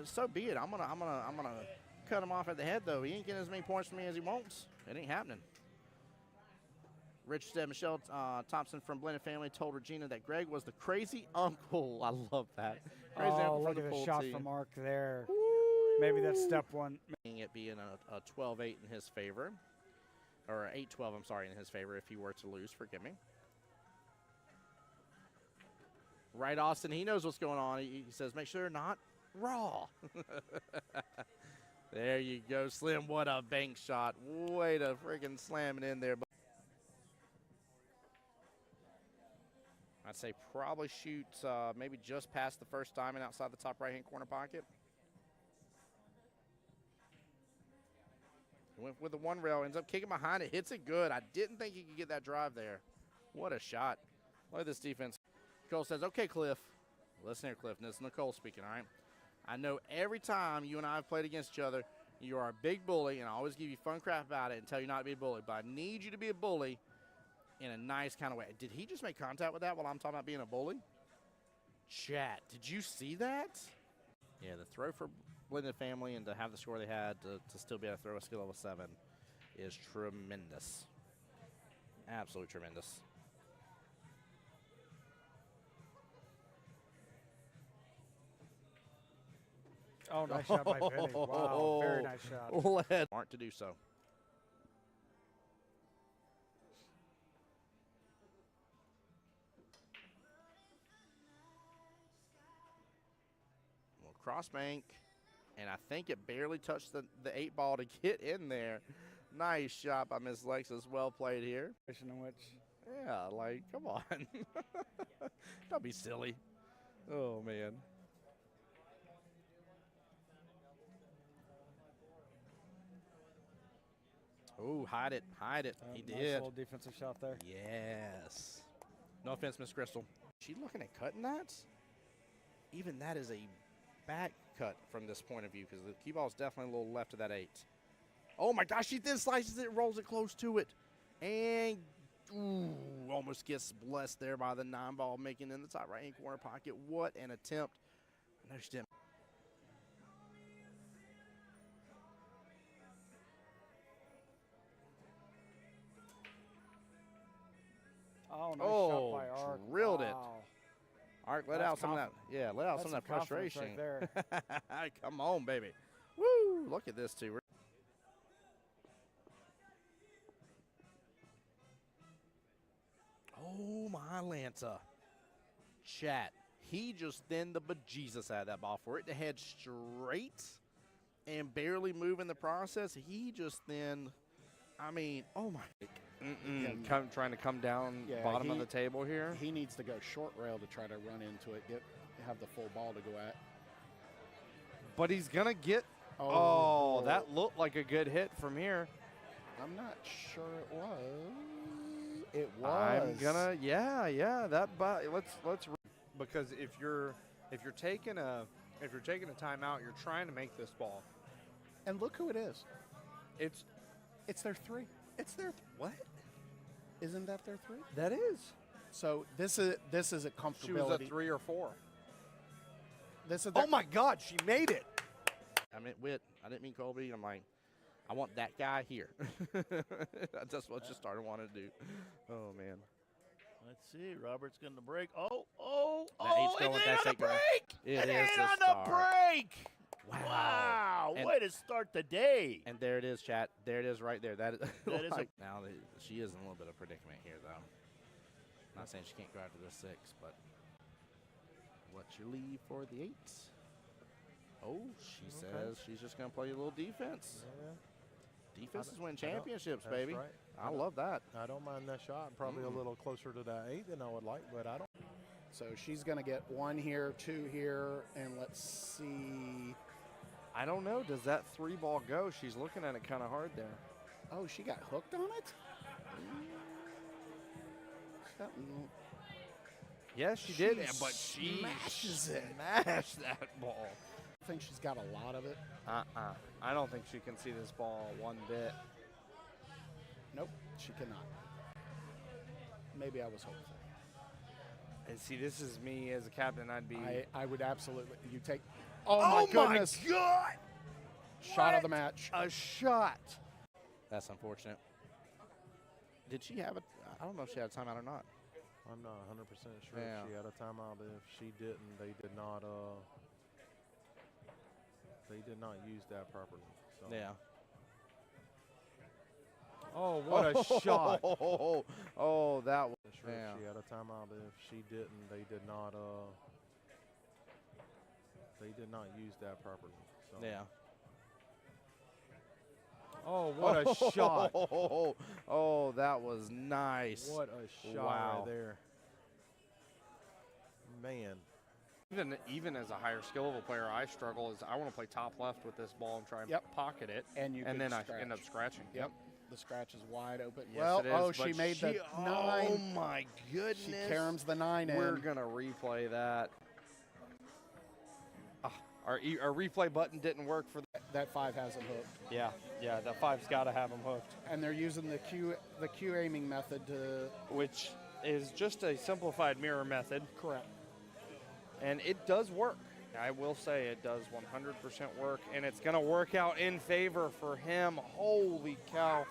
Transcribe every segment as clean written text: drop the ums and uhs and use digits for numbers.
So be it. I'm gonna cut him off at the head though. He ain't getting as many points from me as he wants. It ain't happening. Rich said Michelle Thompson from Blended Family told Regina that Greg was the crazy uncle. I love that. Crazy uncle look from at the the shot team. from Mark there. Maybe that's step one. It being a 12-8 in his favor, or 8-12, I'm sorry, in his favor if he were to lose. Forgive me. Right, Austin, he knows what's going on. He says, make sure not raw. There you go, Slim. What a bank shot. Way to freaking slam it in there. I'd say probably shoot maybe just past the first diamond outside the top right-hand corner pocket. Went with the one rail, ends up kicking behind it, hits it good. I didn't think he could get that drive there. What a shot. Look at this defense. Nicole says, okay, Cliff. Listen here, Cliff. This is Nicole speaking, all right? I know every time you and I have played against each other, you are a big bully, and I always give you fun crap about it and tell you not to be a bully. But I need you to be a bully in a nice kind of way. Did he just make contact with that while I'm talking about being a bully? Chat, did you see that? Yeah, the throw for Blended Family and to have the score they had to still be able to throw a skill level 7 is tremendous. Absolutely tremendous. Oh, nice shot by Penny. Wow, very nice shot. Smart to do so. Well, cross bank, and I think it barely touched the 8 ball to get in there. Nice shot by Miss Lexus. Well played here. In which, yeah, like, come on. Don't be silly. Oh, man. Oh, hide it, hide it. He nice did. little defensive shot there. Yes. No offense, Miss Crystal. She looking at cutting that? Even that is a back cut from this point of view because the key ball is definitely a little left of that 8. Oh, my gosh, she then slices it, rolls it close to it. And, ooh, almost gets blessed there by the 9 ball, making it in the top right-hand corner pocket. What an attempt. No, she didn't. Oh, nice shot by Ark. Drilled it. Wow. Ark, let out some of that. Yeah, let out some of that frustration. Right there. Come on, baby. Woo! Look at this, too. Oh, my Lanta. Chat. He just thinned the bejesus out of that ball. For it to head straight and barely move in the process, he just then, I mean, oh, my. Trying to come down bottom of the table here. He needs to go short rail to try to run into it, have the full ball to go at. But he's going to get, oh, that looked like a good hit from here. I'm not sure it was. It was. I'm gonna, yeah. That, but let's because if you're taking a timeout, you're trying to make this ball. And look who it is. It's their 3. It's their what? Isn't that their 3? That is. So this is a comfortability. She was a 3 or 4. This is. Oh my God, she made it. I meant Whit. I didn't mean Colby. I'm like, I want that guy here. That's what you started wanting to do. Oh, man. Let's see. Robert's going to break. It on the break. It is on the break. Wow. And way to start the day. And there it is, chat. There it is right there. That is like, now she is in a little bit of predicament here, though. Not saying she can't go after the 6, but what's your lead for the 8? Oh, she says she's just going to play a little defense. Yeah. Defenses win championships, baby. Right. I love that. I don't mind that shot. Probably a little closer to that 8 than I would like, but I don't. So she's going to get 1 here, 2 here, and let's see. I don't know. Does that 3 ball go? She's looking at it kind of hard there. Oh, she got hooked on it? Yes, she did, but she smashes it. Smashed that ball. I think she's got a lot of it. I don't think she can see this ball one bit. Nope, she cannot. Maybe I was hopeful. And see, this is me as a captain. I'd be. I would absolutely. You take. Oh, my goodness. God! Shot of the match. A shot. That's unfortunate. Did she have a? I don't know if she had a timeout or not. I'm not 100% sure Yeah. if she had a timeout. If she didn't, they did not. They did not use that properly. So. Yeah. Oh, what a shot! Oh, that was. Sure Yeah. if she had a timeout. If she didn't, they did not. They did not use that properly. So. Yeah. Oh, what a shot! Oh, that was nice. What a shot Wow. right there. Man. Even as a higher skill level player, I struggle. Is I want to play top left with this ball and try and pocket it, And you could then I scratch. end up scratching. Yep. The scratch is wide open. Yes, well, it is, oh, but she made the Oh 9. my goodness! She caroms the 9 in. We're gonna replay that. Our replay button didn't work for. That 5 hasn't hooked. Yeah, the 5's got to have them hooked, And they're using the Q aiming method to which is just a simplified mirror method, correct. and it does work. I will say it does 100% work, and it's gonna work out in favor for him. Holy cow!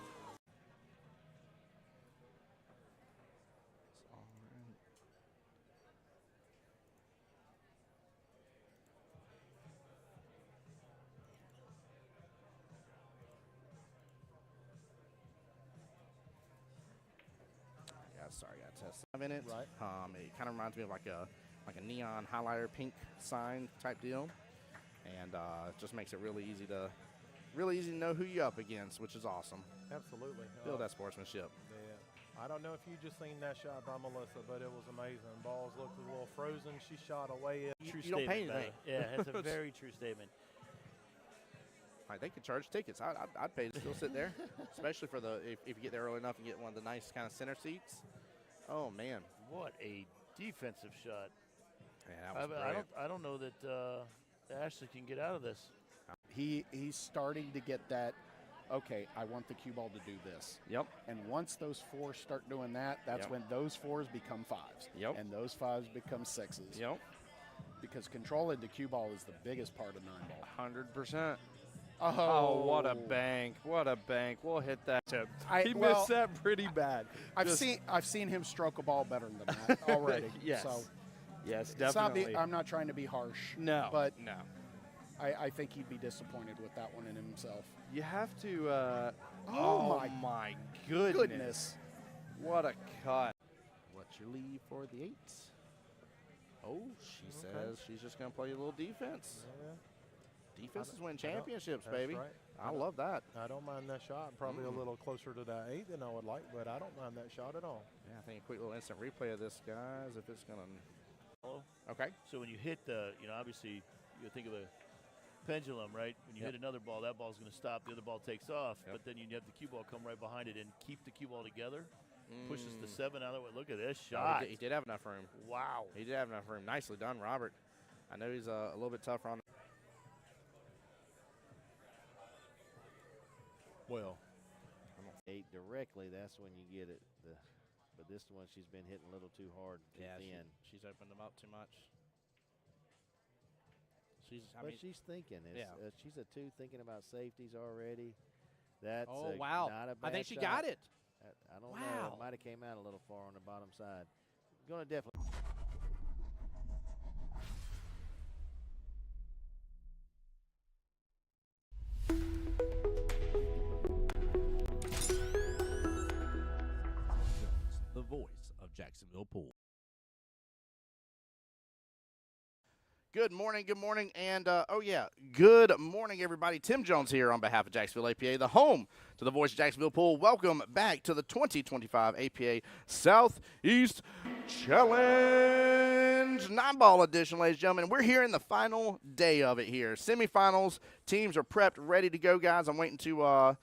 Sorry, I got test 5 in it. Right. It kind of reminds me of like a neon highlighter pink sign type deal, and it just makes it really easy to know who you're up against, which is awesome. Absolutely. Build that sportsmanship. Yeah. I don't know if you just seen that shot by Melissa, but it was amazing. Balls looked a little frozen. She shot away. True You don't pay statement, anything. Bella. Yeah, that's a very true statement. Like, they could charge tickets. I'd pay to still sit there, especially for if you get there early enough and get one of the nice kind of center seats. Oh man, What a defensive shot. yeah, that was brilliant. I don't know that Ashley can get out of this. He's starting to get that. Okay, I want the cue ball to do this. Yep. And once those 4s start doing that, that's Yep. when those 4s become 5s. Yep. And those 5s become 6s. Yep. Because controlling the cue ball is the biggest part of 9-ball. 100%. Oh, Oh, what a bank! What a bank! We'll hit that. He well, missed that pretty bad. I've seen him stroke a ball better than that already. Yes. So Yes, it's not definitely. I'm not trying to be harsh. No, But no. I think he'd be disappointed with that one in himself. You have to. Oh, my goodness! What a cut! What's your lead for the 8s? Oh, she says she's just gonna play a little defense. Yeah. Defenses win championships, That's baby. right. I love that. I don't mind that shot. Probably a little closer to that 8 than I would like, but I don't mind that shot at all. Yeah, I think a quick little instant replay of this, guys, if it's gonna. Oh. Okay. So when you hit the, obviously you think of a pendulum, right? When you hit another ball, that ball's going to stop. The other ball takes off, but then you have the cue ball come right behind it and keep the cue ball together. Pushes the 7 out of it. Look at this No, shot. he did have enough room. Wow. He did have enough room. Nicely done, Robert. I know he's a little bit tougher on. Well, 8 directly, that's when you get it. But this one, she's been hitting a little too hard, too thin. She's opened them up too much. She's thinking. Yeah. She's a 2 thinking about safeties already. That's Oh, wow. not a bad I think she shot. got it. I don't know. Wow. It might have came out a little far on the bottom side. Going to definitely. The voice of Jacksonville Pool. Good morning, and good morning, everybody. Tim Jones here on behalf of Jacksonville APA, the home to the voice of Jacksonville Pool. Welcome back to the 2025 APA Southeast Challenge 9-ball edition, ladies and gentlemen. We're here in the final day of it here. Semifinals, teams are prepped, ready to go, guys. I'm waiting for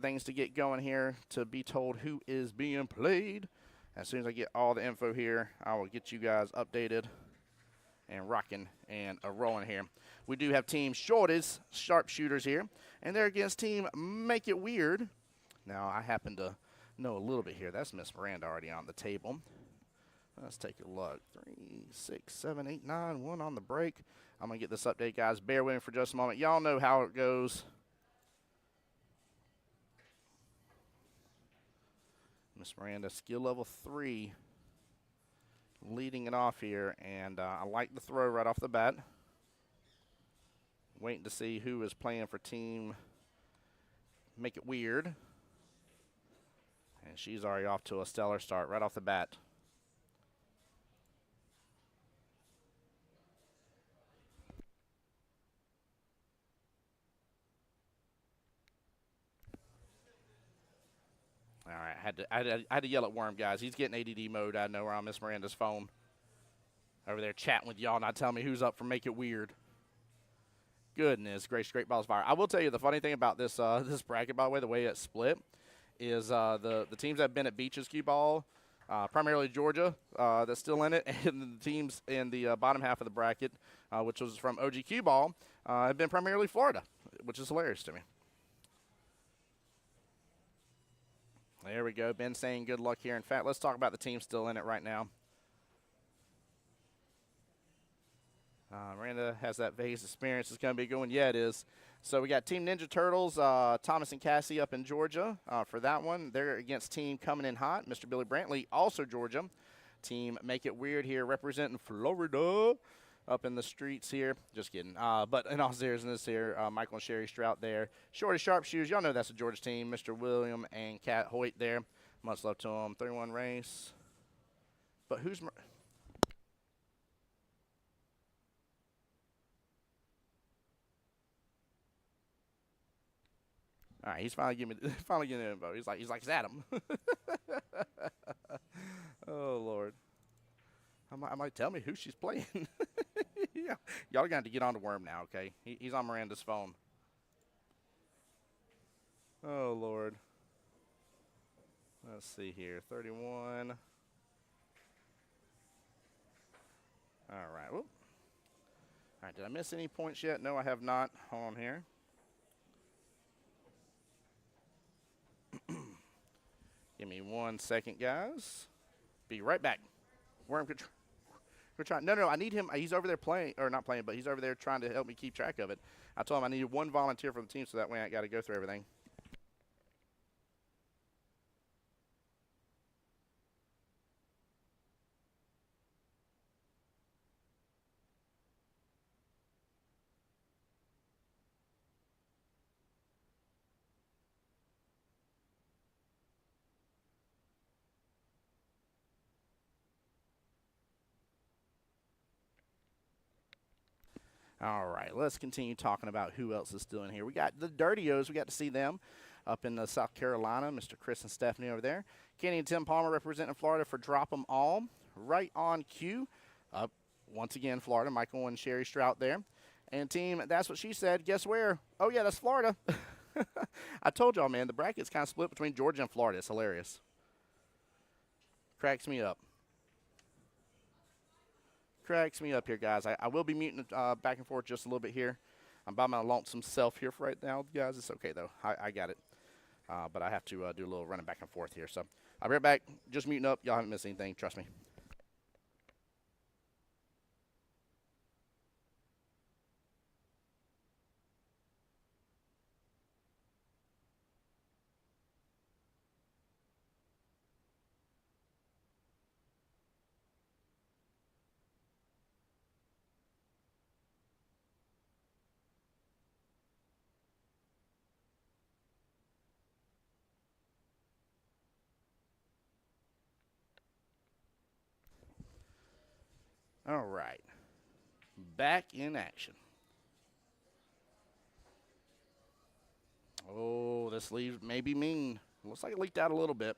things to get going here to be told who is being played. As soon as I get all the info here, I will get you guys updated and rocking and rolling here. We do have team Shorty's sharpshooters here, and they're against team Make It Weird. Now, I happen to know a little bit here. That's Miss Miranda already on the table. Let's take a look. 3, 6, 7, 8, 9. 1 on the break. I'm going to get this update, guys. Bear with me for just a moment. Y'all know how it goes. Miss Miranda, skill level 3, leading it off here. And I like the throw right off the bat. Waiting to see who is playing for team Make It Weird. And she's already off to a stellar start right off the bat. All right, I had to yell at Worm, guys. He's getting ADD mode. I know, we're on Miss Miranda's phone. Over there chatting with y'all, not telling me who's up for Make It Weird. Goodness gracious, great balls fire. I will tell you the funny thing about this this bracket, by the way, the way it's split, is the teams that have been at Beaches Qball, primarily Georgia, that's still in it, and the teams in the bottom half of the bracket, which was from OG Qball, have been primarily Florida, which is hilarious to me. There we go. Ben saying good luck here. In fact, let's talk about the team still in it right now. Miranda has that Vegas experience. It's going to be going. Yeah, it is. So we got Team Ninja Turtles, Thomas and Cassie up in Georgia for that one. They're against Team Coming In Hot, Mr. Billy Brantley, also Georgia. Team Make It Weird here representing Florida up in the streets here. Just kidding. But in all seriousness here, Michael and Sherry Strout there. Shorty Sharpshoes, y'all know that's a Georgia team. Mr. William and Kat Hoyt there. Much love to them. 31 race. But who's... All right, he's finally giving me the info. He's like, it's Adam. Oh Lord, I might tell me who she's playing. Yeah. Y'all got to get on to Worm now, okay? He's on Miranda's phone. Oh Lord. Let's see here, 31. All right. Whoop. All right. Did I miss any points yet? No, I have not. Hold on here. Give me 1 second, guys. Be right back. Worm could we're trying. No, I need him. He's over there playing, or not playing, but he's over there trying to help me keep track of it. I told him I needed 1 volunteer for the team, so that way I got to go through everything. All right, let's continue talking about who else is still in here. We got the Dirty-O's. We got to see them up in South Carolina. Mr. Chris and Stephanie over there. Kenny and Tim Palmer representing Florida for Drop 'em All. Right on cue. Once again, Florida. Michael and Sherry Strout there. And team, that's what she said. Guess where? Oh, yeah, that's Florida. I told y'all, man, the bracket's kind of split between Georgia and Florida. It's hilarious. Cracks me up. Cracks me up here, guys. I will be muting back and forth just a little bit here. I'm by my lonesome self here for right now, guys. It's okay, though. I got it. But I have to do a little running back and forth here. So I'll be right back. Just muting up. Y'all haven't missed anything. Trust me. All right. Back in action. Oh, this lead may be mean. Looks like it leaked out a little bit.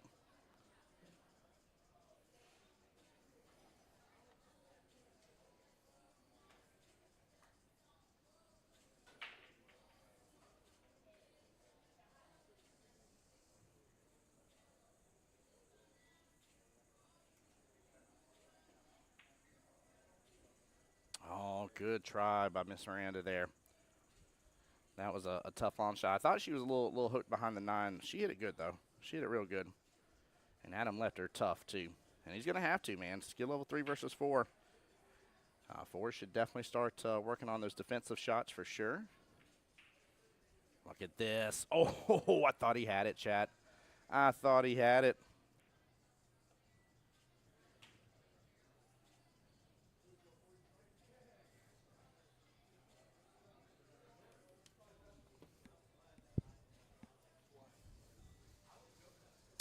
Oh, good try by Miss Miranda there. That was a tough long shot. I thought she was a little hooked behind the 9. She hit it good, though. She hit it real good. And Adam left her tough, too. And he's going to have to, man. Skill level 3 versus 4. 4 should definitely start working on those defensive shots for sure. Look at this. Oh, I thought he had it, chat. I thought he had it.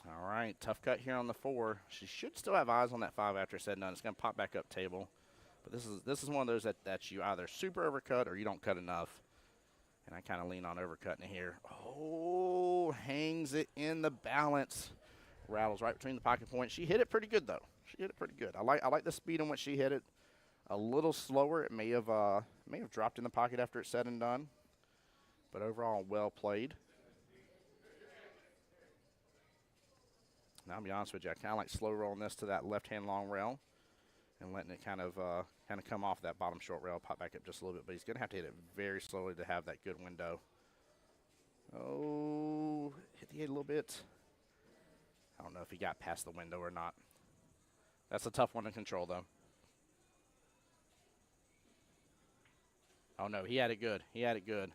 All right, tough cut here on the 4. She should still have eyes on that 5 after it's said and done. It's going to pop back up table. But this is one of those that you either super overcut or you don't cut enough. And I kind of lean on overcutting it here. Oh, hangs it in the balance. Rattles right between the pocket points. She hit it pretty good, though. She hit it pretty good. I like the speed in which she hit it. A little slower. It may have dropped in the pocket after it's said and done. But overall, well played. Now, I'll be honest with you, I kind of like slow rolling this to that left-hand long rail and letting it kind of come off that bottom short rail, pop back up just a little bit. But he's going to have to hit it very slowly to have that good window. Oh, hit the 8 a little bit. I don't know if he got past the window or not. That's a tough one to control, though. Oh, no, he had it good. He had it good.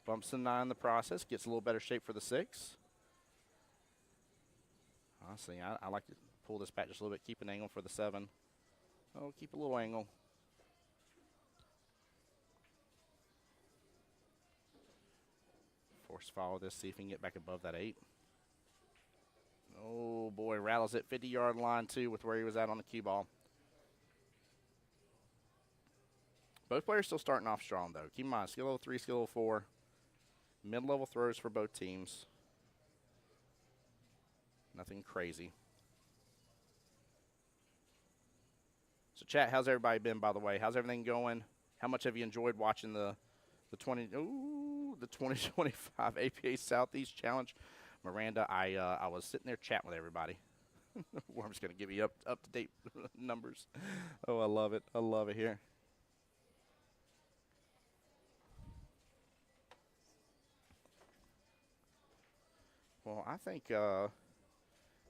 Bumps the 9 in the process, gets a little better shape for the 6. Honestly, I like to pull this back just a little bit, keep an angle for the 7. Oh, keep a little angle. Force follow this, see if he can get back above that 8. Oh, boy, rattles it 50-yard line, too, with where he was at on the cue ball. Both players still starting off strong, though. Keep in mind, skill level 3, skill level 4. Mid-level throws for both teams. Nothing crazy. So, chat, how's everybody been, by the way? How's everything going? How much have you enjoyed watching the 2025 APA Southeast Challenge? Miranda, I was sitting there chatting with everybody. I'm just going to give you up-to-date numbers. Oh, I love it. I love it here. Well, I think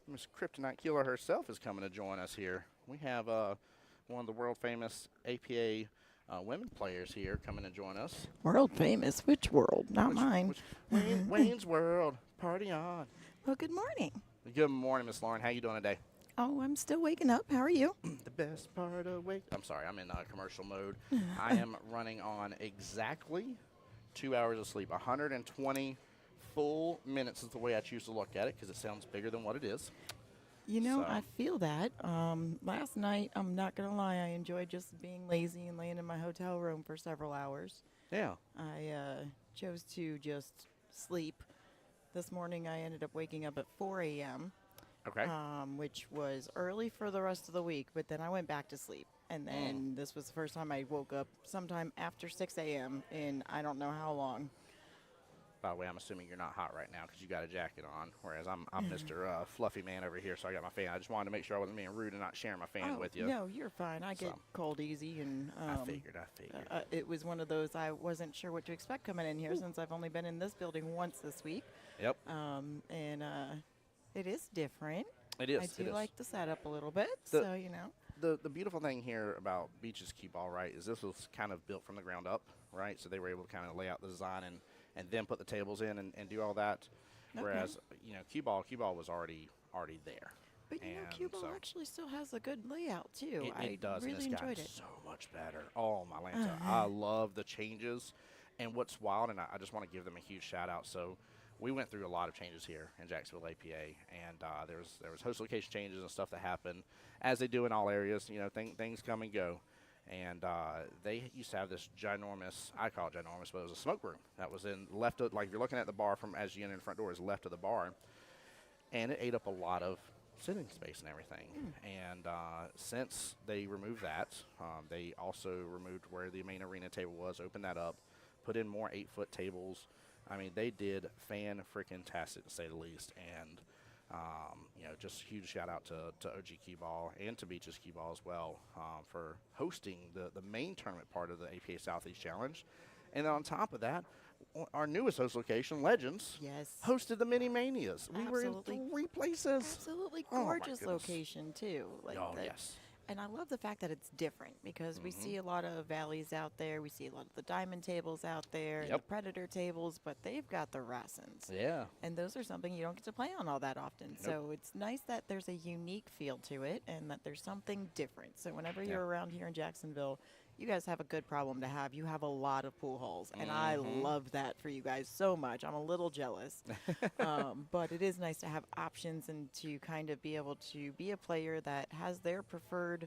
Miss Kryptonite Killer herself is coming to join us here. We have one of the world-famous APA women players here coming to join us. World famous? Which world? Not mine. Wayne's World. Party on. Well, good morning. Good morning, Miss Lauren. How you doing today? Oh, I'm still waking up. How are you? The best part of I'm sorry, I'm in commercial mode. I am running on exactly 2 hours of sleep. 120 full minutes is the way I choose to look at it because it sounds bigger than what it is. You know, So- I feel that. Last night, I'm not going to lie, I enjoyed just being lazy and laying in my hotel room for several hours. Yeah. I chose to just sleep. This morning, I ended up waking up at 4 a.m., Okay. which was early for the rest of the week, but then I went back to sleep. And then this was the first time I woke up sometime after 6 a.m. in I don't know how long. By the way, I'm assuming you're not hot right now because you got a jacket on, whereas I'm Mr. Fluffy Man over here, so I got my fan. I just wanted to make sure I wasn't being rude and not sharing my fan with you. No, you're fine. I get So. cold easy, and I figured. it was one of those I wasn't sure what to expect coming in here since I've only been in this building once this week. Yep. And it is different. It is. I it do is. like the setup a little bit, The- so you know. The beautiful thing here about Beach's Qball, right, is this was kind of built from the ground up, right? So they were able to kind of lay out the design and then put the tables in and do all that. Okay. Whereas, Qball was already there. But you know, And Qball so- actually still has a good layout too. It does, really and it's enjoyed gotten it. so much better. Oh, my Lanta. I love the changes. And what's wild, and I just want to give them a huge shout out. So we went through a lot of changes here in Jacksonville APA, and there was host location changes and stuff that happened, as they do in all areas. You know, things come and go. And they used to have this ginormous, I call it ginormous, but it was a smoke room that was in left of, like if you're looking at the bar from as you enter in the front door is left of the bar. And it ate up a lot of sitting space and everything. And since they removed that, they also removed where the main arena table was, opened that up, put in more 8-foot tables. I mean, they did fan-freaking-tastic, to say the least. And, just a huge shout-out to OG Qball and to Beach's Qball as well for hosting the main tournament part of the APA Southeast Challenge. And then on top of that, our newest host location, Legends, Yes. hosted the Mini Manias. We were in Absolutely. 3 places. Absolutely Oh, my gorgeous goodness. location too. Like Oh, the- yes. And I love the fact that it's different because we see a lot of valleys out there. We see a lot of the diamond tables out there, and the Yep. predator tables, but they've got the Rassins. Yeah. And those are something you don't get to play on all that often. So it's nice that there's a unique feel to it and that there's something different. So whenever you're around here in Jacksonville, you guys have a good problem to have. You have a lot of pool halls, and I love that for you guys so much. I'm a little jealous. But it is nice to have options and to kind of be able to be a player that has their preferred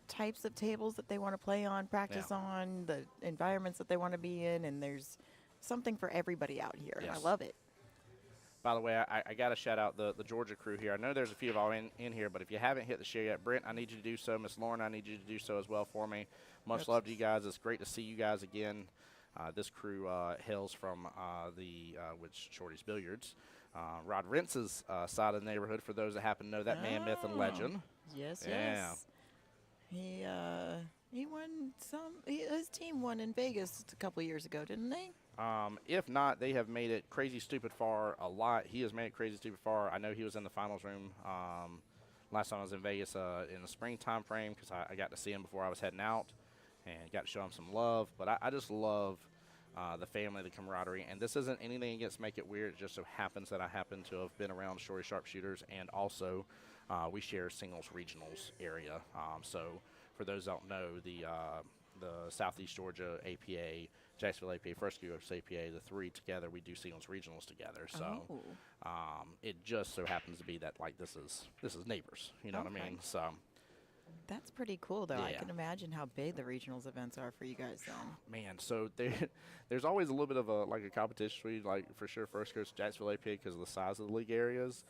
types of tables that they want to play on, practice on, the environments that they want to be in, and there's something for everybody out here. And I Yes. love it. By the way, I got to shout out the Georgia crew here. I know there's a few of y'all in here, but if you haven't hit the share yet, Brent, I need you to do so. Miss Lauren, I need you to do so as well for me. Much love to you guys. It's great to see you guys again. This crew hails from which Shorty's Billiards. Rod Rentz's side of the neighborhood, for those that happen to know that man, myth, and legend. Yes, Yeah. yes. He won some. His team won in Vegas a couple years ago, didn't they? If not, they have made it crazy stupid far a lot. He has made it crazy stupid far. I know he was in the finals room last time I was in Vegas in the springtime frame because I got to see him before I was heading out and got to show him some love. But I just love the family, the camaraderie. And this isn't anything against Make It Weird. It just so happens that I happen to have been around Shorty Sharpshooters, and also we share singles regionals area. So for those that don't know, the Southeast Georgia APA, Jacksonville APA, First Coast APA, the 3 together, we do singles regionals together. So it just so happens to be that like this is neighbors. You know what I mean? So That's pretty cool, though. I Yeah. can imagine how big the regionals events are for you guys then. man, so there's always a little bit of a competition between, like, for sure, First Coast, Jacksonville APA because of the size of the league areas.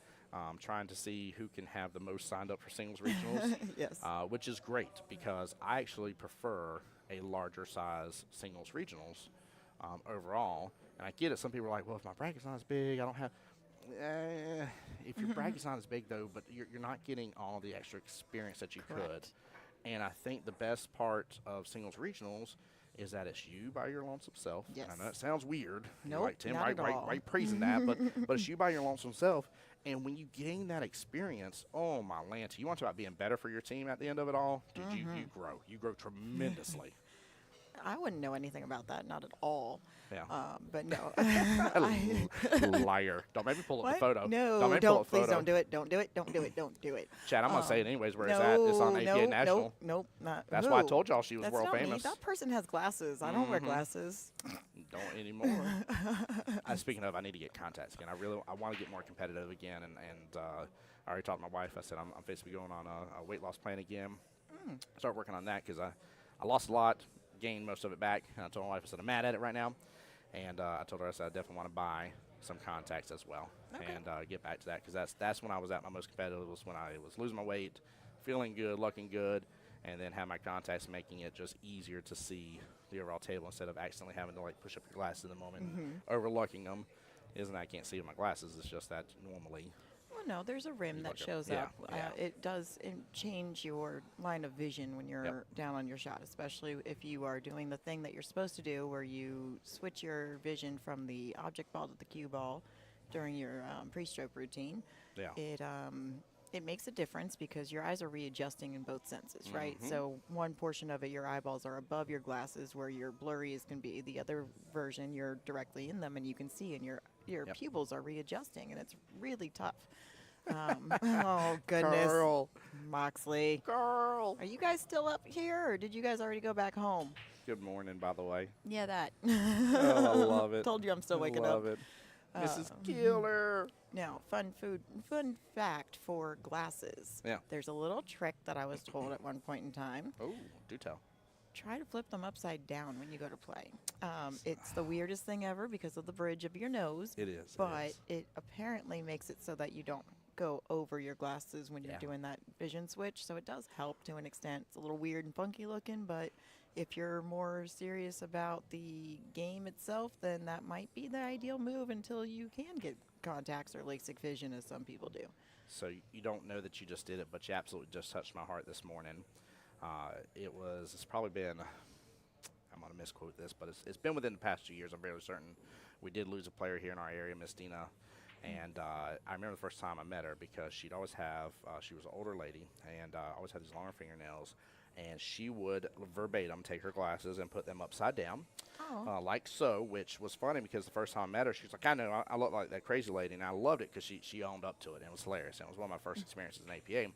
Trying to see who can have the most signed up for singles regionals. Yes. Which is great because I actually prefer a larger size singles regionals overall. And I get it. Some people are like, well, if my bracket's not as big, I don't have. If your bracket's not as big, though, but you're not getting all the extra experience that you could. Correct. And I think the best part of singles regionals is that it's you by your lonesome self. Yes. I know it sounds weird. You're Nope, like, Tim, not at all. right praising that, but it's you by your lonesome self. And when you gain that experience, oh my Lanta, you want to talk about being better for your team at the end of it all? Dude, you grow. You grow tremendously. I wouldn't know anything about that, not at all. Yeah. But no. Liar. Don't make me pull up the What? photo. No, don't make me pull up the please photo. don't do it. Don't do it. Don't do it. Don't do it. Chad, I'm going to say it anyways where no, it's at. It's on APA no, National. Nope, not. That's why I who? told y'all she was That's world not famous. Me. That person has glasses. I don't wear glasses. Don't anymore. Speaking of, I need to get contacts again. I want to get more competitive again, and I already talked to my wife. I said I'm basically going on a weight loss plan again. Start working on that because I lost a lot, gained most of it back. And I told my wife, I said I'm mad at it right now, and I told her I said I definitely want to buy some contacts as well and get back to that because that's when I was at my most competitive, was when I was losing my weight, feeling good, looking good, and then have my contacts, making it just easier to see the overall table instead of accidentally having to like push up your glasses in the moment and overlooking them. Isn't that I can't see with my glasses, it's just that normally. Well, no, there's a rim that look up. shows Yeah, up. yeah. It does change your line of vision when you're down on your shot, especially if you are doing the thing that you're supposed to do where you switch your vision from the object ball to the cue ball during your pre-stroke routine. Yeah. It makes a difference because your eyes are readjusting in both senses, right? So one portion of it, your eyeballs are above your glasses where your blurry is can be. The other version, you're directly in them and you can see, and your pupils are readjusting, and it's really tough. Oh, goodness. Carl. Moxley. Carl. Are you guys still up here, or did you guys already go back home? Good morning, by the way. Yeah, that. Oh, I love it. Told you I'm still waking up. Love it. Mrs. Killer. Now, fun fact for glasses. Yeah. There's a little trick that I was told at one point in time. Oh, do tell. Try to flip them upside down when you go to play. It's the weirdest thing ever because of the bridge of your nose. It is. But it apparently makes it so that you don't go over your glasses when you're Yeah. doing that vision switch. So it does help to an extent. It's a little weird and funky looking, but if you're more serious about the game itself, then that might be the ideal move until you can get contacts or LASIK vision, as some people do. So you don't know that you just did it, but you absolutely just touched my heart this morning. It's probably been, I'm going to misquote this, but it's been within the past 2 years. I'm fairly certain. We did lose a player here in our area, Miss Dina. And I remember the first time I met her because she'd always have, she was an older lady and always had these longer fingernails. And she would verbatim take her glasses and put them upside down, like so, which was funny because the first time I met her, she was like, I know, I look like that crazy lady. And I loved it because she owned up to it. And it was hilarious. And it was one of my first experiences in APA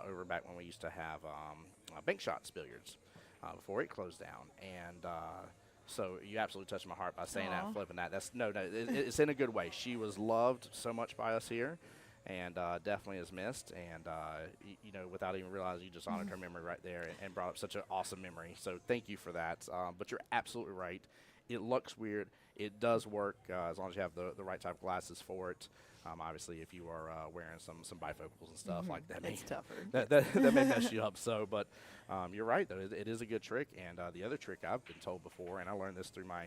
over back when we used to have bank shots billiards before it closed down. And so you absolutely touched my heart by saying that and flipping that. That's it's in a good way. She was loved so much by us here. And definitely is missed. And, you know, without even realizing, you just honored her memory right there and brought up such an awesome memory. So thank you for that. But you're absolutely right. It looks weird. It does work as long as you have the right type of glasses for it. Obviously, if you are wearing some bifocals and stuff like that, It's tougher. that may mess you up. So, but you're right, though. It is a good trick. And the other trick I've been told before, and I learned this through my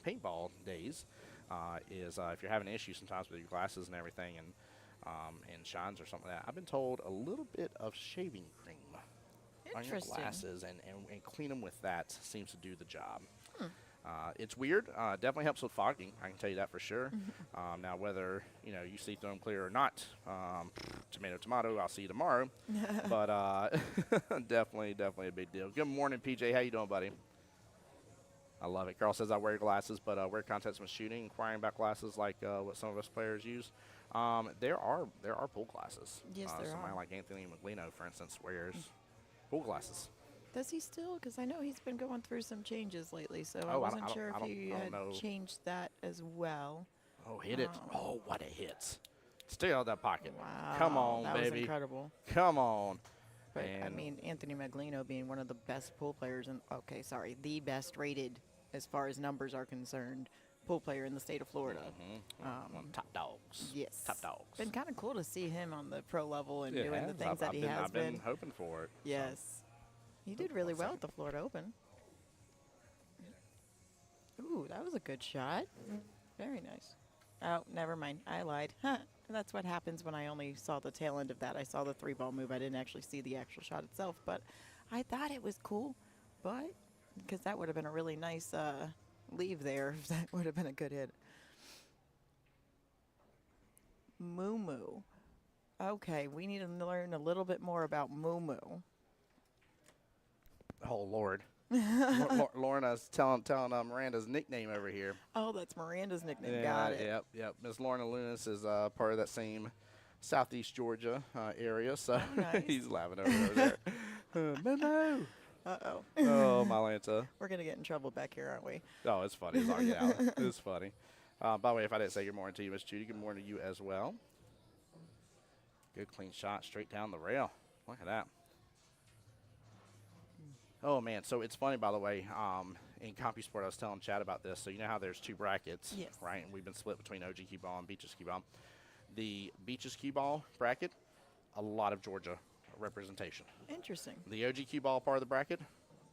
paintball days, is if you're having issues sometimes with your glasses and everything and shines or something like that, I've been told a little bit of shaving cream on your glasses and clean them with that seems to do the job. It's weird. Definitely helps with fogging. I can tell you that for sure. Now, whether you see through them clear or not, tomato, I'll see you tomorrow. But definitely a big deal. Good morning, PJ. How you doing, buddy? I love it. Carl says I wear glasses, but wear contacts when shooting. Inquiring about glasses like what some of us players use. There are pool glasses. Yes, there somebody are. like Anthony Maglino, for instance, wears pool glasses. Does he still? Because I know he's been going through some changes lately, so I I wasn't don't- sure I if don't- he I don't had know. changed that as well. Oh, hit it. Oh, what a hit. Stay out of that pocket. Wow. Come on, that baby. was incredible. Come on. But, I And- mean, Anthony Maglino being one of the best pool players, the best rated as far as numbers are concerned, pool player in the state of Florida. Top dogs. Yes. Top dogs. Been kind of cool to see him on the pro level and It doing the has. things that he has I've been hoping for it. Yes. He did really well at the Florida Open. Ooh, that was a good shot. Very nice. Oh, never mind. I lied. That's what happens when I only saw the tail end of that. I saw the 3-ball move. I didn't actually see the actual shot itself, but I thought it was cool. But because that would have been a really nice leave there. That would have been a good hit. Moo Moo. Okay, we need to learn a little bit more about Moo Moo. Oh, Lord. Lorna's telling Miranda's nickname over here. Oh, that's Miranda's nickname. Got it. Yep. Miss Lorna Lunas is part of that same Southeast Georgia area, so nice. he's laughing over there. Moo. Uh-oh. Oh, my Lanta. We're going to get in trouble back here, aren't we? Oh, it's funny. It's all get out. It's funny. By the way, if I didn't say good morning to you, Miss Judy, good morning to you as well. Good clean shot straight down the rail. Look at that. Oh, man. So it's funny, by the way, in CompuSport, I was telling Chad about this. So you know how there's two brackets, Yes. right? And we've been split between OG Qball and Beaches Qball. The Beaches Qball bracket, a lot of Georgia representation. Interesting. The OG Qball part of the bracket,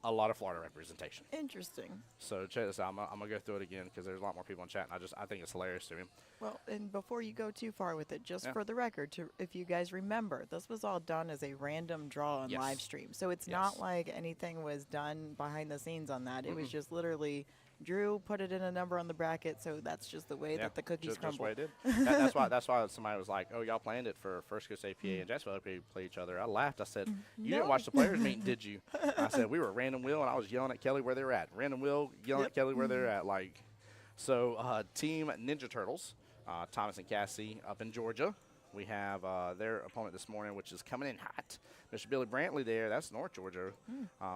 a lot of Florida representation. Interesting. So check this out. I'm gonna go through it again because there's a lot more people in chat, and I think it's hilarious to me. Well, and before you go too far with it, just Yeah. for the record, if you guys remember, this was all done as a random draw on Yes. live stream. So it's Yes. not like anything was done behind the scenes on that. It was just literally Drew put it in a number on the bracket, so that's just the way that the cookies just crumble. the way it did. That's why somebody was like, "Oh, y'all planned it for First Coast APA and Jacksonville APA play each other." I laughed. I said, "You didn't watch the players meeting, did you?" I said, "We were random wheel, and I was yelling at Kelly where they were at. Random wheel yelling at Kelly where they're at." Like, so Team Ninja Turtles, Thomas and Cassie up in Georgia. We have their opponent this morning, which is coming in hot. Mr. Billy Brantley there. That's North Georgia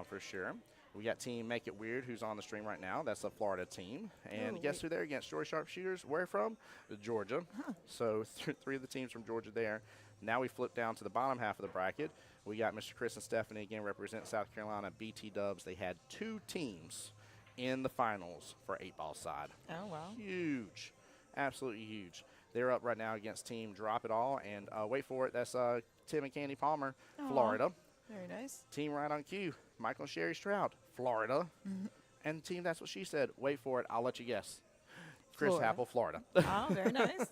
for sure. We got Team Make It Weird, who's on the stream right now. That's a Florida team. And guess who they're against? Shorty Sharpshooters. Where from? Georgia. So three of the teams from Georgia there. Now we flip down to the bottom half of the bracket. We got Mr. Chris and Stephanie again represent South Carolina BT Dubs. They had two teams in the finals for 8-ball side. Oh, wow. Huge. Absolutely huge. They're up right now against Team Drop It All. And wait for it, that's Tim and Candy Palmer, Florida. Very nice. Team Right on Cue, Michael and Sherry Stroud, Florida. And team That's What She Said, wait for it, I'll let you guess. Chris Florida. Happel, Florida. Oh, very nice.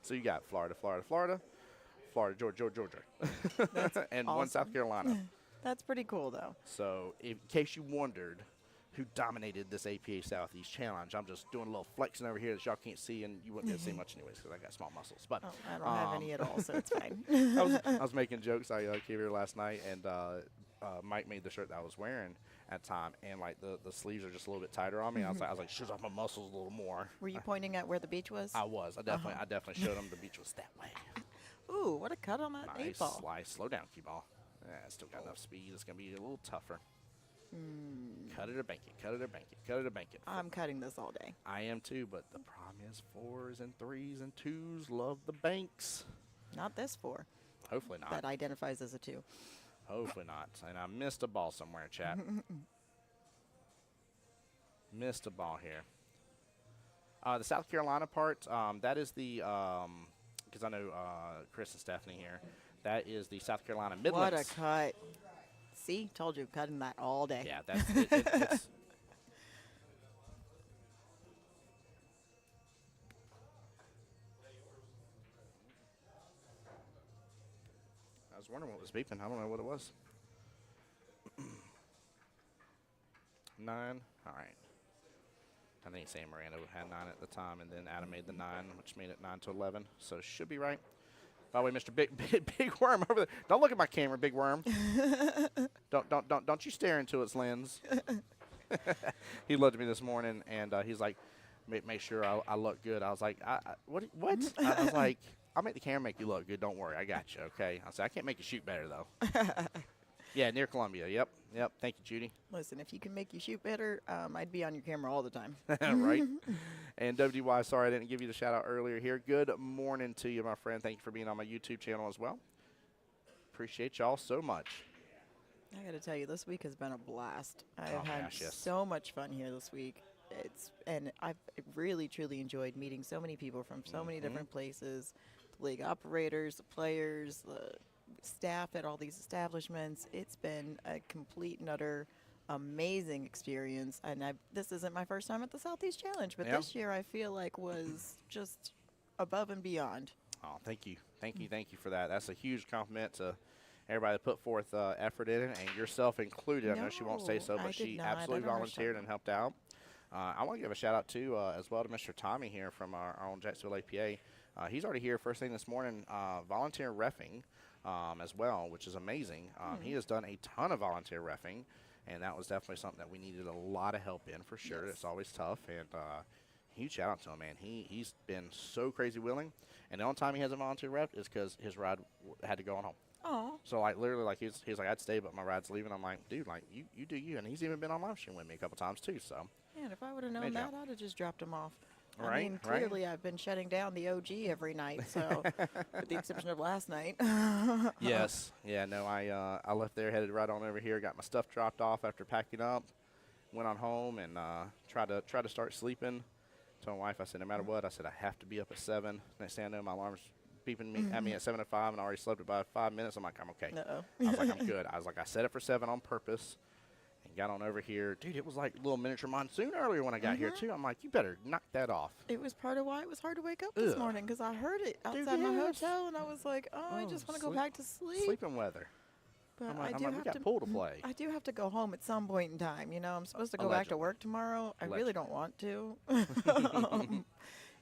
So you got Florida, Georgia. That's and one South Carolina. That's pretty cool, though. So in case you wondered, who dominated this APA Southeast Challenge. I'm just doing a little flexing over here that y'all can't see, and you wouldn't be able to see much anyways because I got small muscles. But I don't have any at all, so it's fine. I was making jokes. I came here last night, and Mike made the shirt that I was wearing at the time, and like the sleeves are just a little bit tighter on me. I was like, shows off my muscles a little more. Were you pointing at where the beach was? I was. I definitely showed them the beach was that way. Ooh, what a cut on that Nice 8-ball. slice. Slow down, Qball. Yeah, it's still got enough speed. It's gonna be a little tougher. Cut it or bank it. Cut it or bank it. Cut it or bank it. I'm cutting this all day. I am too, but the problem is 4s and 3s and 2s love the banks. Not this 4. Hopefully not. That identifies as a 2. Hopefully not. And I missed a ball somewhere, chat. Missed a ball here. The South Carolina part, that is the, because I know Chris and Stephanie here, that is the South Carolina Midlands. What a cut. See, told you, cutting that all day. Yeah, that's it's. I was wondering what was beeping. I don't know what it was. 9. All right. I think Sam Miranda had 9 at the time, and then Adam made the 9, which made it 9 to 11. So should be right. By the way, Mr. Big Worm over there. Don't look at my camera, Big Worm. don't you stare into its lens. He looked at me this morning, and he's like, make sure I look good. I was like, what? I was like, I'll make the camera make you look good. Don't worry, I got you. Okay. I said, I can't make you shoot better though. Yeah, near Columbia. Yep. Thank you, Judy. Listen, if you can make you shoot better, I'd be on your camera all the time. Right. And WDY, sorry I didn't give you the shout out earlier here. Good morning to you, my friend. Thank you for being on my YouTube channel as well. Appreciate y'all so much. I got to tell you, this week has been a blast. I've had gosh, yes. so much fun here this week. And I've really, truly enjoyed meeting so many people from so many different places, the league operators, the players, the staff at all these establishments. It's been a complete and utter amazing experience. And this isn't my first time at the Southeast Challenge, but this year I feel like was just above and beyond. Oh, thank you. Thank you for that. That's a huge compliment to everybody that put forth effort in it, and yourself included. I know she won't say so, but she absolutely volunteered and helped out. I want to give a shout out too as well to Mr. Tommy here from our own Jacksonville APA. He's already here first thing this morning, volunteer reffing as well, which is amazing. He has done a ton of volunteer reffing, and that was definitely something that we needed a lot of help in for sure. It's always tough, and huge shout out to him, man. He's been so crazy willing, and the only time he hasn't volunteer ref is because his ride had to go on home. Oh. So like literally, like he's like, I'd stay, but my ride's leaving. I'm like, dude, like you do you, and he's even been on live stream with me a couple times too. So. Man, if I would have known that, I'd have just dropped him off. I Right, mean, clearly I've been shutting down the OG every night, so with the exception of last night. Yes. Yeah, no, I left there, headed right on over here, got my stuff dropped off after packing up, went on home, and tried to start sleeping. Told my wife, I said, no matter what, I said, I have to be up at 7. Next thing I know, my alarm's beeping me at me at 7:05, and I already slept about 5 minutes. I'm like, I'm okay. I was like, I'm good. I was like, I set it for 7 on purpose. Got on over here. Dude, it was like a little miniature monsoon earlier when I got here, too. I'm like, you better knock that off. It was part of why it was hard to wake up this morning, because I heard it outside my hotel, and I was like, I just want to go back to sleep. Sleeping weather. But I'm like, we got pool to play. I do have to go home at some point in time. You know, I'm supposed to go back to work tomorrow. I really don't want to.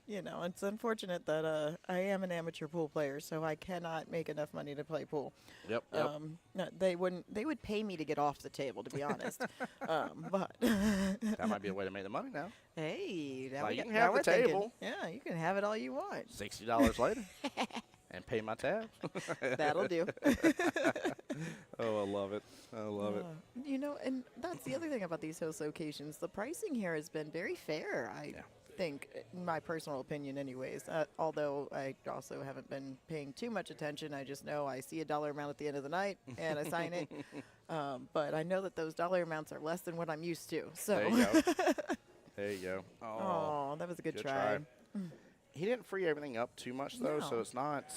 You know, it's unfortunate that I am an amateur pool player, so I cannot make enough money to play pool. Yep. No, they would pay me to get off the table, to be honest. But that might be a way to make the money now. Hey, now you can have the table. Yeah, you can have it all you want. $60 later. And pay my tab. That'll do. Oh, I love it. I love it. You know, and that's the other thing about these host locations. The pricing here has been very fair, I think, in my personal opinion anyways. Although I also haven't been paying too much attention. I just know I see a dollar amount at the end of the night, and I sign it. But I know that those dollar amounts are less than what I'm used to. So. There you go. There you go. Oh, that was a good try. He didn't free everything up too much, though, so it's not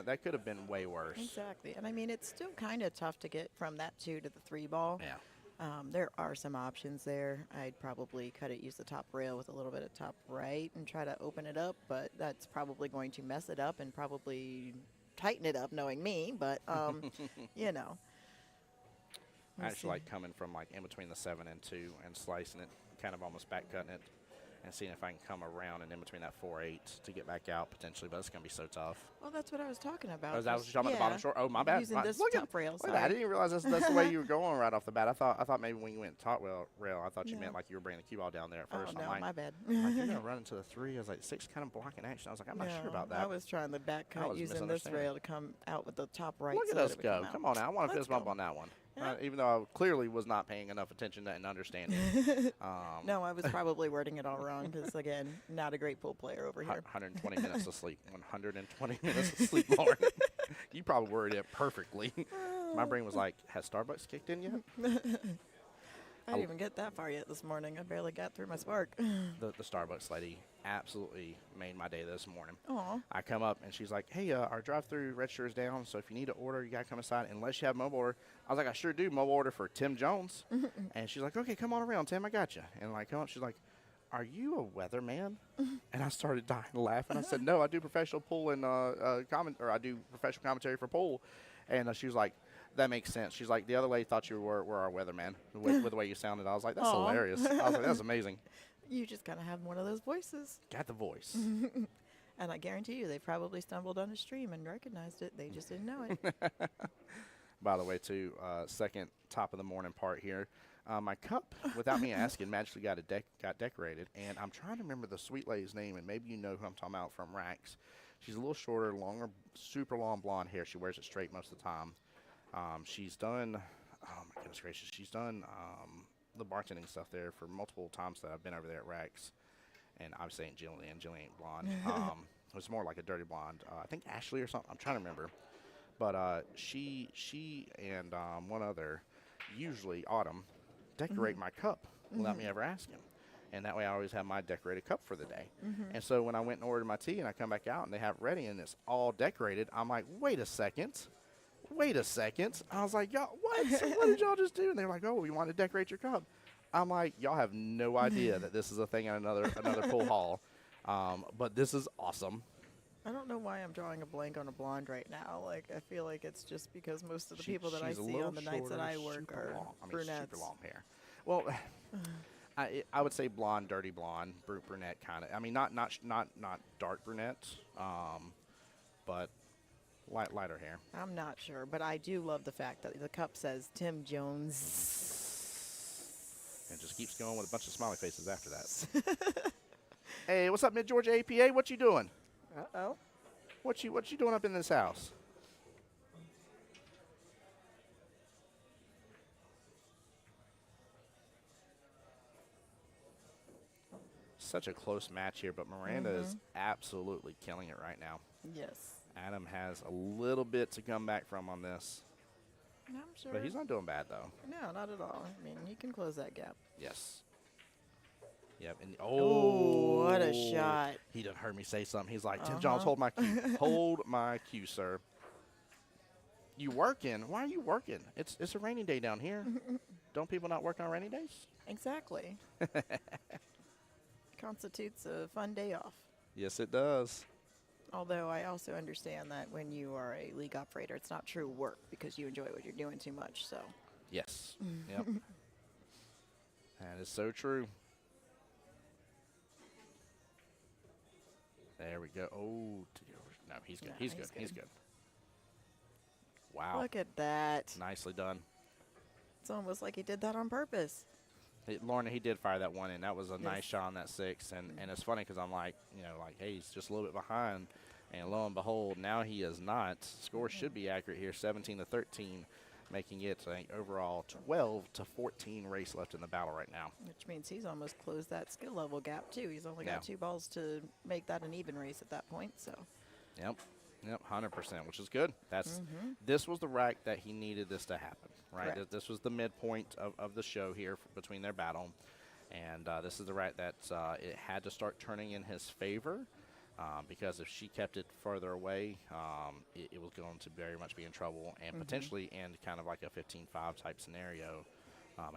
that could have been way worse. Exactly. And, I mean, it's still kind of tough to get from that 2 to the 3 ball. Yeah. There are some options there. I'd probably use the top rail with a little bit of top right and try to open it up, but that's probably going to mess it up and probably tighten it up, knowing me. But, you know. I actually like coming from like in between the 7 and 2 and slicing it, kind of almost back cutting it, and seeing if I can come around and in between that 4/8 to get back out potentially, but it's going to be so tough. Well, that's what I was talking about. Oh, is that what you're talking about, the bottom short? Oh, my bad. Using this top rail. Look at that. I didn't even realize that's the way you were going right off the bat. I thought maybe when you went top rail, I thought you meant like you were bringing the cue ball down there at first. Oh, no, I'm like, my bad. like, you're going to run into the 3. I was like, 6 kind of blocking action. I was like, I'm not sure about that. I was trying the back cut using this rail to come out with the top right. Look at us go. Come on now. I want a fist bump go. on that one. Yeah. Even though I clearly was not paying enough attention and understanding. No, I was probably wording it all wrong because, again, not a great pool player over here. 120 minutes of sleep. 120 minutes of sleep, Lauren. You probably worded it perfectly. My brain was like, has Starbucks kicked in yet? I didn't even get that far yet this morning. I barely got through my spark. The Starbucks lady absolutely made my day this morning. Aw. I come up and she's like, hey, our drive-through register is down, so if you need to order, you got to come inside unless you have mobile order. I was like, I sure do, mobile order for Tim Jones. And she's like, okay, come on around, Tim, I got you. And I come up, she's like, are you a weatherman? And I started dying laughing. I said, no, I do professional pool and I do professional commentary for pool. And she was like, that makes sense. She's like, the other lady thought you were our weatherman with the way you sounded. I was like, that's hilarious. I was like, that's amazing. You just kind of have one of those voices. Got the voice. And I guarantee you, they probably stumbled on a stream and recognized it. They just didn't know it. By the way, too, second top of the morning part here. My cup, without me asking, magically got decorated. And I'm trying to remember the sweet lady's name, and maybe you know who I'm talking about from Racks. She's a little shorter, longer, super long blonde hair. She wears it straight most of the time. She's done, oh my goodness gracious, she's done the bartending stuff there for multiple times that I've been over there at Rex. And obviously ain't Jillian. Jillian ain't blonde. It was more like a dirty blonde. I think Ashley or something. I'm trying to remember. But she and one other, usually Autumn, decorate my cup without me ever asking. And that way I always have my decorated cup for the day. And so when I went and ordered my tea and I come back out and they have it ready and it's all decorated, I'm like, wait a second. I was like, y'all, what? What did y'all just do? And they're like, oh, we want to decorate your cup. I'm like, y'all have no idea that this is a thing at another pool hall. But this is awesome. I don't know why I'm drawing a blank on a blonde right now. Like, I feel like it's just because most of the people that I see on the nights that I work are brunettes. Super long hair. Well, I would say blonde, dirty blonde, brunette kind of. I mean, not dark brunette, but lighter hair. I'm not sure, but I do love the fact that the cup says Tim Jones. And just keeps going with a bunch of smiley faces after that. Hey, what's up, Mid-Georgia APA? What you doing? Uh-oh. What you doing up in this house? Such a close match here, but Miranda is absolutely killing it right now. Yes. Adam has a little bit to come back from on this. I'm sure. But he's not doing bad, though. No, not at all. I mean, he can close that gap. Yes. Yep. And oh, what a shot. He done heard me say something. He's like, Tim Jones, hold my cue. Hold my cue, sir. You working? Why are you working? It's a rainy day down here. Don't people not work on rainy days? Exactly. Constitutes a fun day off. Yes, it does. Although I also understand that when you are a league operator, it's not true work because you enjoy what you're doing too much. So. Yes. Yep. That is so true. There we go. Oh, no, he's good. No, he's good. He's good. Wow. Look at that. Nicely done. It's almost like he did that on purpose. Lorna, he did fire that one in. That was a nice shot on that 6. And it's funny because I'm like, hey, he's just a little bit behind. And lo and behold, now he is not. Score should be accurate here, 17-13, making it an overall 12-14 race left in the battle right now. Which means he's almost closed that skill level gap, too. He's only got 2 balls to make that an even race at that point. So. Yep, 100%, which is good. That's this was the rack that he needed this to happen, right? This was the midpoint of the show here between their battle, and this is the rack that it had to start turning in his favor because if she kept it further away, it was going to very much be in trouble and potentially end kind of like a 15-5 type scenario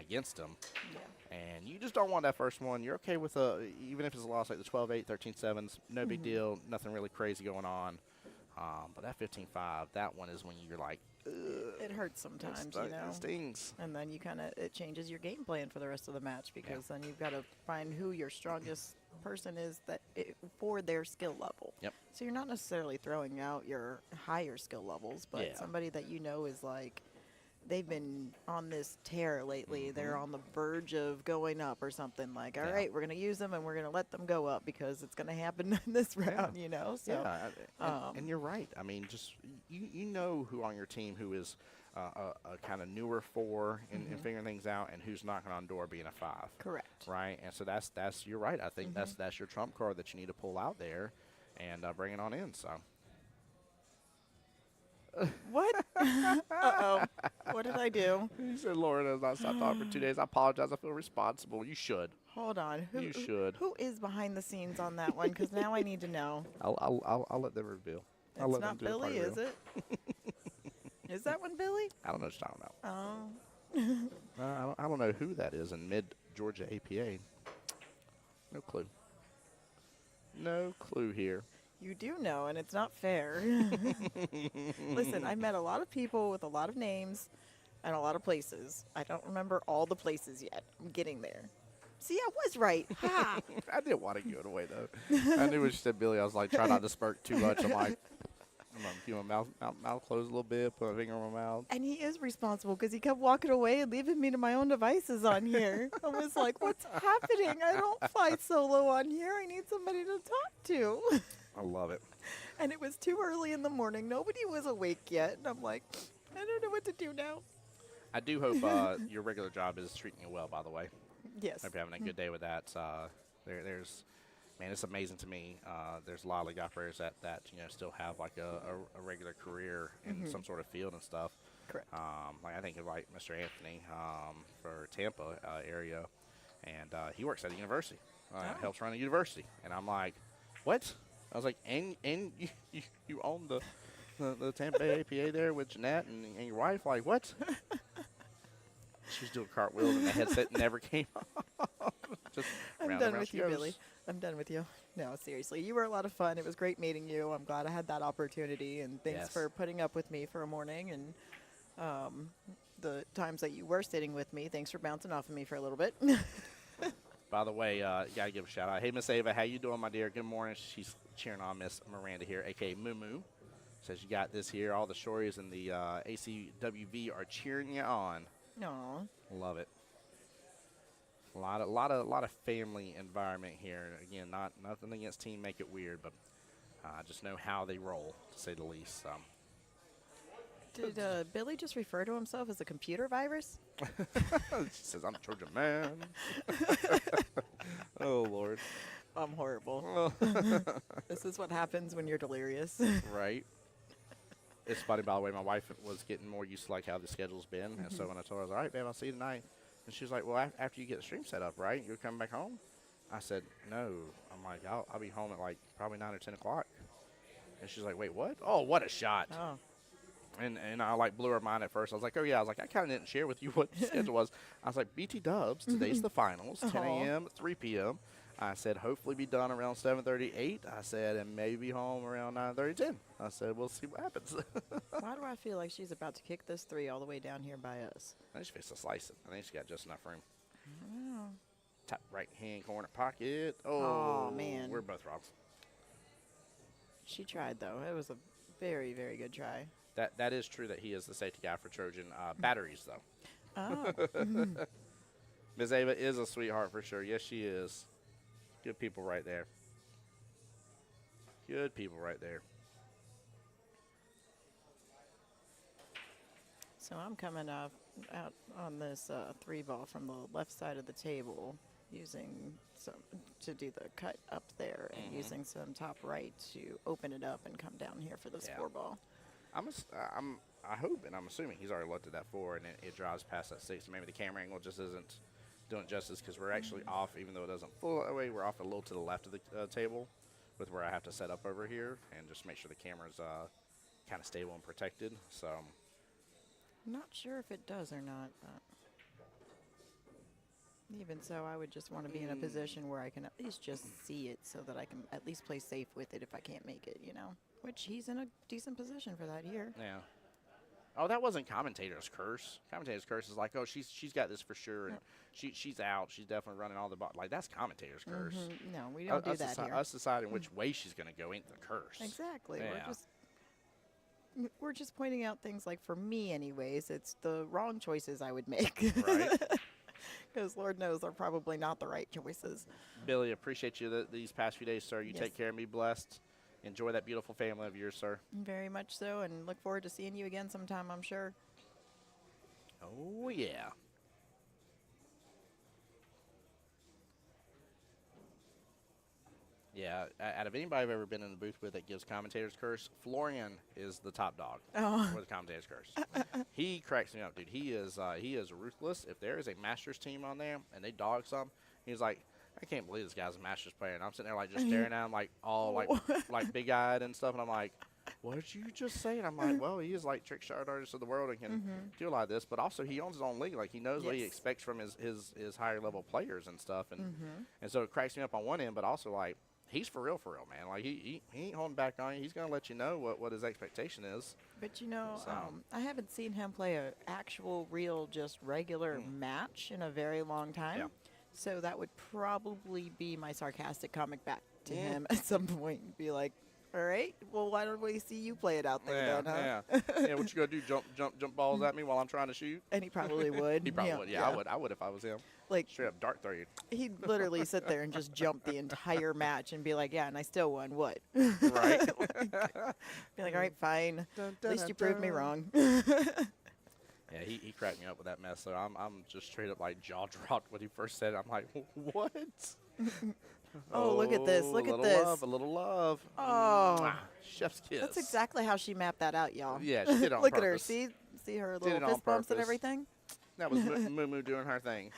against him. Yeah. And you just don't want that first one. You're okay with even if it's a loss like the 12-8, 13-7s, no big deal, nothing really crazy going on. But that 15-5, that one is when you're like, It hurts sometimes, you know. It stings. And then you it changes your game plan for the rest of the match because then you've got to find who your strongest person is for their skill level. Yep. So you're not necessarily throwing out your higher skill levels, but somebody that you know is like, they've been on this tear lately. They're on the verge of going up or something. Like, all right, we're going to use them and we're going to let them go up because it's going to happen in this round, you know? So, and you're right. I mean, just you know who on your team who is a kind of newer 4 in figuring things out and who's knocking on door being a 5. Correct. Right? And so that's you're right. I think that's your trump card that you need to pull out there and bring it on in. So. What? Uh-oh. What did I do? He said, Lauren has not stopped talking for 2 days. I apologize. I feel responsible. You should. Hold on. You should. Who is behind the scenes on that one? Because now I need to know. I'll let them reveal. It's not Billy, is it? Is that one Billy? I don't know what you're talking about. I don't know who that is in mid-Georgia APA. No clue. No clue here. You do know, and it's not fair. Listen, I met a lot of people with a lot of names and a lot of places. I don't remember all the places yet. I'm getting there. See, I was right. Ha! I didn't want to give it away, though. I knew when she said Billy, I was like, try not to smirk too much. I'm like, I'm going to keep my mouth closed a little bit, put my finger on my mouth. And he is responsible because he kept walking away and leaving me to my own devices on here. I was like, what's happening? I don't fly solo on here. I need somebody to talk to. I love it. And it was too early in the morning. Nobody was awake yet. And I'm like, I don't know what to do now. I do hope your regular job is treating you well, by the way. Yes. Hope you're having a good day with that. Man, it's amazing to me. There's a lot of league operators that still have like a regular career in some sort of field and stuff. Correct. Like I think of like Mr. Anthony for Tampa area, and he works at a university. Helps run a university, and I'm like, what? I was like, and you own the Tampa Bay APA there with Jeanette and your wife? Like, what? She's doing cartwheels and the headset never came off. Just I'm done with you, Billy. I'm done with you. No, seriously. You were a lot of fun. It was great meeting you. I'm glad I had that opportunity. And thanks for putting up with me for a morning. And the times that you were sitting with me, thanks for bouncing off of me for a little bit. By the way, got to give a shout out. Hey, Miss Ava, how you doing, my dear? Good morning. She's cheering on Miss Miranda here, a.k.a. Moo. Says you got this here. All the Shorties and the ACWV are cheering you on. No. Love it. A lot of family environment here. Again, nothing against Team Make It Weird, but I just know how they roll, to say the least. Did Billy just refer to himself as a computer virus? She says, I'm a Trojan man. Oh, Lord. I'm horrible. This is what happens when you're delirious. Right. It's funny, by the way, my wife was getting more used to like how the schedule's been. And so when I told her, I was like, all right, babe, I'll see you tonight. And she was like, well, after you get the stream set up, right? You're coming back home? I said, no. I'm like, I'll be home at like probably 9 or 10 o'clock. And she's like, wait, what? Oh, what a shot. Oh. And I like blew her mind at first. I was like, oh, yeah. I was like, I kind of didn't share with you what the schedule was. I was like, BT Dubs, today's the finals, 10 a.m., 3 p.m. I said, hopefully be done around 7:30, 8. I said, and maybe be home around 9:30, 10. I said, we'll see what happens. Why do I feel like she's about to kick this 3 all the way down here by us? I think she fixed to slice it. I think she got just enough room. Oh. Top right-hand corner pocket. Oh, man. We're both wrong. She tried, though. It was a very, very good try. That is true that he is the safety guy for Trojan. Batteries, though. Oh. Ms. Ava is a sweetheart for sure. Yes, she is. Good people right there. Good people right there. So I'm coming out on this 3-ball from the left side of the table, using some to do the cut up there, and using some top right to open it up and come down here for this 4-ball. I hope, and I'm assuming he's already looked at that 4, and it drives past that 6. Maybe the camera angle just isn't doing it justice because we're actually off, even though it doesn't flow that way. We're off a little to the left of the table, with where I have to set up over here and just make sure the camera's kind of stable and protected. So I'm not sure if it does or not, but even so, I would just want to be in a position where I can at least just see it so that I can at least play safe with it if I can't make it, you know? Which he's in a decent position for that here. yeah. Oh, that wasn't commentator's curse. Commentator's curse is like, oh, she's got this for sure, and she's out. She's definitely running all the ball. Like, that's commentator's curse. No, we don't do that here. Us deciding which way she's going to go ain't the curse. Exactly. Yeah. We're just pointing out things like, for me anyways, it's the wrong choices I would make. Right. Because Lord knows they're probably not the right choices. Billy, appreciate you these past few days, sir. You Yes. take care and be blessed. Enjoy that beautiful family of yours, sir. Very much so, and look forward to seeing you again sometime, I'm sure. Oh, yeah. Yeah, out of anybody I've ever been in the booth with that gives commentator's curse, Florian is the top dog for the commentator's curse. He cracks me up, dude. He is ruthless. If there is a Masters team on there and they dog some, he's like, I can't believe this guy's a Masters player. And I'm sitting there like just staring at him like all like big eyed and stuff. And I'm like, what did you just say? And I'm like, well, he is like trick shot artist of the world and can do a lot of this. But also he owns his own league. Like he knows what he expects from his higher level players and stuff. And so it cracks me up on one end, but also like, he's for real, man. Like, he ain't holding back on you. He's going to let you know what his expectation is. But, you know, So. I haven't seen him play an actual, real, just regular match in a very long time. Yeah. So that would probably be my sarcastic comment back to him at some point. Be like, all right, well, why don't we see you play it out there then, huh? Yeah, what you going to do, jump balls at me while I'm trying to shoot? And he probably would. He probably would. Yeah, I would if I was him. Like, Straight up dart throw you. he'd literally sit there and just jump the entire match and be like, yeah, and I still won. What? Right. Be like, all right, fine. At least you proved me wrong. Yeah, he cracked me up with that mess. So I'm just straight up like jaw dropped when he first said it. I'm like, what? Oh, look at this. Look at this. A little love. Oh. Mwah. Chef's kiss. That's exactly how she mapped that out, y'all. Yeah, she did it on Look purpose. at her. See her Did little it on fist bumps and purpose. everything? That was Moo Moo doing her thing.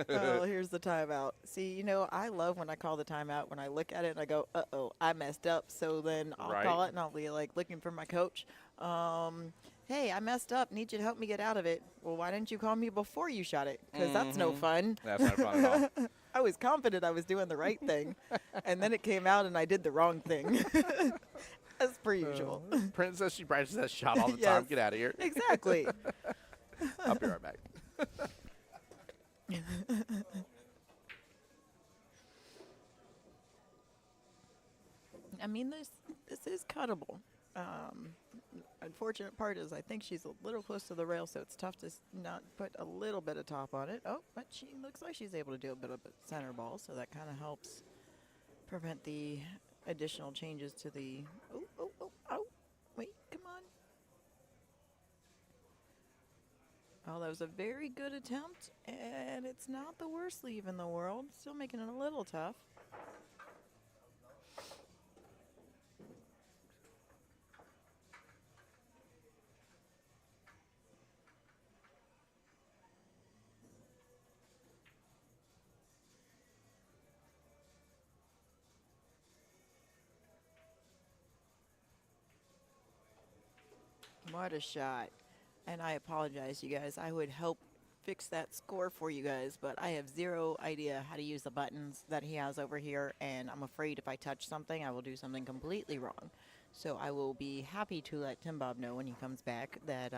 Oh, here's the timeout. See, you know, I love when I call the timeout, when I look at it and I go, uh-oh, I messed up. So then I'll Right. call it and I'll be like looking for my coach. Hey, I messed up. Need you to help me get out of it. Well, why didn't you call me before you shot it? Because that's no fun. That's not fun at all. I was confident I was doing the right thing. And then it came out and I did the wrong thing. As per usual. Princess, she practices that shot all the Yes. time. Get out of here. Exactly. I'll be right back. I mean, this is cuttable. Unfortunate part is I think she's a little close to the rail, so it's tough to not put a little bit of top on it. Oh, but she looks like she's able to do a bit of center ball, so that kind of helps prevent the additional changes to the. Oh! Wait, come on. Oh, that was a very good attempt, and it's not the worst leave in the world. Still making it a little tough. What a shot. And I apologize, you guys. I would help fix that score for you guys, but I have zero idea how to use the buttons that he has over here, and I'm afraid if I touch something, I will do something completely wrong. So I will be happy to let Tim Bob know when he comes back that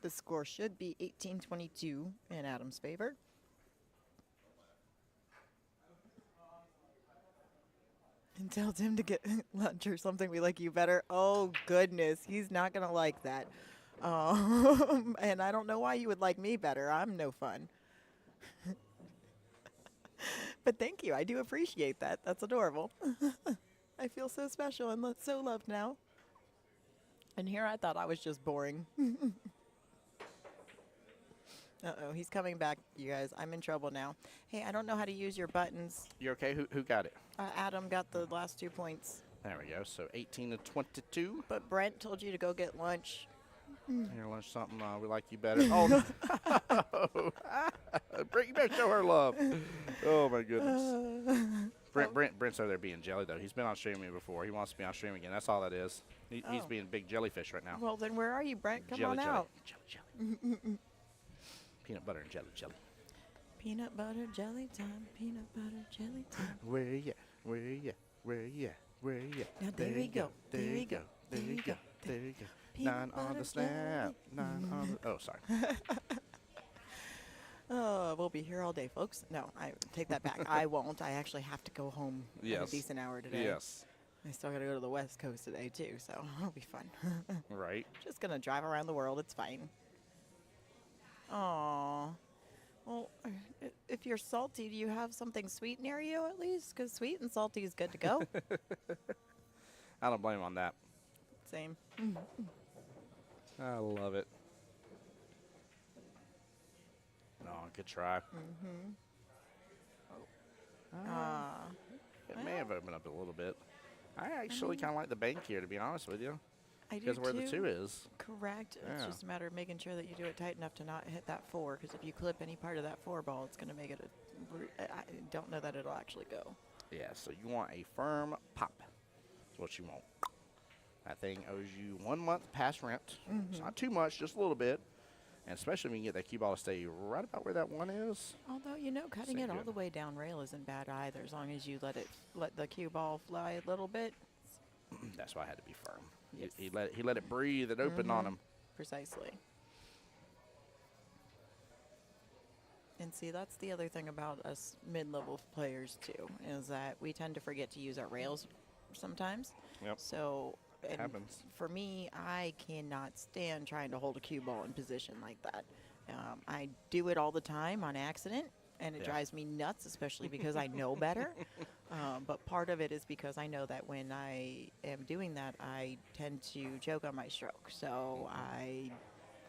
the score should be 18-22 in Adam's favor. And tell Tim to get lunch or something. We like you better. Oh, goodness. He's not going to like that. And I don't know why you would like me better. I'm no fun. But thank you. I do appreciate that. That's adorable. I feel so special and so loved now. And here I thought I was just boring. Uh-oh, he's coming back, you guys. I'm in trouble now. Hey, I don't know how to use your buttons. You okay? Who got it? Adam got the last 2 points. There we go. So 18-22. But Brent told you to go get lunch. Here, lunch something. We like you better. Oh, no. Bring you back, show her love. Oh, my goodness. Brent's over there being jelly, though. He's been on stream with me before. He wants to be on stream again. That's all that is. He's being big jellyfish right now. Well, then where are you, Brent? Come jelly, on out. Jelly. Peanut butter and jelly. Peanut butter jelly time. Peanut butter jelly time. Where you at? Where you at? Where you at? Where you at? Now there we go. There we go. There you go. There you go. Nine on the snap. Nine on the. Oh, sorry. Oh, we'll be here all day, folks. No, I take that back. I won't. I actually have to go home at Yes. a decent hour today. Yes. I still got to go to the West Coast today, too, so it'll be fun. Right. Just going to drive around the world. It's fine. Aw. Well, if you're salty, do you have something sweet near you at least? Because sweet and salty is good to go. I don't blame on that. Same. I love it. No, good try. It may have opened up a little bit. I actually kind of like the bank here, to be honest with you. I do Because where the too. 2 is. Correct. It's Yeah. just a matter of making sure that you do it tight enough to not hit that 4. Because if you clip any part of that 4 ball, it's going to make it I don't know that it'll actually go. Yeah, so you want a firm pop. That's what you want. That thing owes you 1 month past rent. It's not too much, just a little bit. And especially when you get that cue ball to stay right about where that 1 is. Although, cutting Same it all good. the way down rail isn't bad either, as long as you let the cue ball fly a little bit. That's why I had to be firm. Yes. He let it breathe and open on him. Precisely. And see, that's the other thing about us mid-level players too, is that we tend to forget to use our rails sometimes. Yep. So and happens. for me, I cannot stand trying to hold a cue ball in position like that. I do it all the time on accident, and it Yeah. drives me nuts, especially because I know better. But part of it is because I know that when I am doing that, I tend to choke on my stroke. So I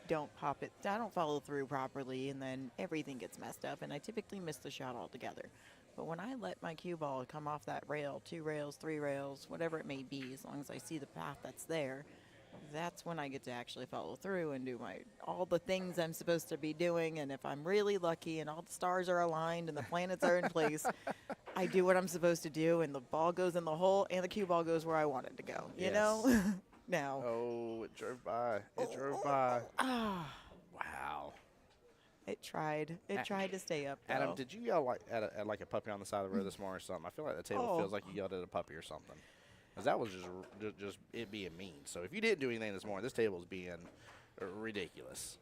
don't pop it. I don't follow through properly, and then everything gets messed up, and I typically miss the shot altogether. But when I let my cue ball come off that rail, 2 rails, 3 rails, whatever it may be, as long as I see the path that's there, that's when I get to actually follow through and do all the things I'm supposed to be doing. And if I'm really lucky and all the stars are aligned and the planets are in place, I do what I'm supposed to do, and the ball goes in the hole and the cue ball goes where I want it to go. You know? Now. Oh, it drove by. It drove by. Ah. Wow. It tried. It tried to stay up, though. Adam, did you yell like at like a puppy on the side of the road this morning or something? I feel like the table feels like you yelled at a puppy or something. Because that was just it being mean. So if you didn't do anything this morning, this table is being ridiculous.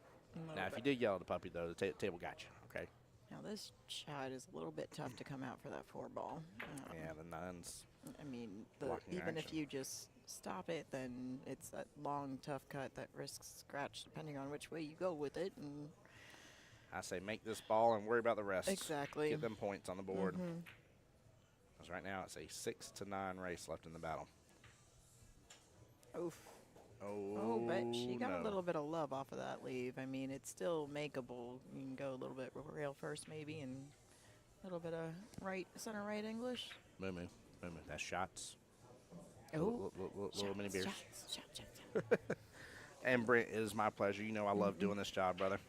Now, if you did yell at a puppy, though, the table got you, okay? Now, this shot is a little bit tough to come out for that 4 ball. Yeah, the 9's. I mean, blocking even if action. you just stop it, then it's that long, tough cut that risks scratch depending on which way you go with it. And I say make this ball and worry about the rest. Exactly. Get them points on the board. Because right now it's a 6-9 race left in the battle. Oof. Oh, but she got no. a little bit of love off of that leave. I mean, it's still makeable. You can go a little bit rail first maybe, and a little bit of center right English. Moo moo. Moo moo. That's shots. Oh. Little mini beers. Shots. And Brent, it is my pleasure. You know I love doing this job, brother.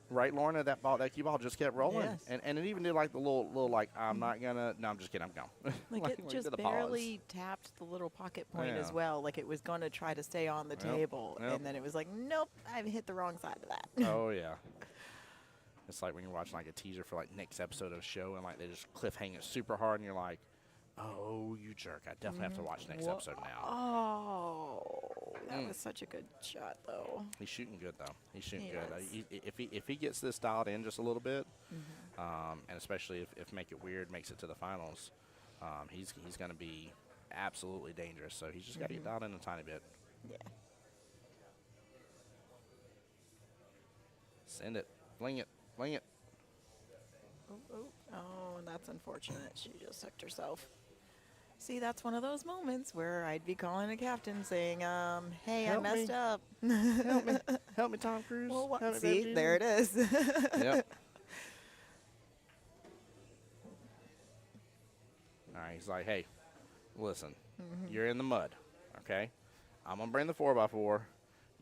Right, Lorna, that cue ball just kept rolling. Yes. And it even did like the little like, I'm not going to, no, I'm just kidding, I'm going. Like it just did a pause. barely tapped the little pocket point as Yeah. well. Like it was going to try to stay on the table. Yep. And then it was like, nope, I've hit the wrong side of that. Oh, yeah. It's like when you're watching like a teaser for like next episode of a show and like they just cliffhang it super hard and you're like, oh, you jerk. I definitely have to watch next episode now. Oh, that was such a good shot, though. He's shooting good, though. He's shooting He good. is. If he gets this dialed in just a little bit, and especially if Make It Weird makes it to the finals, he's going to be absolutely dangerous. So he's just got to get dialed in a tiny bit. Yeah. Send it. Fling it. Fling it. Oh, and that's unfortunate. She just hooked herself. See, that's one of those moments where I'd be calling a captain saying, hey, Help I messed me. up. Help me. Help me, Tom Cruise. Well, Help me, see, baby there it Jesus. is. Yep. All right, he's like, hey, listen, you're in the mud, okay? I'm going to bring the 4x4.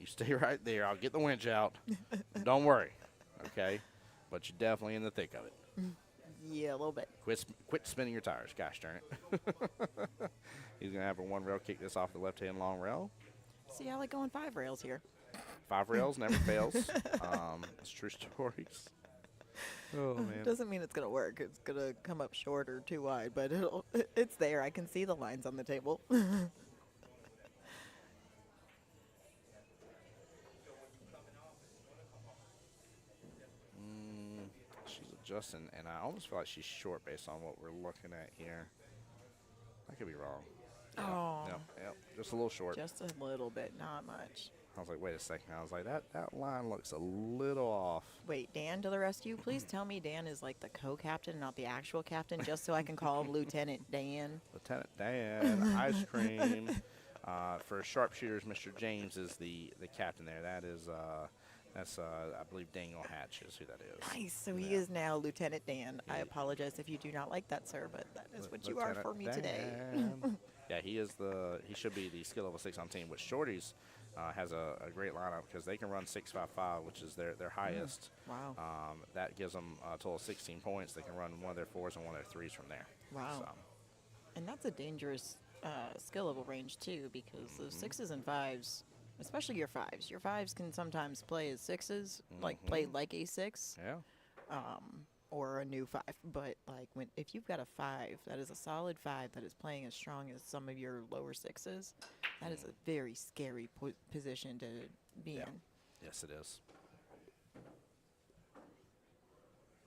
You stay right there. I'll get the winch out. Don't worry, okay? But you're definitely in the thick of it. Yeah, a little bit. Quit spinning your tires. Gosh darn it. He's going to have a 1 rail kick this off the left-hand long rail. See, I like going 5 rails here. 5 rails never fails. It's true stories. Oh, man. Doesn't mean it's going to work. It's going to come up short or too wide, but it's there. I can see the lines on the table. Justin, and I almost feel like she's short based on what we're looking at here. I could be wrong. Oh. Yep, just a little short. Just a little bit, not much. I was like, wait a second. I was like, that line looks a little off. Wait, Dan to the rescue. Please tell me Dan is like the co-captain, not the actual captain, just so I can call him Lieutenant Dan. Lieutenant Dan, ice cream. For sharpshooters, Mr. James is the captain there. That's I believe Daniel Hatch is who that is. Nice. So he is now Lieutenant Dan. I apologize if you do not like that, sir, but that is what you are for me today. Yeah, he should be the skill level 6 on team, which Shorty's has a great lineup because they can run 6.55, which is their highest. Wow. That gives them a total of 16 points. They can run one of their 4s and one of their 3s from there. Wow. So. And that's a dangerous skill level range, too, because those 6s and 5s, especially your 5s. Your 5s can sometimes play as 6s, like play like a 6. Yeah. Or a new 5. But, like, if you've got a 5 that is a solid 5 that is playing as strong as some of your lower 6s, that is a very scary position to be in. Yes, it is.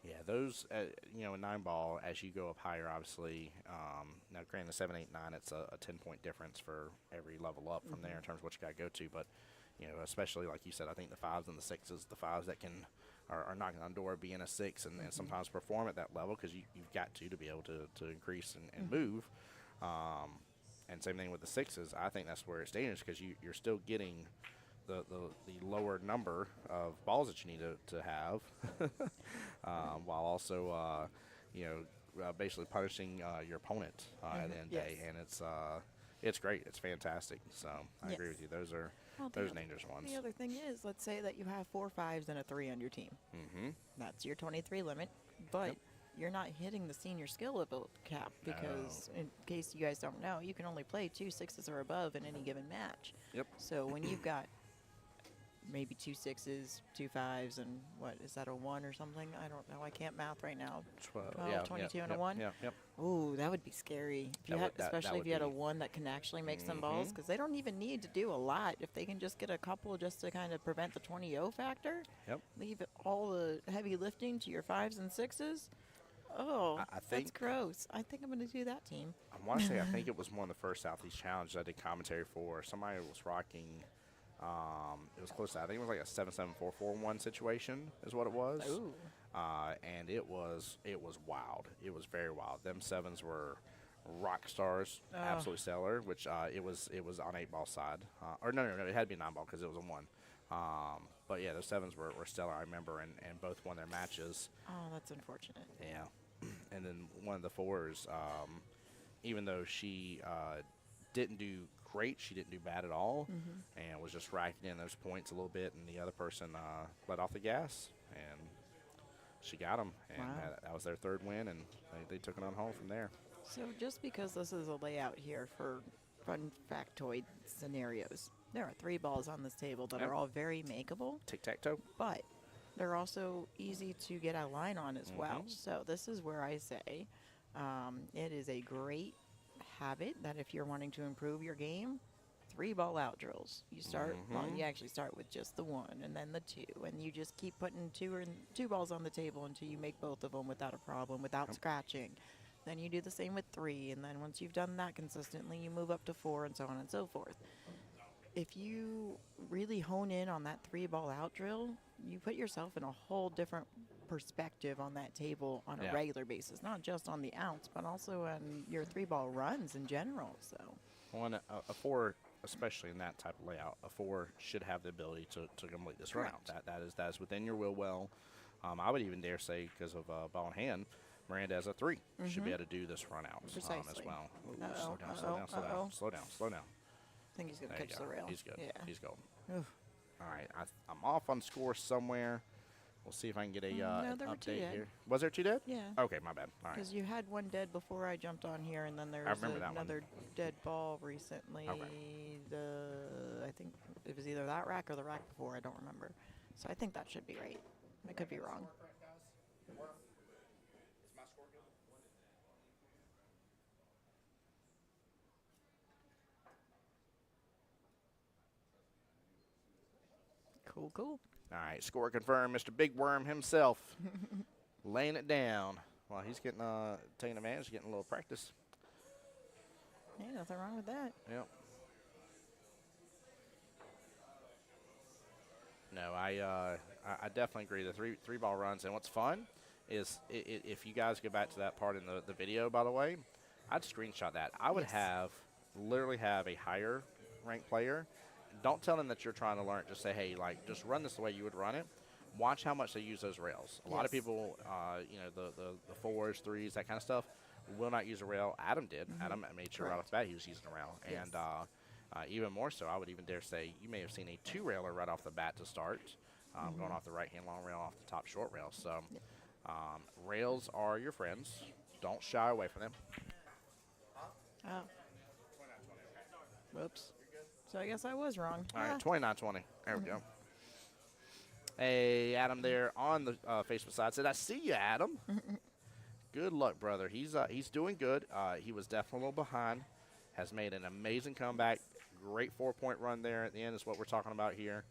Yeah, those, in 9-ball, as you go up higher, obviously, now granted the 7, 8, 9, it's a 10-point difference for every level up from there in terms of what you got to go to. But, especially like you said, I think the 5s and the 6s, the 5s that are knocking on the door being a 6 and sometimes perform at that level because you've got to be able to increase and move. And same thing with the 6s. I think that's where it's dangerous because you're still getting the lower number of balls that you need to have while also, basically punishing your opponent at the end of the day. And it's great. It's fantastic. So I agree with you. Those are dangerous ones. The other thing is, let's say that you have 4 5s and a 3 on your team. That's your 23 limit, but you're not hitting the senior skill level cap because, in case you guys don't know, you can only play 2 6s or above in any given match. Yep. So when you've got maybe 2 6s, 2 5s, and what is that, a 1 or something? I don't know. I can't math right now. 12, 22 and a 1. Yep. Ooh, that would be scary. Especially if you had a 1 that can actually make some balls, because they don't even need to do a lot. If they can just get a couple just to kind of prevent the 20-0 factor, leave all the heavy lifting to your 5s and 6s. Oh, I think that's gross. I think I'm going to do that team. I want to say I think it was one of the first Southeast challenges I did commentary for. Somebody was rocking. It was close to, I think it was like a 7-7-4-4-1 situation is what it was. Ooh. And it was wild. It was very wild. Them 7s were rock stars, absolutely stellar. Which it was on 8-ball side, or no, it had to be 9-ball because it was a 1. But yeah, those 7s were stellar. I remember, and both won their matches. Oh, that's unfortunate. Yeah, and then one of the 4s, even though she didn't do great, she didn't do bad at all, and was just racking in those points a little bit. And the other person let off the gas, and she got them, and that was their 3rd win, and they took it on home from there. So just because this is a layout here for fun factoid scenarios, there are 3 balls on this table that are all very makeable. Tic-tac-toe. But they're also easy to get a line on as well. So this is where I say it is a great habit that if you're wanting to improve your game, 3-ball out drills. You start, well, you actually start with just the 1 and then the 2, and you just keep putting 2 balls on the table until you make both of them without a problem, without scratching. Then you do the same with 3, and then once you've done that consistently, you move up to 4 and so on and so forth. If you really hone in on that 3-ball out drill, you put yourself in a whole different perspective on that table on a regular basis, not just on the outs, but also on your 3-ball runs in general. So, a 4, especially in that type of layout, a 4 should have the ability to complete this run out. That is within your will well. I would even dare say, because of ball in hand, Miranda as a 3 should be able to do this run out as well. Ooh, slow down. I think he's going to catch the rail. He's good. Yeah. He's golden. All right, I'm off on score somewhere. We'll see if I can get an update here. Was there 2 dead? Yeah. Okay, my bad. All right. Because you had 1 dead before I jumped on here, and then there was another dead ball recently. Okay. I think it was either that rack or the rack before. I don't remember. So I think that should be right. I could be wrong. Cool. All right, score confirmed. Mr. Big Worm himself laying it down while he's getting taking advantage, getting a little practice. Hey, nothing wrong with that. Yep. No, I definitely agree. The three ball runs, and what's fun is if you guys go back to that part in the video, by the way, I'd screenshot that. I would literally have a higher ranked player. Don't tell them that you're trying to learn. Just say, hey, like, just run this the way you would run it. Watch how much they use those rails. A lot of people, you know, the fours, threes, that kind of stuff, will not use a rail. Adam did. Adam made sure right off the bat he was using a rail. Yes. And even more so, I would even dare say you may have seen a two-railer right off the bat to start, going off the right-hand long rail off the top short rail. So rails are your friends. Don't shy away from them. Oh. Whoops. So I guess I was wrong. All right, 29-20. There we go. Hey, Adam there on the Facebook side said, I see you, Adam. Good luck, brother. He's doing good. He was definitely a little behind. Has made an amazing comeback. Great 4-point run there at the end is what we're talking about here.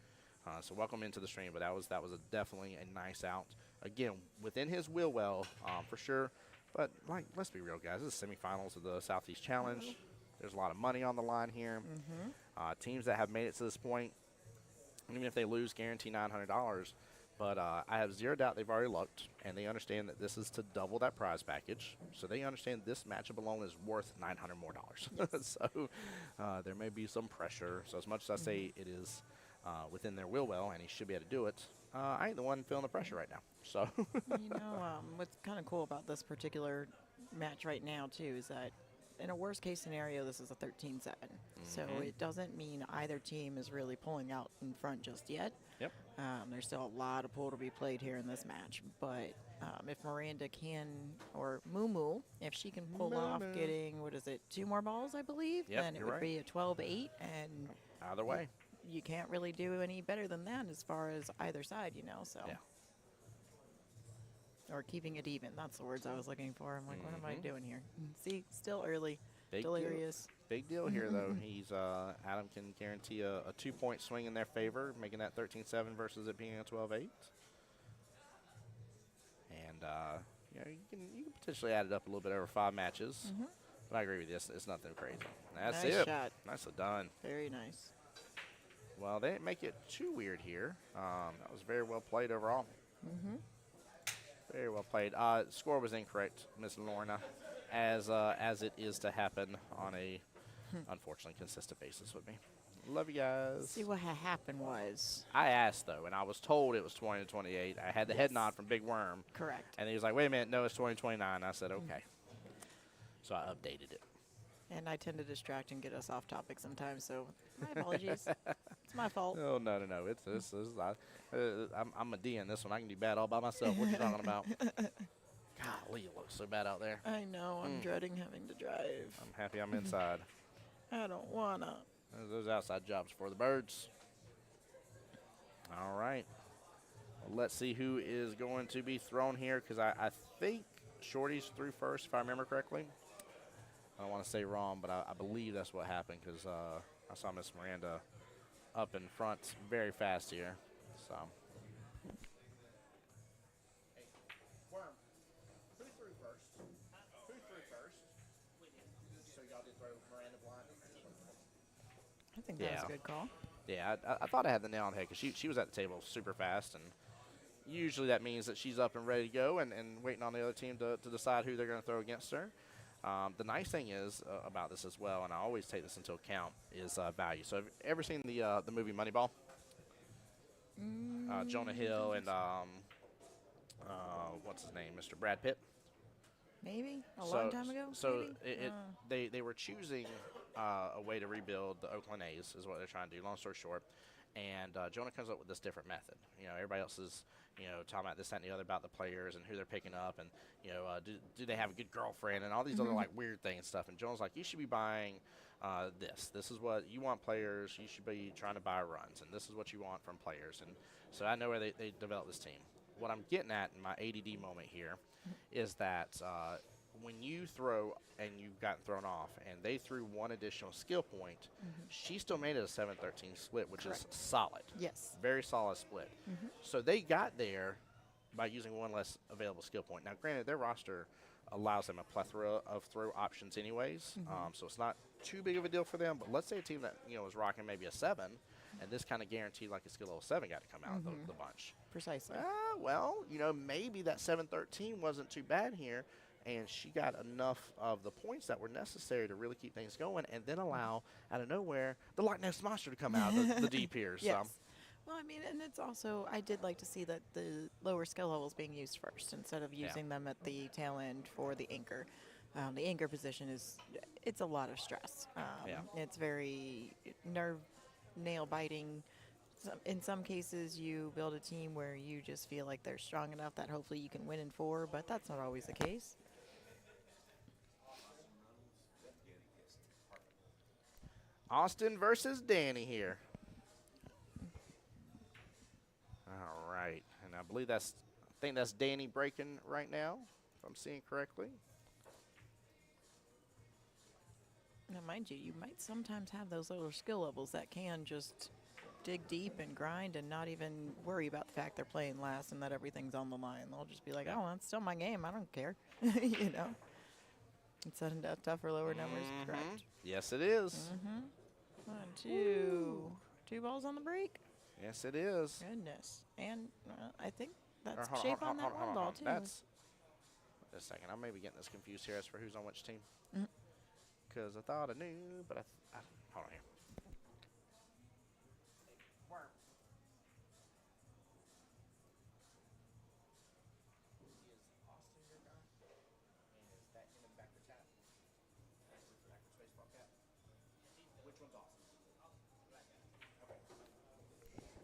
So welcome into the stream. But that was definitely a nice out. Again, within his wheel well, for sure. But like, let's be real, guys. This is semifinals of the Southeast Challenge. There's a lot of money on the line here. Teams that have made it to this point, even if they lose, guarantee $900. But I have zero doubt they've already looked, and they understand that this is to double that prize package. So they understand this matchup alone is worth $900 more. So there may be some pressure. So as much as I say it is within their will well, and he should be able to do it, I ain't the one feeling the pressure right now. So You know, what's kind of cool about this particular match right now, too, is that in a worst-case scenario, this is a 13-7. So it doesn't mean either team is really pulling out in front just yet. Yep. There's still a lot of pool to be played here in this match. But if Miranda can, or Moo, if she can pull off getting, 2 more balls, I believe, Yep, then it you're would right. be a 12-8. And either way. you can't really do any better than that as far as either side, you know. So. Yeah. Or keeping it even. That's the words I was looking for. I'm like, what am I doing here? See, still early. Big deal. Delirious. Big deal here, though. He's Adam can guarantee a 2-point swing in their favor, making that 13-7 versus it being a 12-8. And you know, you can potentially add it up a little bit over 5 matches. But I agree with you. It's nothing crazy. That's Nice it. shot. Nicely done. Very nice. Well, they didn't make it too weird here. That was very well played overall. Very well played. Score was incorrect, Miss Lorna, as it is to happen on a unfortunately consistent basis with me. Love you guys. See, what happened was. I asked, though, and I was told it was 20-28. I had the head nod from Big Worm. Correct. And he was like, wait a minute, no, it's 20-29. I said, okay. So I updated it. And I tend to distract and get us off topic sometimes, so my apologies. It's my fault. Oh, no. I'm a D in this one. I can do bad all by myself. What you talking about? Golly, it looks so bad out there. I know. I'm dreading having to drive. I'm happy I'm inside. I don't want to. Those outside jobs for the birds. All right. Well, let's see who is going to be thrown here, because I think Shorty's through first, if I remember correctly. I don't want to say wrong, but I believe that's what happened, because I saw Miss Miranda up in front very fast here. So. Hey, Worm, who threw first? Who threw first? So y'all did throw Miranda blind? I think that was a good call. Yeah, I thought I had the nail on the head, because she was at the table super fast, and usually that means that she's up and ready to go and waiting on the other team to decide who they're going to throw against her. The nice thing is about this as well, and I always take this into account, is value. So have you ever seen the movie Moneyball? Jonah Hill and what's his name, Mr. Brad Pitt? Maybe a long time ago. So maybe? they were choosing a way to rebuild the Oakland A's, is what they're trying to do. Long story short, and Jonah comes up with this different method. You know, everybody else is talking about this, that, and the other about the players and who they're picking up, and do they have a good girlfriend and all these other like weird things and stuff. And Jonah's like, you should be buying this. This is what you want players. You should be trying to buy runs, and this is what you want from players. And so I know where they developed this team. What I'm getting at in my ADD moment here is that when you throw and you've gotten thrown off and they threw one additional skill point, she still made it a 7-13 split, which is solid. Yes. Very solid split. So they got there by using one less available skill point. Now, granted, their roster allows them a plethora of throw options anyways, so it's not too big of a deal for them. But let's say a team that, was rocking maybe a 7, and this kind of guaranteed like a skill level 7 got to come out of the bunch. Precisely. Well, maybe that 7-13 wasn't too bad here, and she got enough of the points that were necessary to really keep things going, and then allow, out of nowhere, the Loch Ness Monster to come out of the deep here. Yes. So. Well, I mean, and it's also, I did like to see that the lower skill levels being used first instead of using them at the tail end for the anchor. The anchor position it's a lot of stress. It's very nail biting. In some cases, you build a team where you just feel like they're strong enough that hopefully you can win in 4, but that's not always the case. Austin versus Danny here. All right, and I believe I think that's Danny breaking right now, if I'm seeing correctly. Now, mind you, you might sometimes have those lower skill levels that can just dig deep and grind and not even worry about the fact they're playing last and that everything's on the line. They'll just be like, oh, it's still my game. I don't care. It's sudden death, tough or lower numbers, correct? Yes, it is. 1, 2. 2 balls on the break. Yes, it is. Goodness. And I think that's shape on that one ball, too. That's a second. I may be getting this confused here as for who's on which team. Because I thought I knew, but hold on here.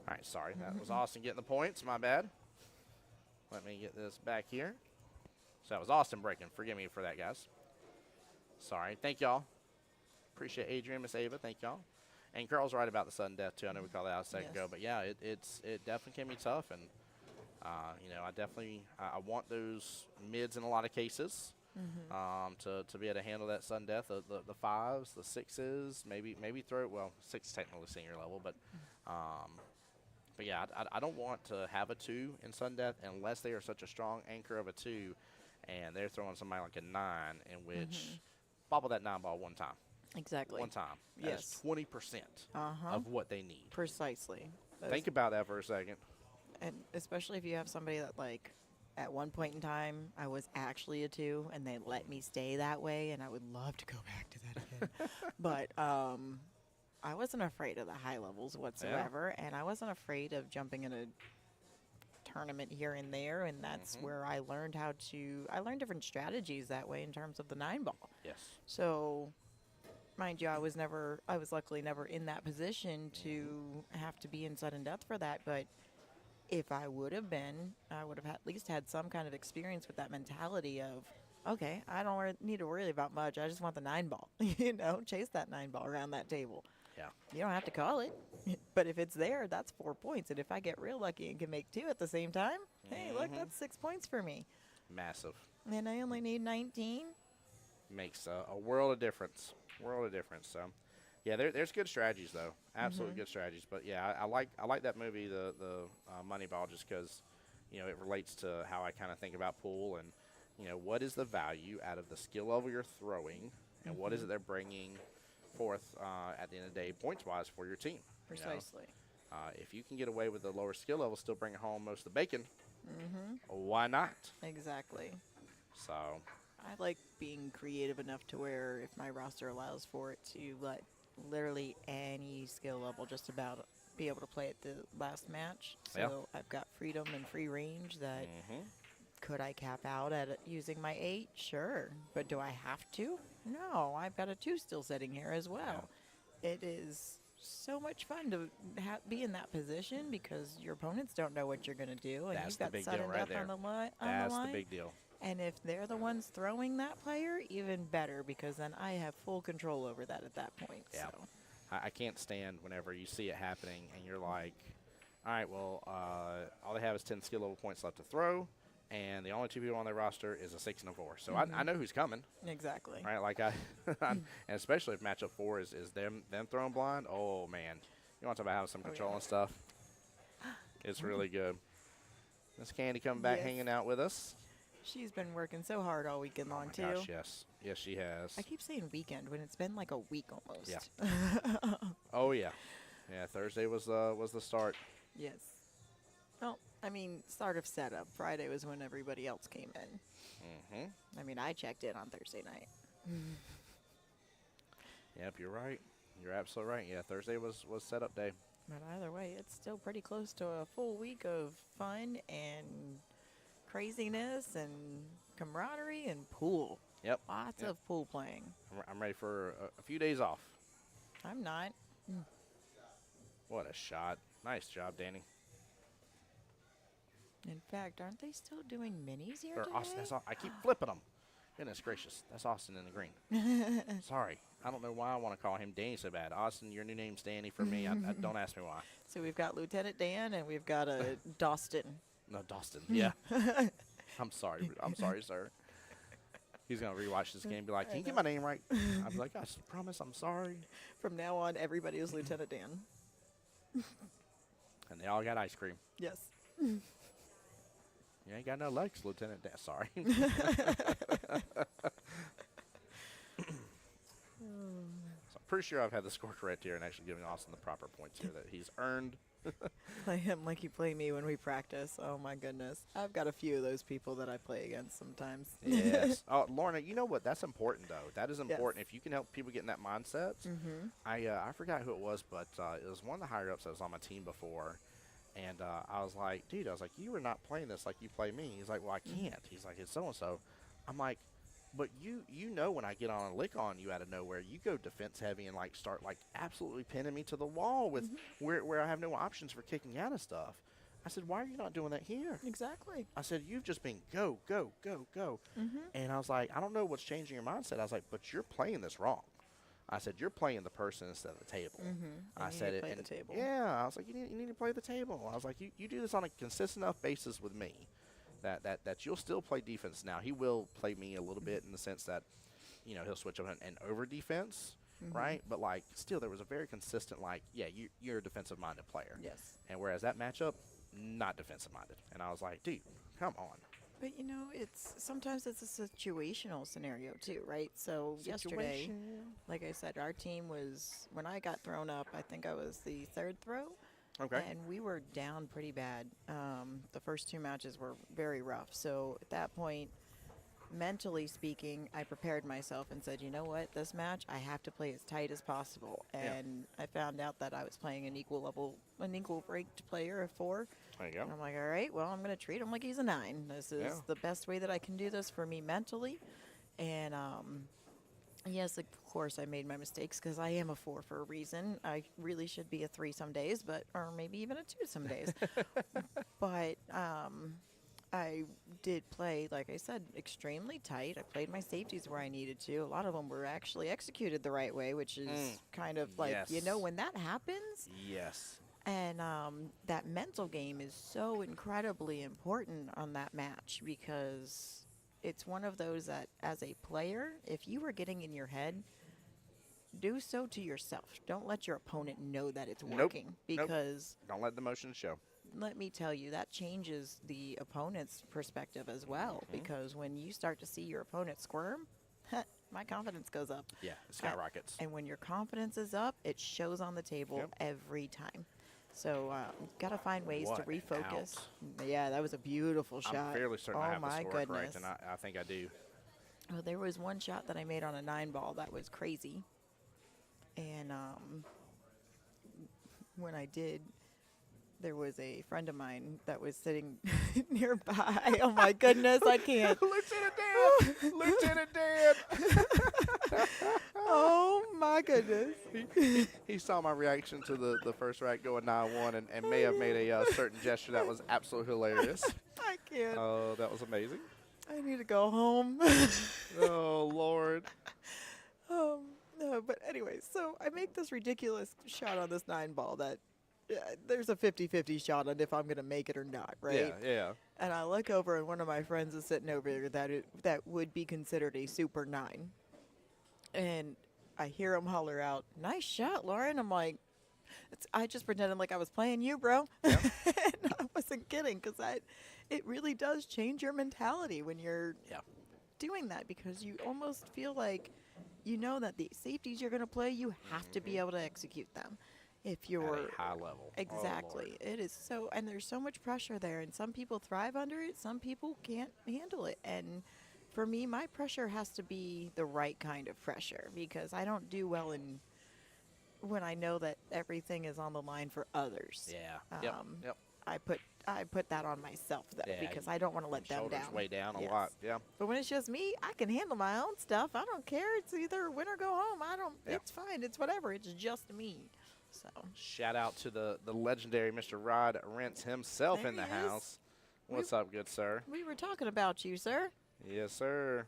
All right, sorry. That was Austin getting the points. My bad. Let me get this back here. So that was Austin breaking. Forgive me for that, guys. Sorry. Thank y'all. Appreciate Adrian, Miss Ava. Thank y'all. And Carl's right about the sudden death, too. I know we called that out a second ago. But, yeah, it definitely can be tough. And, I want those mids in a lot of cases to be able to handle that sudden death. The 5s, the 6s, maybe throw – well, 6 is technically senior level. But yeah, I don't want to have a 2 in sudden death unless they are such a strong anchor of a 2 and they're throwing somebody like a 9 in which bobble that 9 ball one time. Exactly. One time. Yes. That's 20% of what they need. Precisely. Think about that for a second. And especially if you have somebody that, like, at one point in time, I was actually a 2, and they let me stay that way, and I would love to go back to that again. But I wasn't afraid of the high levels whatsoever, and I wasn't afraid of jumping in a tournament here and there, and that's where I learned I learned different strategies that way in terms of the 9 ball. Yes. So, mind you, I was luckily never in that position to have to be in sudden death for that, but if I would have been, I would have at least had some kind of experience with that mentality of, okay, I don't need to worry about much. I just want the 9 ball, chase that 9 ball around that table. Yeah. You don't have to call it, but if it's there, that's 4 points. And if I get real lucky and can make 2 at the same time, hey, look, that's 6 points for me. Massive. And I only need 19. Makes a world of difference. So, yeah, there's good strategies though. Absolutely good strategies. But yeah, I like that movie, the Moneyball, just because it relates to how I kind of think about pool and what is the value out of the skill level you're throwing and what is it they're bringing forth at the end of the day points wise for your team. Precisely. If you can get away with the lower skill level, still bring home most of the bacon. Why not? Exactly. So. I like being creative enough to where if my roster allows for it to let literally any skill level just about be able to play at the last match. So I've got freedom and free range that could I cap out at using my 8? Sure. But do I have to? No. I've got a 2 still sitting here as well. Yeah. It is so much fun to be in that position because your opponents don't know what you're going to do. And That's you've got the big sudden deal right death there. on the line. That's the big deal. And if they're the ones throwing that player, even better, because then I have full control over that at that point. Yeah. So. I can't stand whenever you see it happening and you're like, all right, well, all they have is 10 skill level points left to throw, and the only 2 people on their roster is a 6 and a 4. So I know who's coming. Exactly. Right? Like and especially if matchup 4 is them throwing blind. Oh, man. You want to talk about having some control and stuff? It's really good. Miss Candy coming back, Yes. hanging out with us. She's been working so hard all weekend long, Oh my too. gosh, yes. Yes, she has. I keep saying weekend when it's been like a week almost. Yeah. Oh, yeah. Yeah, Thursday was the start. Yes. Well, I mean, start of setup. Friday was when everybody else came in. Mm-hmm. I mean, I checked in on Thursday night. Yep, you're right. You're absolutely right. Yeah, Thursday was setup day. But either way, it's still pretty close to a full week of fun and craziness and camaraderie and pool. Yep. Lots Yep. of pool playing. I'm ready for a few days off. I'm not. What a shot. Nice job, Danny. In fact, aren't they still doing minis here Or today? Austin, I keep flipping them. Goodness gracious. That's Austin in the green. Sorry. I don't know why I want to call him Danny so bad. Austin, your new name's Danny for me. I don't ask me why. So we've got Lieutenant Dan and we've got a Dostin. No, Dawson. Yeah. I'm sorry. I'm sorry, sir. He's going to rewatch this game and be like, can you get my name right? I'll be like, I promise I'm sorry. From now on, everybody is Lieutenant Dan. And they all got ice cream. Yes. You ain't got no legs, Lieutenant Dan. Sorry. So I'm pretty sure I've had the score correct here and actually giving Austin the proper points here that he's earned. Play him like you play me when we practice. Oh my goodness. I've got a few of those people that I play against sometimes. Yes. Oh, Lorna, you know what? That's important, though. That is important. If you can help people get in that mindset. Mm-hmm. I forgot who it was, but it was one of the higher-ups that was on my team before. And I was like, dude, you were not playing this like you play me. He's like, well, I can't. He's like, it's so-and-so. I'm like, but you know when I get on a lick on you out of nowhere, you go defense heavy and like start like absolutely pinning me to the wall with where I have no options for kicking out of stuff. I said, why are you not doing that here? Exactly. I said, you've just been go, go, go, go. Mm-hmm. And I was like, I don't know what's changing your mindset. I was like, but you're playing this wrong. I said, you're playing the person instead of the table. Mm-hmm. I said it. Play And the table. yeah, I was like, you need to play the table. I was like, you do this on a consistent enough basis with me that you'll still play defense. Now, he will play me a little bit in the sense that, you know, he'll switch up and over defense, right? But, like, still there was a very consistent, like, yeah, you're a defensive-minded player. Yes. And whereas that matchup, not defensive-minded. And I was like, dude, come on. But you know, sometimes it's a situational scenario too, right? So yesterday, like I said, our team was, when I got thrown up, I think I was the third throw. Okay. And we were down pretty bad. The first two matches were very rough. So at that point, mentally speaking, I prepared myself and said, you know what, this match, I have to play as tight as possible. And I found out that I was playing an equal ranked player, a 4. There you go. And I'm like, all right, well, I'm going to treat him like he's a 9. This is the best way that I can do this for me mentally. And yes, of course, I made my mistakes because I am a 4 for a reason. I really should be a 3 some days, or maybe even a 2 some days. But I did play, like I said, extremely tight. I played my safeties where I needed to. A lot of them were actually executed the right way, which is kind of like, you know, when that happens. Yes. And that mental game is so incredibly important on that match because it's one of those that, as a player, if you are getting in your head, do so to yourself. Don't let your opponent know that it's working because don't let the emotions show. Let me tell you, that changes the opponent's perspective as well because when you start to see your opponent squirm, my confidence goes up. Yeah, it skyrockets. And when your confidence is up, it shows on the table every time. So got to find ways to refocus. Yeah, that was a beautiful shot. I'm fairly certain I have the score goodness. correct, and I think I do. Well, there was one shot that I made on a 9 ball that was crazy. And when I did, there was a friend of mine that was sitting nearby. Oh, my goodness, I can't. Lieutenant Dan! Oh, my goodness. He saw my reaction to the first rack going 9-1 and may have made a certain gesture that was absolutely hilarious. I can't. Oh, that was amazing. I need to go home. Oh, Lord. No, but anyway, so I make this ridiculous shot on this 9 ball that there's a 50-50 shot on if I'm going to make it or not, right? Yeah. And I look over and one of my friends is sitting over there that would be considered a super 9. And I hear him holler out, "Nice shot, Lauren." I'm like, I just pretended like I was playing you, bro. Yep. And I wasn't kidding because it really does change your mentality when you're Yeah. doing that, because you almost feel like you know that the safeties you're going to play, you have to be able to execute them. If you're At a high level. exactly, it is so, and there's so much pressure there, and some people thrive under it, some people can't handle it, and for me, my pressure has to be the right kind of pressure, because I don't do well in when I know that everything is on the line for others. Yeah. Yep. I put that on myself though, Yeah, because I don't want to let them Shoulders down. way down a Yes. lot. Yeah. But when it's just me, I can handle my own stuff. I don't care. It's either win or go home. I don't. Yeah. It's fine. It's whatever. It's just me. So Shout out to the legendary Mr. Rod Rentz himself There in the he is. house. What's up, good sir? we were talking about you, sir. Yes, sir.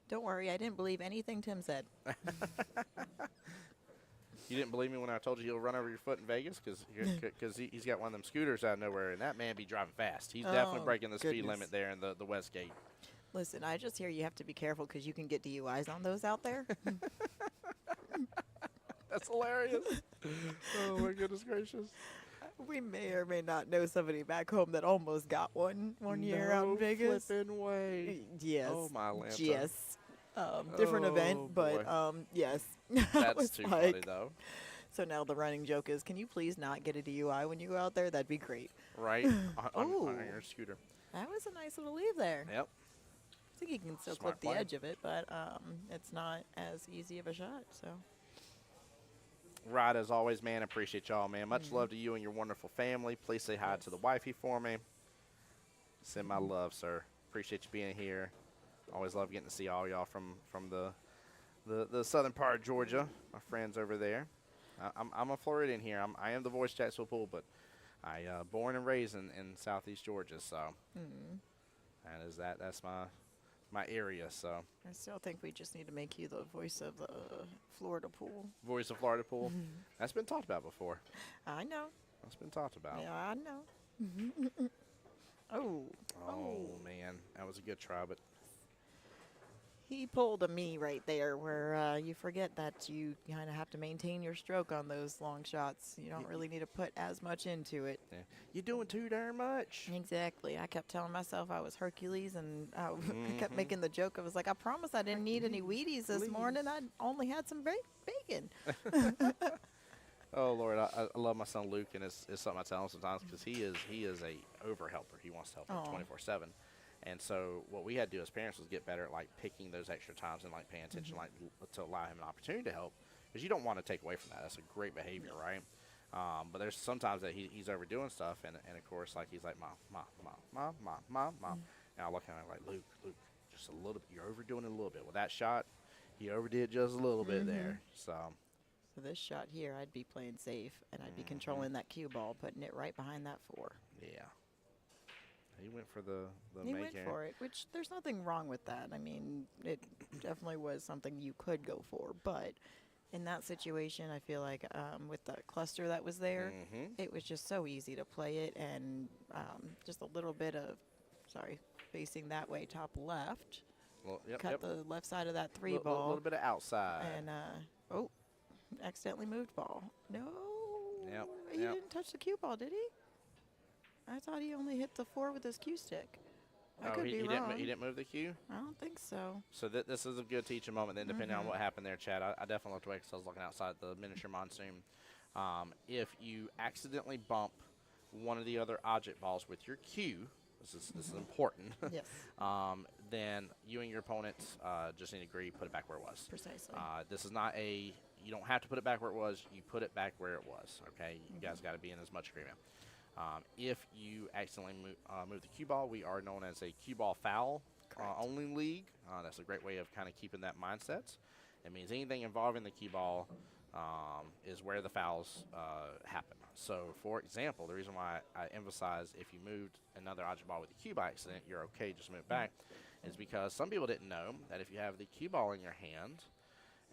Don't worry. I didn't believe anything Tim said. You didn't believe me when I told you he'll run over your foot in Vegas because he's got one of them scooters out of nowhere, and that man be driving fast. He's definitely Oh, breaking the speed goodness. limit there in the West Gate. Listen, I just hear you have to be careful because you can get DUIs on those out there. That's hilarious. Oh, my goodness gracious. We may or may not know somebody back home that almost got one year out in Vegas. Flipping way. Yes. Oh, my Lanta. Yes. Different Oh, event, but boy. yes. That's Was too like- funny, though. So now the running joke is, can you please not get a DUI when you go out there? That'd be great. Right? on Ooh. your scooter. That was a nice little leave there. Yep. I think you can still Smart clip the play. edge of it, but it's not as easy of a shot. So Rod, as always, man, appreciate y'all, man. Much love to you and your wonderful family. Please say hi to the wifey for me. Send my love, sir. Appreciate you being here. Always love getting to see all y'all from the southern part of Georgia, my friends over there. I'm a Floridian here. I am the voice of Jacksonville Pool, but I born and raised in southeast Georgia, so that's my area. So I still think we just need to make you the voice of the Florida pool. voice of Florida Pool. That's been talked about before. I know. That's been talked about. Yeah, I know. Oh. Oh man, that was a good try, but He pulled a me right there where you forget that you kind of have to maintain your stroke on those long shots. You don't really need to put as much into it. yeah. You're doing too darn much. Exactly. I kept telling myself I was Hercules, and I kept making the joke. I was like, I promise I didn't need any Wheaties this morning. I only had some bacon. Oh Lord, I love my son Luke, and it's something I tell him sometimes because he is a over helper. He wants to help Aw. 24/7, and so what we had to do as parents was get better at like picking those extra times and like paying attention, like to allow him an opportunity to help, because you don't want to take away from that. That's a great behavior, right? But there's sometimes that he's overdoing stuff, and of course like he's like mom, and I look at him like Luke, just a little bit. You're overdoing it a little bit with that shot. He overdid just a little bit there, so. So this shot here, I'd be playing safe, and I'd be controlling that cue ball, putting it right behind that 4. Yeah. He went for the He make went air. for it, which there's nothing wrong with that. I mean, it definitely was something you could go for, but in that situation, I feel like with the cluster that was there, it was just so easy to play it, and just a little bit of, facing that way, top left, Well, cut the left side of that 3 A ball, little bit of outside. and accidentally moved ball. No, Yep, he yep. didn't touch the cue ball, did he? I thought he only hit the 4 with his cue stick. I could be he wrong. didn't. He didn't move the cue. I don't think so. So this is a good teaching moment. Then, depending on what happened there, Chad, I definitely looked away because I was looking outside the miniature monsoon. If you accidentally bump one of the other object balls with your cue, this is important. Yes, Then you and your opponents just need to agree, put it back where it was. precisely. This is not a. You don't have to put it back where it was. You put it back where it was. Okay, you guys got to be in as much agreement. If you accidentally move the cue ball, we are known as a Qball foul only league. That's a great way of kind of keeping that mindset. It means anything involving the cue ball is where the fouls happen. So, for example, the reason why I emphasize if you moved another object ball with the cue by accident, you're okay, just move back, is because some people didn't know that if you have the cue ball in your hand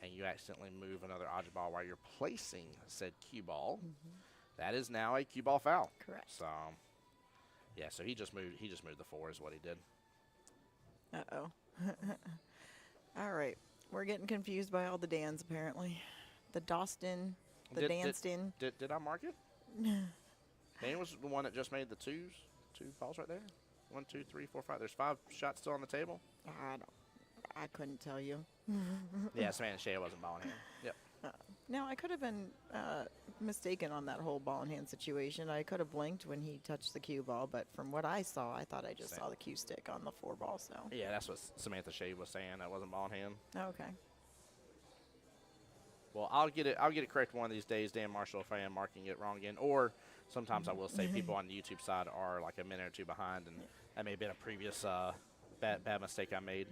and you accidentally move another object ball while you're placing said cue ball, that is now a cue ball foul. Correct. So, yeah, so he just moved the 4 is what he did. Uh-oh. All right. We're getting confused by all the Dans, apparently. The Dostin, the Did- Danston. Did I mark it? Dan was the one that just made the 2s. 2 balls right there. 1, 2, 3, 4, 5. There's 5 shots still on the table. I couldn't tell you. Yeah, Samantha Shea wasn't ball in hand. Yep. Now, I could have been mistaken on that whole ball in hand situation. I could have blinked when he touched the cue ball, but from what I saw, I thought I just saw the cue stick on the 4 ball. So Yeah, that's what Samantha Shea was saying. That wasn't ball in hand. okay. Well, I'll get it correct one of these days. Dan Marshall, if I am marking it wrong again, or sometimes I will say people on the YouTube side are like a minute or 2 behind, and that may have been a previous bad mistake I made.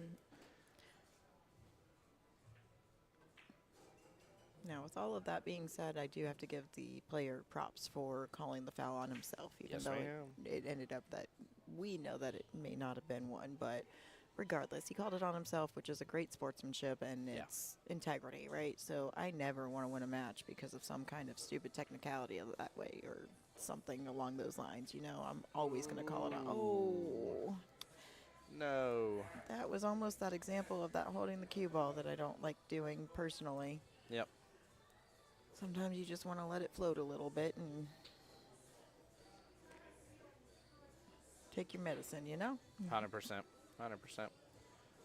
Now, with all of that being said, I do have to give the player props for calling the foul on himself, even Yes, though ma'am. it ended up that we know that it may not have been one, but regardless, he called it on himself, which is a great sportsmanship, and it's integrity, right? So I never want to win a match because of some kind of stupid technicality of that way or something along those lines. You know, I'm always going to call it on. Oh, No. that was almost that example of that holding the cue ball that I don't like doing personally. Yep. Sometimes you just want to let it float a little bit and take your medicine, you know? 100%. 100%.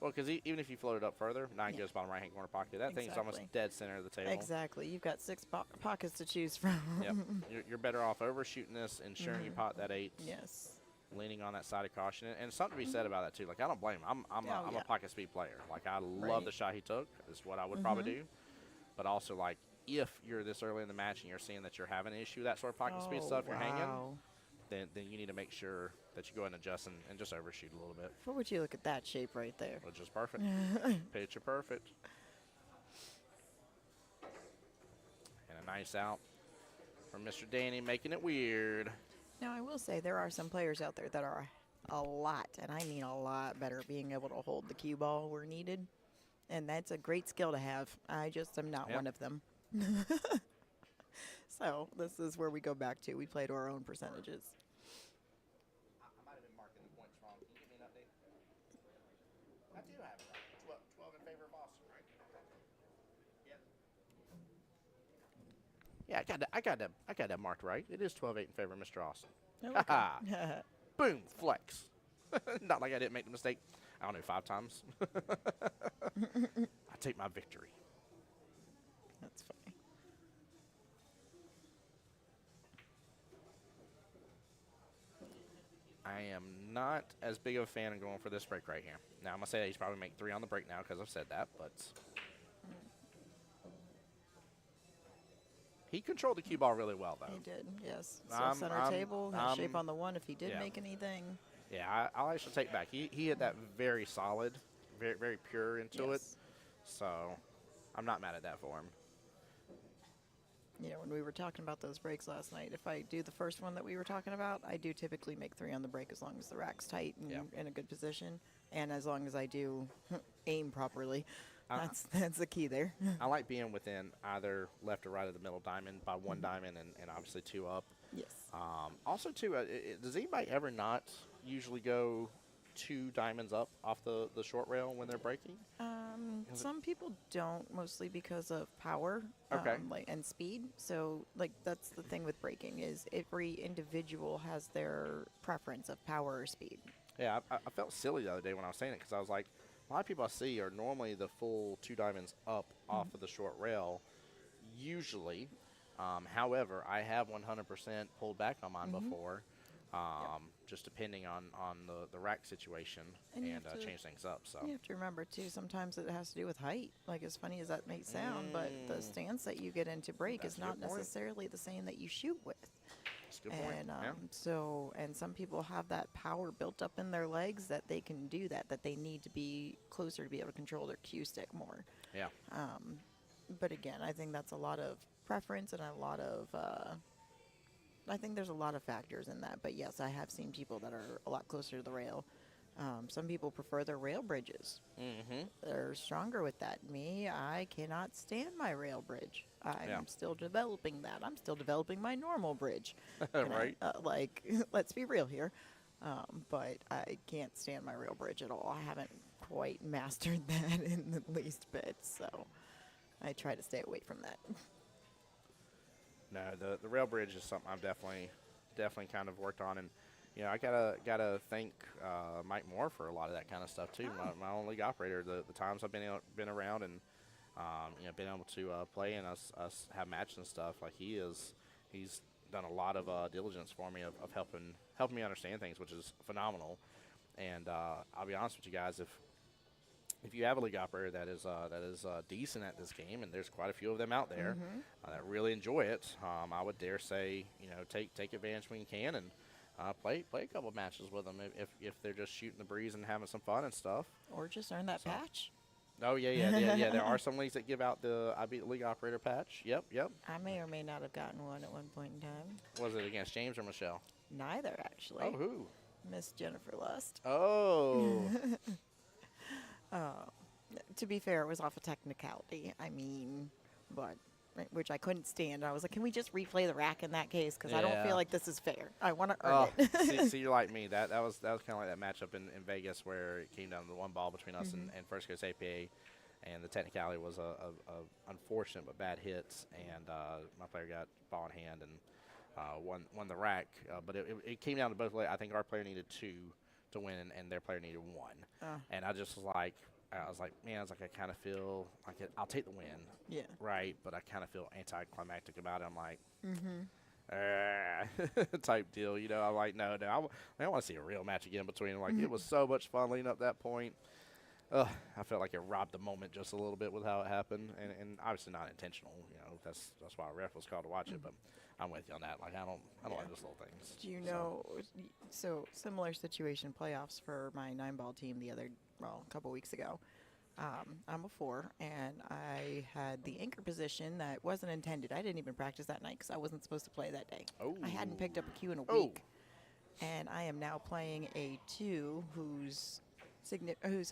Well, because even if you float it up further, 9 goes bottom right-hand corner pocket. That thing's almost Exactly. dead center of the table. Exactly. You've got 6 pockets to choose from. Yep. You're better off overshooting this, ensuring you pot that 8. Yes. Leaning on that side of caution, and something to be said about that too. Like I don't blame him. I'm a pocket speed player. Like I love the shot he took. It's what I would probably do. But also like if you're this early in the match and you're seeing that you're having an issue with that sort of pocket speed stuff, you're hanging, then you need to make sure that you go ahead and adjust and just overshoot a little bit. What would you look at that shape right there? Which is perfect. Picture perfect. And a nice out from Mr. Danny, making it weird. Now, I will say there are some players out there that are a lot, and I mean a lot better at being able to hold the cue ball where needed. And that's a great skill to have. I just am not one of them. So this is where we go back to. We play to our own percentages. I might have been marking the points wrong. Can you give me an update? I do have it right. 12 in favor of Austin, right? Yep. Yeah, I got that marked right. It is 12-8 in favor of Mr. Austin. Okay. Boom, flex. Not like I didn't make the mistake. I don't know, 5 times. I take my victory. That's funny. I am not as big of a fan of going for this break right here. Now, I'm going to say that he's probably make 3 on the break now because I've said that, but he controlled the cue ball really well, though. He did, yes. So center table, had shape on the 1 if he did make anything. Yeah, I'll actually take back. He hit that very solid, very, very pure into it. So I'm not mad at that for him. You know, when we were talking about those breaks last night, if I do the first one that we were talking about, I do typically make 3 on the break as long as the rack's tight and in a good position, and as long as I do aim properly. That's the key there. I like being within either left or right of the middle diamond by 1 diamond and obviously 2 up. Yes. Also, too, does anybody ever not usually go 2 diamonds up off the short rail when they're breaking? Some people don't, mostly because of power and speed. So, like, that's the thing with breaking is every individual has their preference of power or speed. Yeah, I felt silly the other day when I was saying it because I was like, a lot of people I see are normally the full 2 diamonds up off of the short rail, usually. However, I have 100% pulled back on mine before, just depending on the rack situation and change things up. So you have to remember, too, sometimes it has to do with height. Like, as funny as that may sound, but the stance that you get into break is not necessarily the same that you shoot with. That's a good point. And and some people have that power built up in their legs that they can do that they need to be closer to be able to control their cue stick more. Yeah. But again, I think that's a lot of preference and a lot of I think there's a lot of factors in that. But yes, I have seen people that are a lot closer to the rail. Some people prefer their rail bridges. They're stronger with that. Me, I cannot stand my rail bridge. I'm still developing that. I'm still developing my normal bridge. Right. Let's be real here. But I can't stand my rail bridge at all. I haven't quite mastered that in the least bit. So I try to stay away from that. No, the rail bridge is something I've definitely kind of worked on, and you know, I gotta thank Mike Moore for a lot of that kind of stuff too. My own league operator, the times I've been around and you know, been able to play and us have matches and stuff. Like he's done a lot of diligence for me of helping me understand things, which is phenomenal. And I'll be honest with you guys, if you have a league operator that is decent at this game, and there's quite a few of them out there that really enjoy it, I would dare say, you know, take advantage when you can and play a couple of matches with them if they're just shooting the breeze and having some fun and stuff. Or just earn that patch. Oh yeah. There are some leagues that give out the I Beat the League Operator patch. Yep. I may or may not have gotten one at one point in time. Was it against James or Michelle? Neither, actually. Oh, who? Miss Jennifer Lust. Oh. To be fair, it was off a technicality. I mean, but which I couldn't stand. I was like, can we just replay the rack in that case? Because I don't feel like this is fair. I want to earn it. see, you're like me. That was kind of like that matchup in Vegas where it came down to one ball between us and First Coast APA, and the technicality was a unfortunate but bad hits, and my player got ball in hand and won the rack. But it came down to both. I think our player needed 2 to win, and their player needed 1. And I just was like, man, I kind of feel like I'll take the win. Yeah. Right, but I kind of feel anticlimactic about it. I'm like, type deal, you know. I'm like, no, I want to see a real match again between them. Like, it was so much fun leading up that point. I felt like it robbed the moment just a little bit with how it happened, and obviously not intentional. You know, that's why a ref was called to watch it. But I'm with you on that. Like, I don't like those little things. Do you know? So similar situation playoffs for my 9-ball team a couple weeks ago. I'm a 4, and I had the anchor position that wasn't intended. I didn't even practice that night because I wasn't supposed to play that day. Oh. I hadn't picked up a cue in a week, and I am now playing a 2 whose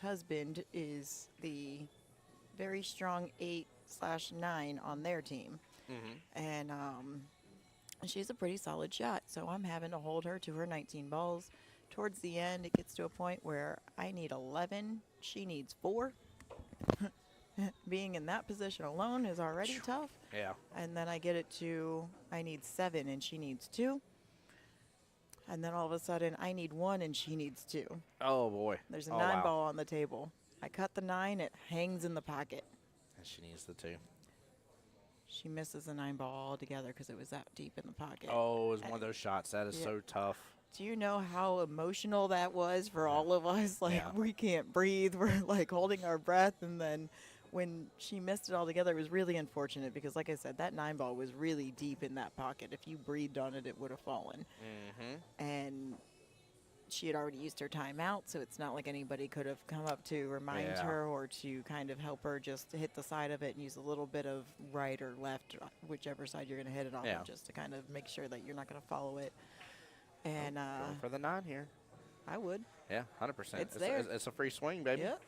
husband is the very strong 8/9 on their team, and she's a pretty solid shot. So I'm having to hold her to her 19 balls. Towards the end, it gets to a point where I need 11. She needs 4. Being in that position alone is already tough. Yeah. And then I get it to I need 7 and she needs 2. And then all of a sudden I need 1 and she needs 2. Oh boy. There's a 9-ball on the table. I cut the 9. It hangs in the pocket. And she needs the 2. She misses the 9-ball altogether because it was that deep in the pocket. Oh, it was one of those shots. That is so tough. Do you know how emotional that was for all of us? Like, we can't breathe. We're, like, holding our breath. And then when she missed it altogether, it was really unfortunate because, like I said, that 9-ball was really deep in that pocket. If you breathed on it, it would have fallen. And she had already used her timeout, so it's not like anybody could have come up to remind her or to kind of help her just to hit the side of it and use a little bit of right or left, whichever side you're going to hit it off of, just to kind of make sure that you're not going to follow it. And going for the 9 here. I would. Yeah, 100%. It's there. It's a free swing, baby. Yep.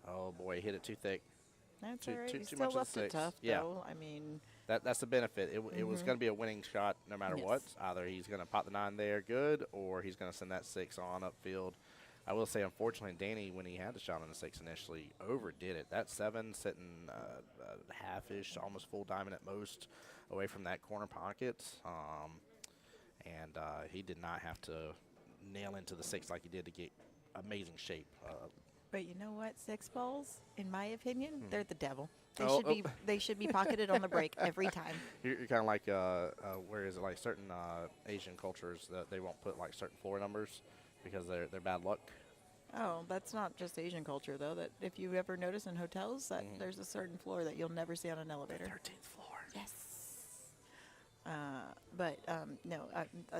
Oh boy, hit it too thick. That's too, all right. Too, You too still much left of the it 6. tough, though. I mean, that's the benefit. It was going to be a winning shot no matter what. Either he's going to pop the 9 there good, or he's going to send that 6 on upfield. I will say, unfortunately, Danny, when he had the shot on the 6 initially, overdid it. That 7 sitting half-ish, almost full diamond at most, away from that corner pocket. And he did not have to nail into the 6 like he did to get amazing shape. but you know what? 6 balls, in my opinion, they're the devil. They should be pocketed on the break every time. You're kind of like, where is it? Like certain Asian cultures that they won't put like certain floor numbers because they're bad luck. Oh, that's not just Asian culture though. That if you ever notice in hotels that there's a certain floor that you'll never see on an elevator. 13th floor. Yes. No,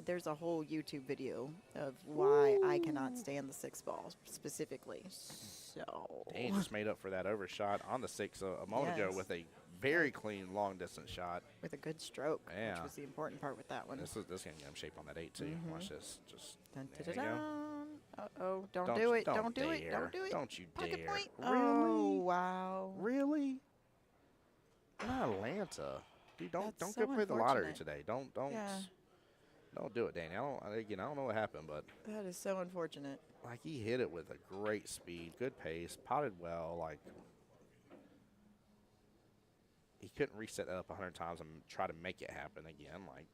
there's a whole YouTube video of why I cannot stand the 6 balls specifically. So Dane just made up for that overshot on the 6 a moment ago with a very clean long distance shot with a good stroke, which was the important part with that one. This gonna get him shape on that 8 too. Watch this. Just there you go. Uh-oh, don't do it. Don't do it. dare. Don't do it. Don't you Pocket dare. point. Really? Oh, wow. Really? Not Atlanta. Dude, don't That's go so play the lottery unfortunate. today. Don't do it, Danny. I don't know what happened, but That is so unfortunate. like he hit it with a great speed, good pace, potted well. Like he couldn't reset that up 100 times and try to make it happen again. Like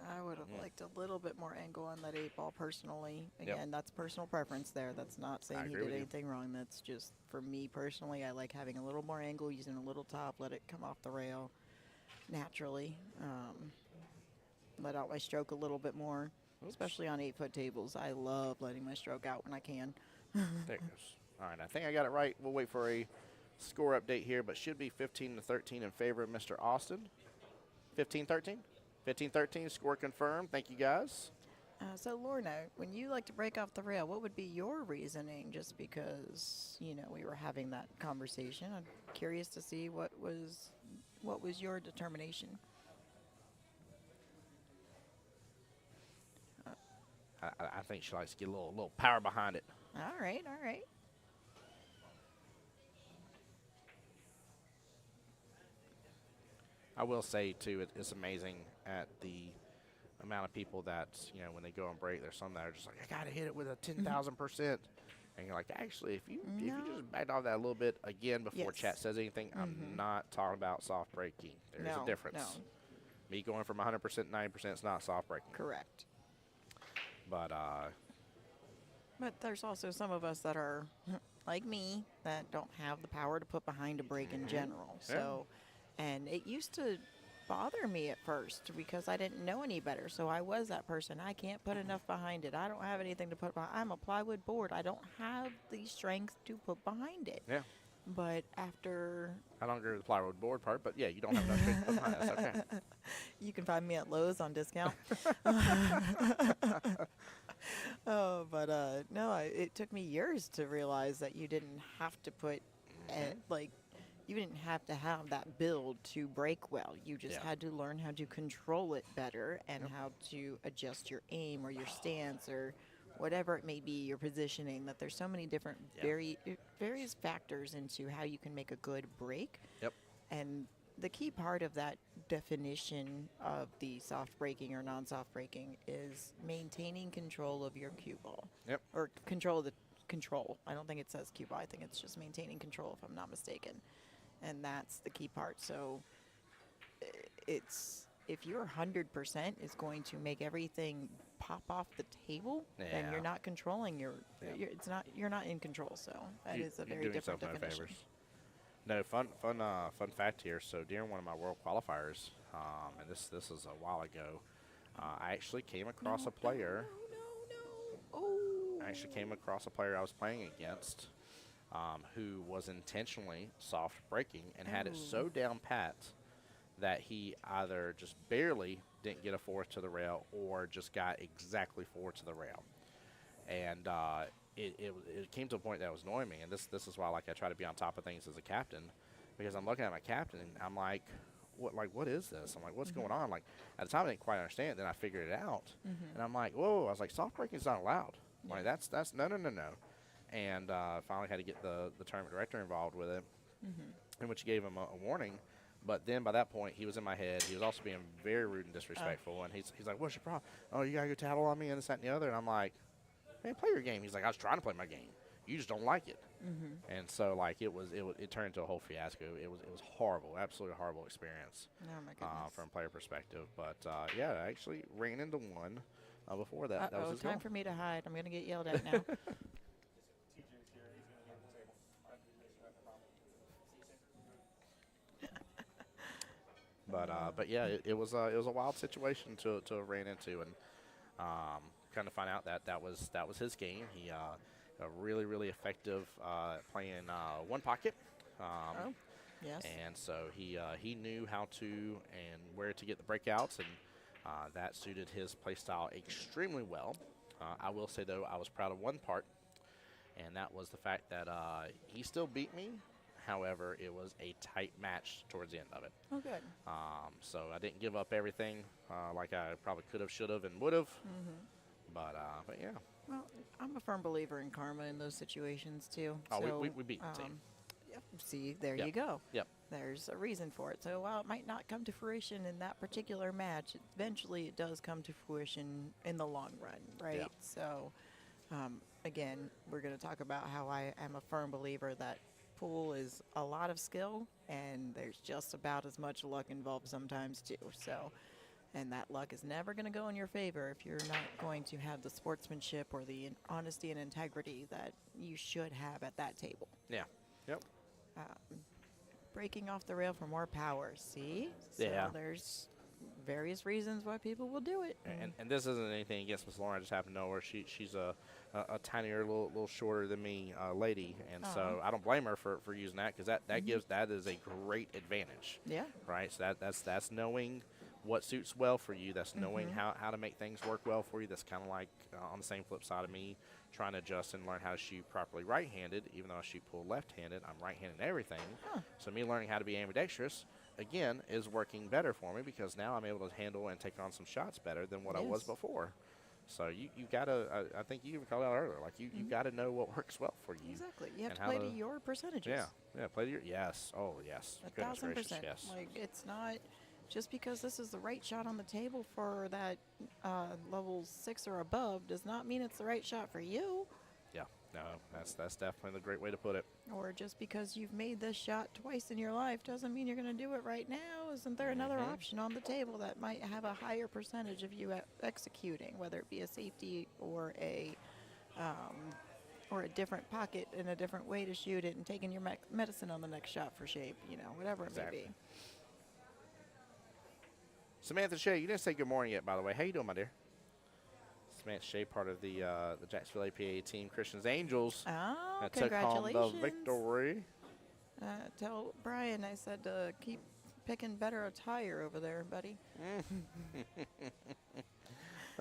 I would have liked a little bit more angle on that 8 ball personally. Again, that's personal preference there. That's not saying he did anything wrong. That's just, for me personally, I like having a little more angle, using a little top, let it come off the rail naturally. Let out my stroke a little bit more, especially on 8-foot tables. I love letting my stroke out when I can. There it goes. All right, I think I got it right. We'll wait for a score update here, but should be 15-13 in favor of Mr. Austin. 15-13? 15-13, score confirmed. Thank you, guys. So, Lorna, when you like to break off the rail, what would be your reasoning? Just because, you know, we were having that conversation. I'm curious to see what was your determination. I think she likes to get a little power behind it. All right, all right. I will say, too, it's amazing at the amount of people that, you know, when they go on break, there's some that are just like, I got to hit it with a 10,000%. And you're like, actually, if you just backed off that a little bit, again, before chat says anything, I'm not talking about soft breaking. There's a difference. No. Me going from 100% to 90% is not soft breaking. Correct. But there's also some of us that are like me that don't have the power to put behind a break in general. So, and it used to bother me at first because I didn't know any better. So I was that person. I can't put enough behind it. I don't have anything to put behind. I'm a plywood board. I don't have the strength to put behind it. Yeah. But after... I don't agree with the plywood board part, but yeah, you don't have enough strength to put behind it. That's okay. You can find me at Lowe's on discount. No, it took me years to realize that you didn't have to put, you didn't have to have that build to break well. You just had to learn how to control it better and how to adjust your aim or your stance or whatever it may be, your positioning. That there's so many different various factors into how you can make a good break. Yep. And the key part of that definition of the soft breaking or non-soft breaking is maintaining control of your cue ball. Yep. Or control of the control. I don't think it says cue ball. I think it's just maintaining control, if I'm not mistaken. And that's the key part. So it's, if your 100% is going to make everything pop off the table, then you're not controlling you're not in control. So that is a very different definition. No, fun fact here. So during one of my world qualifiers, and this is a while ago, I actually came across a player. I actually came across a player I was playing against, who was intentionally soft breaking and had it so down pat that he either just barely didn't get a fourth to the rail or just got exactly forward to the rail. And it came to a point that was annoying me, and this is why I try to be on top of things as a captain, because I'm looking at my captain and I'm like, what is this? I'm like, what's going on? Like, at the time I didn't quite understand it, then I figured it out, and I'm like, whoa! I was like, soft breaking is not allowed. Like that's no. And finally had to get the tournament director involved with it, in which gave him a warning. But then by that point, he was in my head. He was also being very rude and disrespectful. And he's like, what's your problem? Oh, you got to go tattle on me and this, that, and the other. And I'm like, man, play your game. He's like, I was trying to play my game. You just don't like it. And so, like, it turned into a whole fiasco. It was horrible, absolutely horrible experience. Oh, my goodness. From player perspective. But, yeah, I actually ran into one before that. That was his time goal. for me to hide. I'm going to get yelled at now. But yeah, it was a wild situation to have ran into, and kind of find out that was his game. He really effective playing one pocket. Yes. And so he knew how to and where to get the breakouts, and that suited his play style extremely well. I will say though, I was proud of one part, and that was the fact that he still beat me. However, it was a tight match towards the end of it. Oh, good. So I didn't give up everything like I probably could have, should have, and would have. But yeah. Well, I'm a firm believer in karma in those situations, too. Oh, so, we beat the team. See, there you go. Yep. There's a reason for it. So while it might not come to fruition in that particular match, eventually it does come to fruition in the long run, right? Yep. So, again, we're going to talk about how I am a firm believer that pool is a lot of skill, and there's just about as much luck involved sometimes too. So And that luck is never going to go in your favor if you're not going to have the sportsmanship or the honesty and integrity that you should have at that table. Yeah. Yep. Breaking off the rail for more power. See? So Yeah. there's various reasons why people will do it. And this isn't anything against Miss Lauren. I just happen to know her. She's a tinier, little shorter than me lady, and so I don't blame her for using that because that gives that is a great advantage. Yeah. Right. So that's knowing what suits well for you. That's knowing how to make things work well for you. That's kind of like on the same flip side of me trying to adjust and learn how to shoot properly right-handed. Even though I shoot pull left-handed, I'm right-handed in everything. So me learning how to be ambidextrous again is working better for me because now I'm able to handle and take on some shots better than what I was before. So you gotta, I think you even called out earlier, like you gotta know what works well for you. Exactly. You have to play to your percentages. Yeah, play to your, yes. Oh, yes. 1,000%. Yes. Like, it's not just because this is the right shot on the table for that level 6 or above does not mean it's the right shot for you. Yeah, no, that's definitely the great way to put it. Or just because you've made this shot twice in your life doesn't mean you're going to do it right now. Isn't there another option on the table that might have a higher percentage of you executing, whether it be a safety or a different pocket and a different way to shoot it and taking your medicine on the next shot for shape, whatever it may be. Samantha Shea, you didn't say good morning yet, by the way. How you doing, my dear? Samantha Shea, part of the Jacksonville APA team, Christian's Angels. Oh, that took home the victory. Tell Brian I said to keep picking better attire over there, buddy.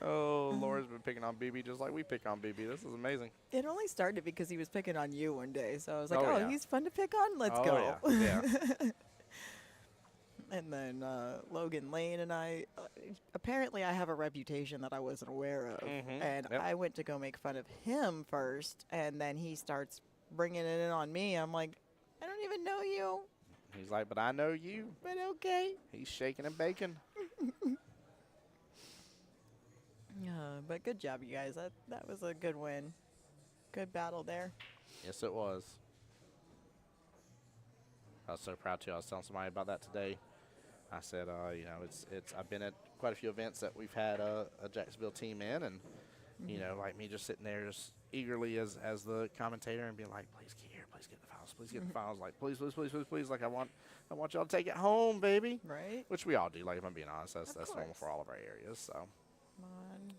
Oh, Laura's been picking on BB just like we pick on BB. This is amazing. It only started because he was picking on you one day, so I was like, he's fun to pick on. Let's go. Yeah. And then Logan Lane and I, apparently I have a reputation that I wasn't aware of. And I went to go make fun of him first, and then he starts bringing it in on me. I'm like, I don't even know you. He's like, but I know you. But okay. He's shaking and baking. But good job, you guys. That was a good win. Good battle there. Yes, it was. I was so proud, too. I was telling somebody about that today. I said, I've been at quite a few events that we've had a Jacksonville team in, and, like me just sitting there just eagerly as the commentator and being like, please get here, please get the files, please get the files. Like, please, please, please, please, please. Like, I want y'all to take it home, baby. Right. Which we all do. Like, if I'm being honest, that's normal for all of our areas, so.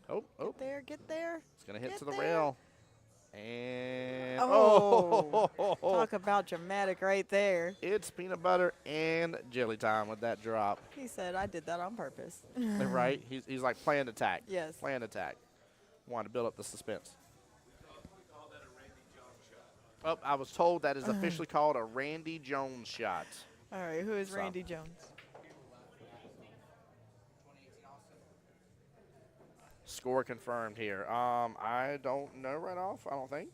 Come on. Oh. Get there. It's going to hit to the rail. And talk about dramatic right there. It's peanut butter and jelly time with that drop. He said, I did that on purpose. Right? He's like planned attack. Yes. Planned attack. Wanted to build up the suspense. Oh, I was told that is officially called a Randy Jones shot. All right, who is Randy Jones? Score confirmed here. I don't know right off, I don't think.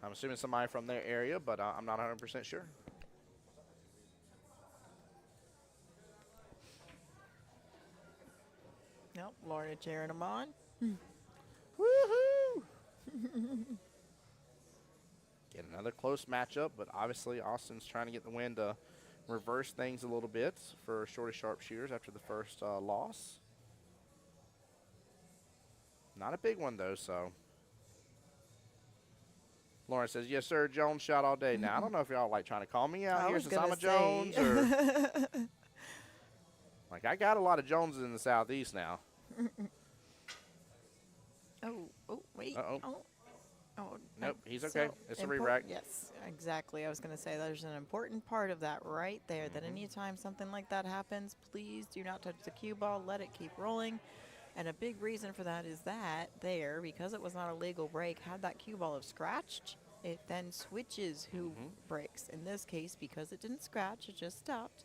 I'm assuming somebody from their area, but I'm not 100% sure. Nope, Lorna cheering him on. Woohoo! Get another close matchup, but obviously Austin's trying to get the win to reverse things a little bit for Shorty Sharpshooters after the first loss. Not a big one, though, so. Lauren says, yes, sir, Jones shot all day. Now, I don't know if y'all like trying to call me out here since I'm a Jones. Or like, I got a lot of Joneses in the Southeast now. Wait. Nope, he's okay. It's a re-rack. Yes, exactly. I was going to say there's an important part of that right there, that anytime something like that happens, please do not touch the cue ball. Let it keep rolling. And a big reason for that is that there, because it was not a legal break, had that cue ball have scratched, it then switches who breaks. In this case, because it didn't scratch, it just stopped,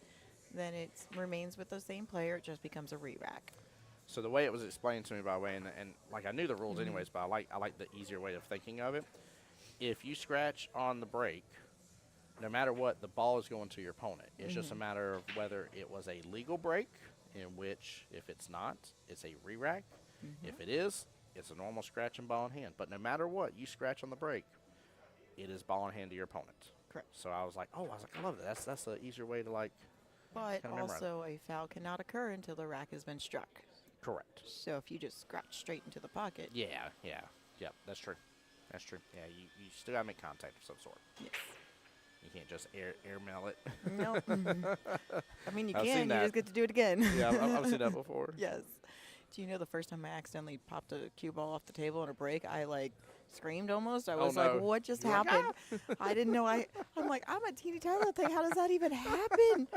then it remains with the same player. It just becomes a re-rack. So the way it was explained to me, by the way, and like I knew the rules anyways, but I like the easier way of thinking of it. If you scratch on the break, no matter what, the ball is going to your opponent. It's just a matter of whether it was a legal break, in which, if it's not, it's a re-rack. If it is, it's a normal scratch and ball in hand. But no matter what, you scratch on the break, it is ball in hand to your opponent. Correct. So I was like, I love that. That's an easier way to, like, But Kinda memorize. also, a foul cannot occur until the rack has been struck. Correct. So if you just scratch straight into the pocket, Yeah. Yep, that's true. That's true. Yeah, you still gotta make contact of some sort. yes. You can't just air mail it. No. I mean, you I've seen can. You that. just get to do it again. Yeah, I've seen that before. Yes. Do you know the first time I accidentally popped a cue ball off the table on a break, I screamed almost. I was like, no. what just You were like, happened? I didn't know. I'm like, I'm a teeny tiny little thing. How does that even happen?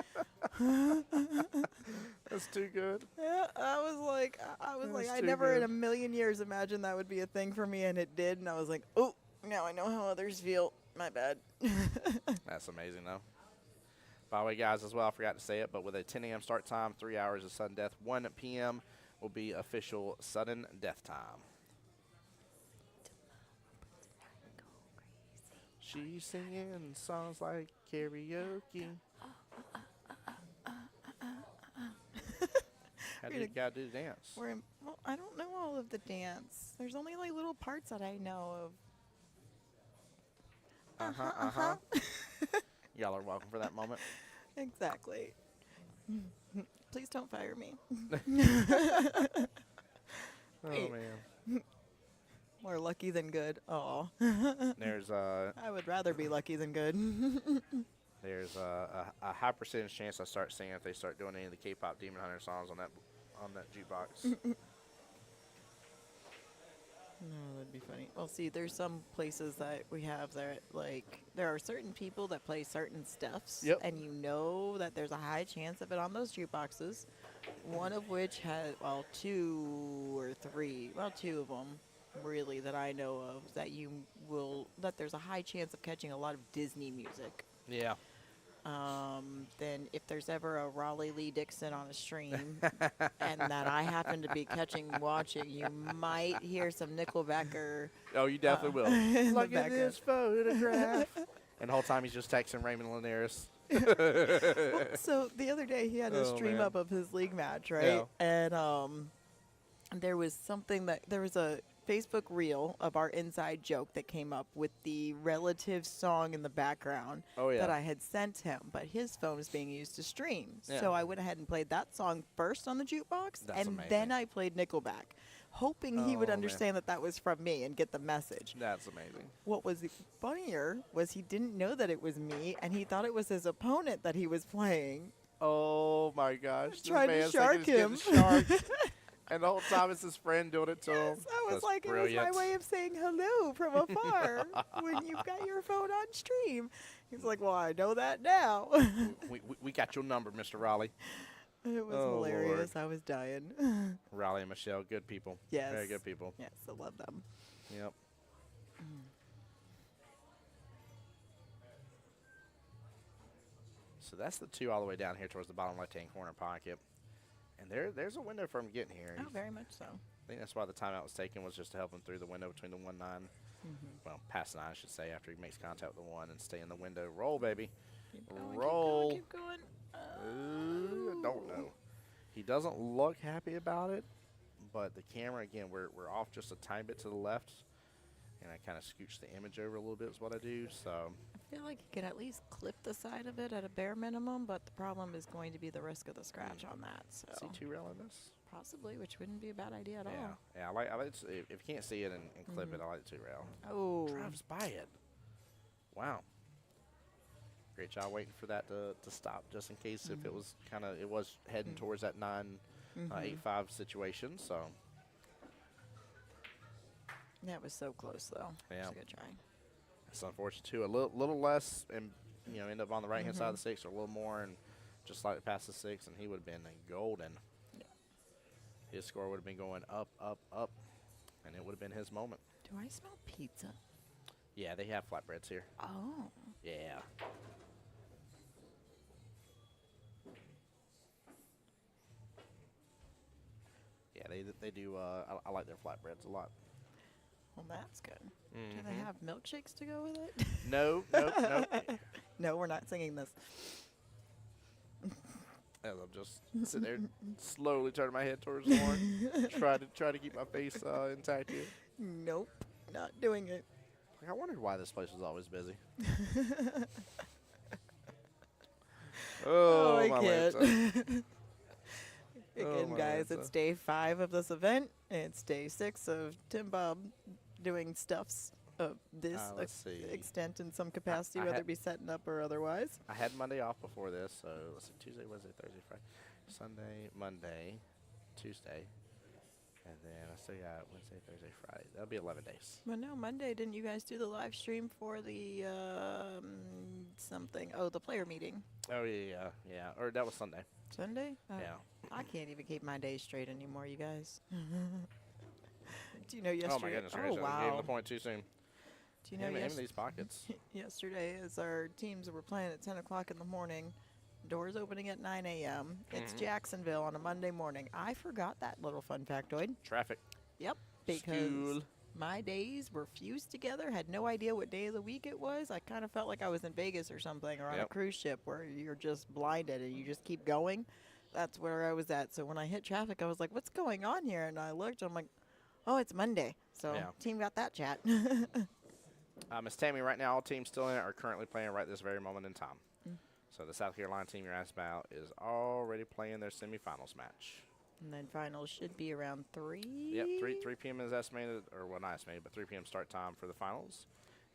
That's too good. Yeah, I was like, That's I too never in good. a million years imagined that would be a thing for me, and it did. And I was like, oh, now I know how others feel. My bad. That's amazing, though. By the way, guys, as well, I forgot to say it, but with a 10 a.m. start time, 3 hours of sudden death, 1 p.m. will be official sudden death time. She's singing songs like karaoke. How do you gotta do the dance? Well, I don't know all of the dance. There's only little parts that I know of. Y'all are welcome for that moment. Exactly. Please don't fire me. Oh, Wait. man. More lucky than good. Oh. There's I would rather be lucky than good. There's a high percentage chance I start singing if they start doing any of the K-pop Demon Hunter songs on that jukebox. No, that'd be funny. Well, see, there's some places that we have that, there are certain people that play certain stuffs, Yep. and you know that there's a high chance of it on those jukeboxes. One of which has, two of them, really, that I know of, that there's a high chance of catching a lot of Disney music. Yeah. Then if there's ever a Raleigh Lee Dixon on a stream and that I happen to be watching, you might hear some Nickelback or Oh, you definitely will. in the Look at background. this photograph. And the whole time he's just texting Raymond Linares. So the other day he had a Oh, stream man. up of his league match, right? Yeah. And there was a Facebook reel of our inside joke that came up with the relative song in the background Oh, yeah. that I had sent him, but his phone was being used to stream. Yeah. So I went ahead and played that song first on the jukebox, That's and amazing. then I played Nickelback, hoping he would Oh, man. understand that was from me and get the message. That's amazing. What was funnier was he didn't know that it was me, and he thought it was his opponent that he was playing. Oh, my gosh. This Tried to man's shark thinking he's him. getting sharked. And the whole time it's his friend doing it to him. Yes, I was That's like, brilliant. it was my way of saying hello from afar when you've got your phone on stream. He's like, well, I know that now. we got your number, Mr. Raleigh. It was Oh, hilarious. I was dying. Raleigh and Michelle, good people. Yes. Very good people. Yes, I love them. Yep. So that's the two all the way down here towards the bottom left-hand corner pocket. And there's a window for him getting here. Oh, very much so. I think that's why the timeout was taken, was just to help him through the window between the 1-9. Well, past 9, I should say, after he makes contact with the 1 and stay in the window. Roll, baby. Keep going, Roll. Keep going. Ooh, I don't know. He doesn't look happy about it, but the camera, again, we're off just a tiny bit to the left, and I kind of scooch the image over a little bit is what I do. So I feel like you could at least clip the side of it at a bare minimum, but the problem is going to be the risk of the scratch on that. So see 2 rail in this? possibly, which wouldn't be a bad idea at all. Yeah, I like to, if you can't see it and clip it, I like the 2 rail. Oh, Drives by it. Wow. Great job waiting for that to stop, just in case if it was heading towards that 9-8-5 situation. So that was so close though. Yeah. It was a good try. it's unfortunate too. A little less, and end up on the right hand side of the 6, or a little more, and just slightly past the 6, and he would have been golden. Yeah. His score would have been going up, up, up, and it would have been his moment. Do I smell pizza? Yeah, they have flatbreads here. Oh. Yeah. Yeah, they do. I like their flatbreads a lot. Well, that's good. Do they have milkshakes to go with it? No. No, we're not singing this. As I'm just sitting there, slowly turning my head towards the horn, try to keep my face intact here. Nope, not doing it. I wondered why this place was always busy. Oh, I my can't. Lanta. Again, my guys, Lanta. it's day 5 of this event. It's day 6 of Tim Bob doing stuffs of this Let's see. extent in some capacity, I whether had- it be setting up or otherwise. I had Monday off before this, so let's see, Tuesday, Wednesday, Thursday, Friday, Sunday, Monday, Tuesday, and then I still got Wednesday, Thursday, Friday. That'll be 11 days. Well, no, Monday, didn't you guys do the live stream for the something? Oh, the player meeting. Oh, yeah. Or that was Sunday. Sunday? Oh, Yeah. I can't even keep my days straight anymore, you guys. Do you know yesterday? Oh, my goodness. Oh, gracious, I gave him wow. the point too soon. Do you know Him in these pockets. yesterday, as our teams were playing at 10 o'clock in the morning, doors opening at 9 a.m. It's Jacksonville on a Monday morning. I forgot that little fun factoid. Traffic. Yep, because School. my days were fused together. Had no idea what day of the week it was. I kind of felt like I was in Vegas or something, or on a Yep. cruise ship where you're just blinded and you just keep going. That's where I was at. So when I hit traffic, I was like, "What's going on here?" And I looked. I'm like, "Oh, it's Monday." So Yeah. team got that chat. Miss Tammy, right now, all teams still in it are currently playing right this very moment in time. So the South Carolina team you're asked about is already playing their semifinals match. And then finals should be around 3. Yep, 3 p.m. is estimated, or well, not estimated, but 3 p.m. start time for the finals,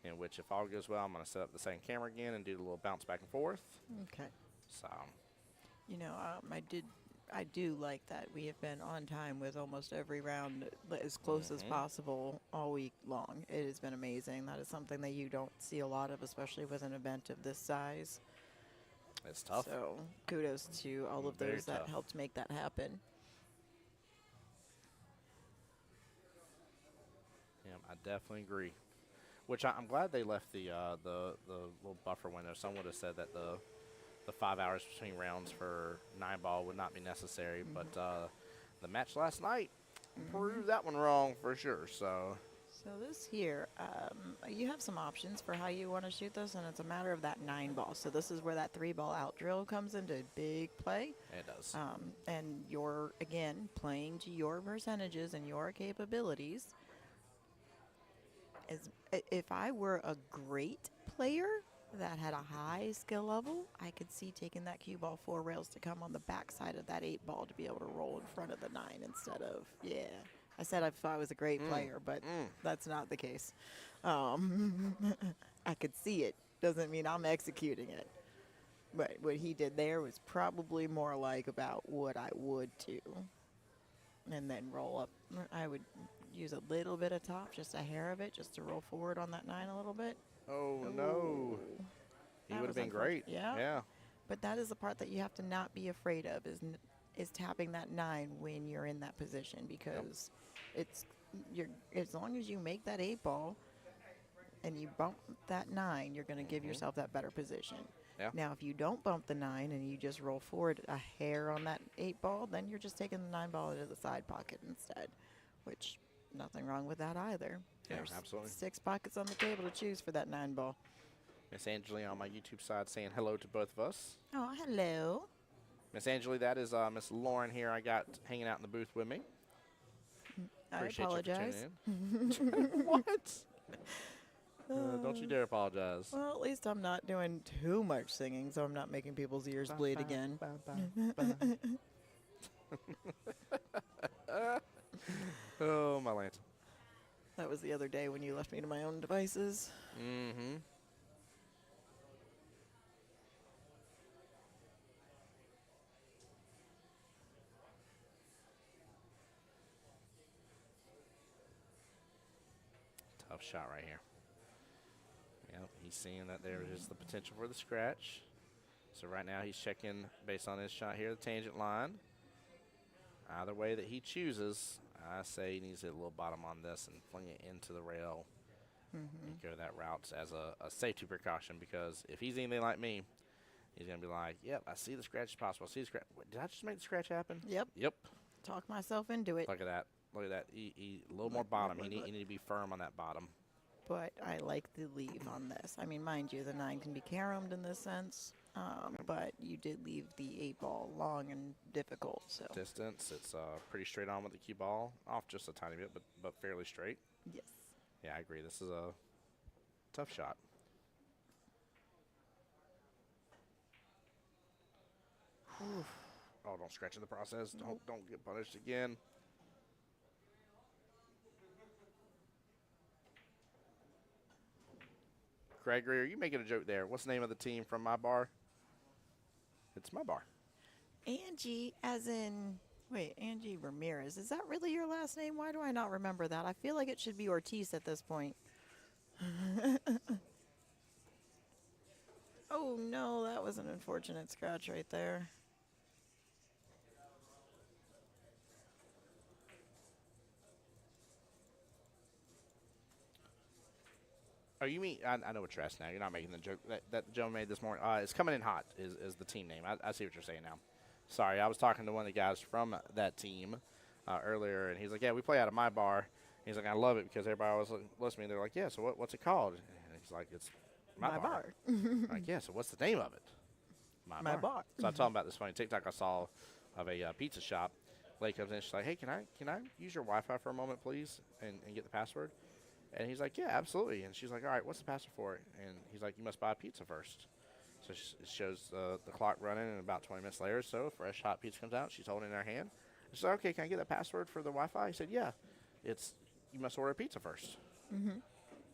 in which if all goes well, I'm going to set up the same camera again and do the little bounce back and forth. Okay. So, You know, I do like that we have been on time with almost every round as close as possible all week long. It has been amazing. That is something that you don't see a lot of, especially with an event of this size. it's tough. So kudos to all of Very those that tough. helped make that happen. Yeah, I definitely agree. Which I'm glad they left the little buffer window. Some would have said that the 5 hours between rounds for 9-ball would not be necessary, but the match last night proved that one wrong for sure. So this here, you have some options for how you want to shoot this, and it's a matter of that 9-ball. So this is where that 3-ball out drill comes into big play. it does. And you're, again, playing to your percentages and your capabilities. If I were a great player that had a high skill level, I could see taking that cue ball 4 rails to come on the backside of that 8-ball to be able to roll in front of the 9 instead of, I said I thought I was a great player, but that's not the case. I could see it. Doesn't mean I'm executing it. But what he did there was probably more like about what I would do. And then roll up. I would use a little bit of top, just a hair of it, just to roll forward on that 9 a little bit. Oh, no. He That would have was been great. unfortunate. Yeah. Yeah. But that is the part that you have to not be afraid of is tapping that 9 when you're in that position, because as long as you make that 8-ball and you bump that 9, you're going to give yourself that better position. Yeah. Now, if you don't bump the 9 and you just roll forward a hair on that 8-ball, then you're just taking the 9-ball into the side pocket instead, which nothing wrong with that either. Yeah, There's absolutely. 6 pockets on the table to choose for that 9-ball. Miss Angeli on my YouTube side saying hello to both of us. Oh, hello. Miss Angeli, that is Miss Lauren here. I got hanging out in the booth with me. I Appreciate you for apologize. tuning in. What? Don't you dare apologize. Well, at least I'm not doing too much singing, so I'm not making people's ears bleed again. Oh, my lance. That was the other day when you left me to my own devices. Mm-hmm. Tough shot right here. Yep, he's seeing that there is the potential for the scratch. So right now he's checking based on his shot here, the tangent line. Either way that he chooses, I say he needs to hit a little bottom on this and fling it into the rail and go that route as a safety precaution, because if he's anything like me, he's going to be like, yep, I see the scratch is possible. I see the scratch. Wait, did I just make the scratch happen? Yep. Yep. Talk myself into it. Look at that. Look at that. A little more bottom. He need to be firm on that bottom. But I like the leave on this. I mean, mind you, the 9 can be caromed in this sense, but you did leave the 8-ball long and difficult. So Distance, it's pretty straight on with the cue ball. Off just a tiny bit, but fairly straight. yes. Yeah, I agree. This is a tough shot. Oof. Oh, don't scratch in the process. Don't get punished again. Gregory, are you making a joke there? What's the name of the team from my bar? It's my bar. Angie, as in, wait, Angie Ramirez. Is that really your last name? Why do I not remember that? I feel like it should be Ortiz at this point. Oh, no, that was an unfortunate scratch right there. Oh, you mean, I know what you're asking now. You're not making the joke that the gentleman made this morning. It's Coming in Hot is the team name. I see what you're saying now. Sorry, I was talking to one of the guys from that team earlier, and he's like, yeah, we play out of my bar. He's like, I love it because everybody always listens to me. They're like, yeah, so what's it called? And he's like, it's my bar. I'm like, yeah, so what's the name of it? My bar. So I told him about this funny TikTok I saw of a pizza shop. Lady comes in, she's like, hey, can I use your Wi-Fi for a moment, please, and get the password? And he's like, yeah, absolutely. And she's like, all right, what's the password for it? And he's like, you must buy a pizza first. So it shows the clock running, and about 20 minutes later or so, fresh hot pizza comes out. She's holding it in her hand. She's like, okay, can I get that password for the Wi-Fi? He said, yeah, it's you must order a pizza first. Mm-hmm.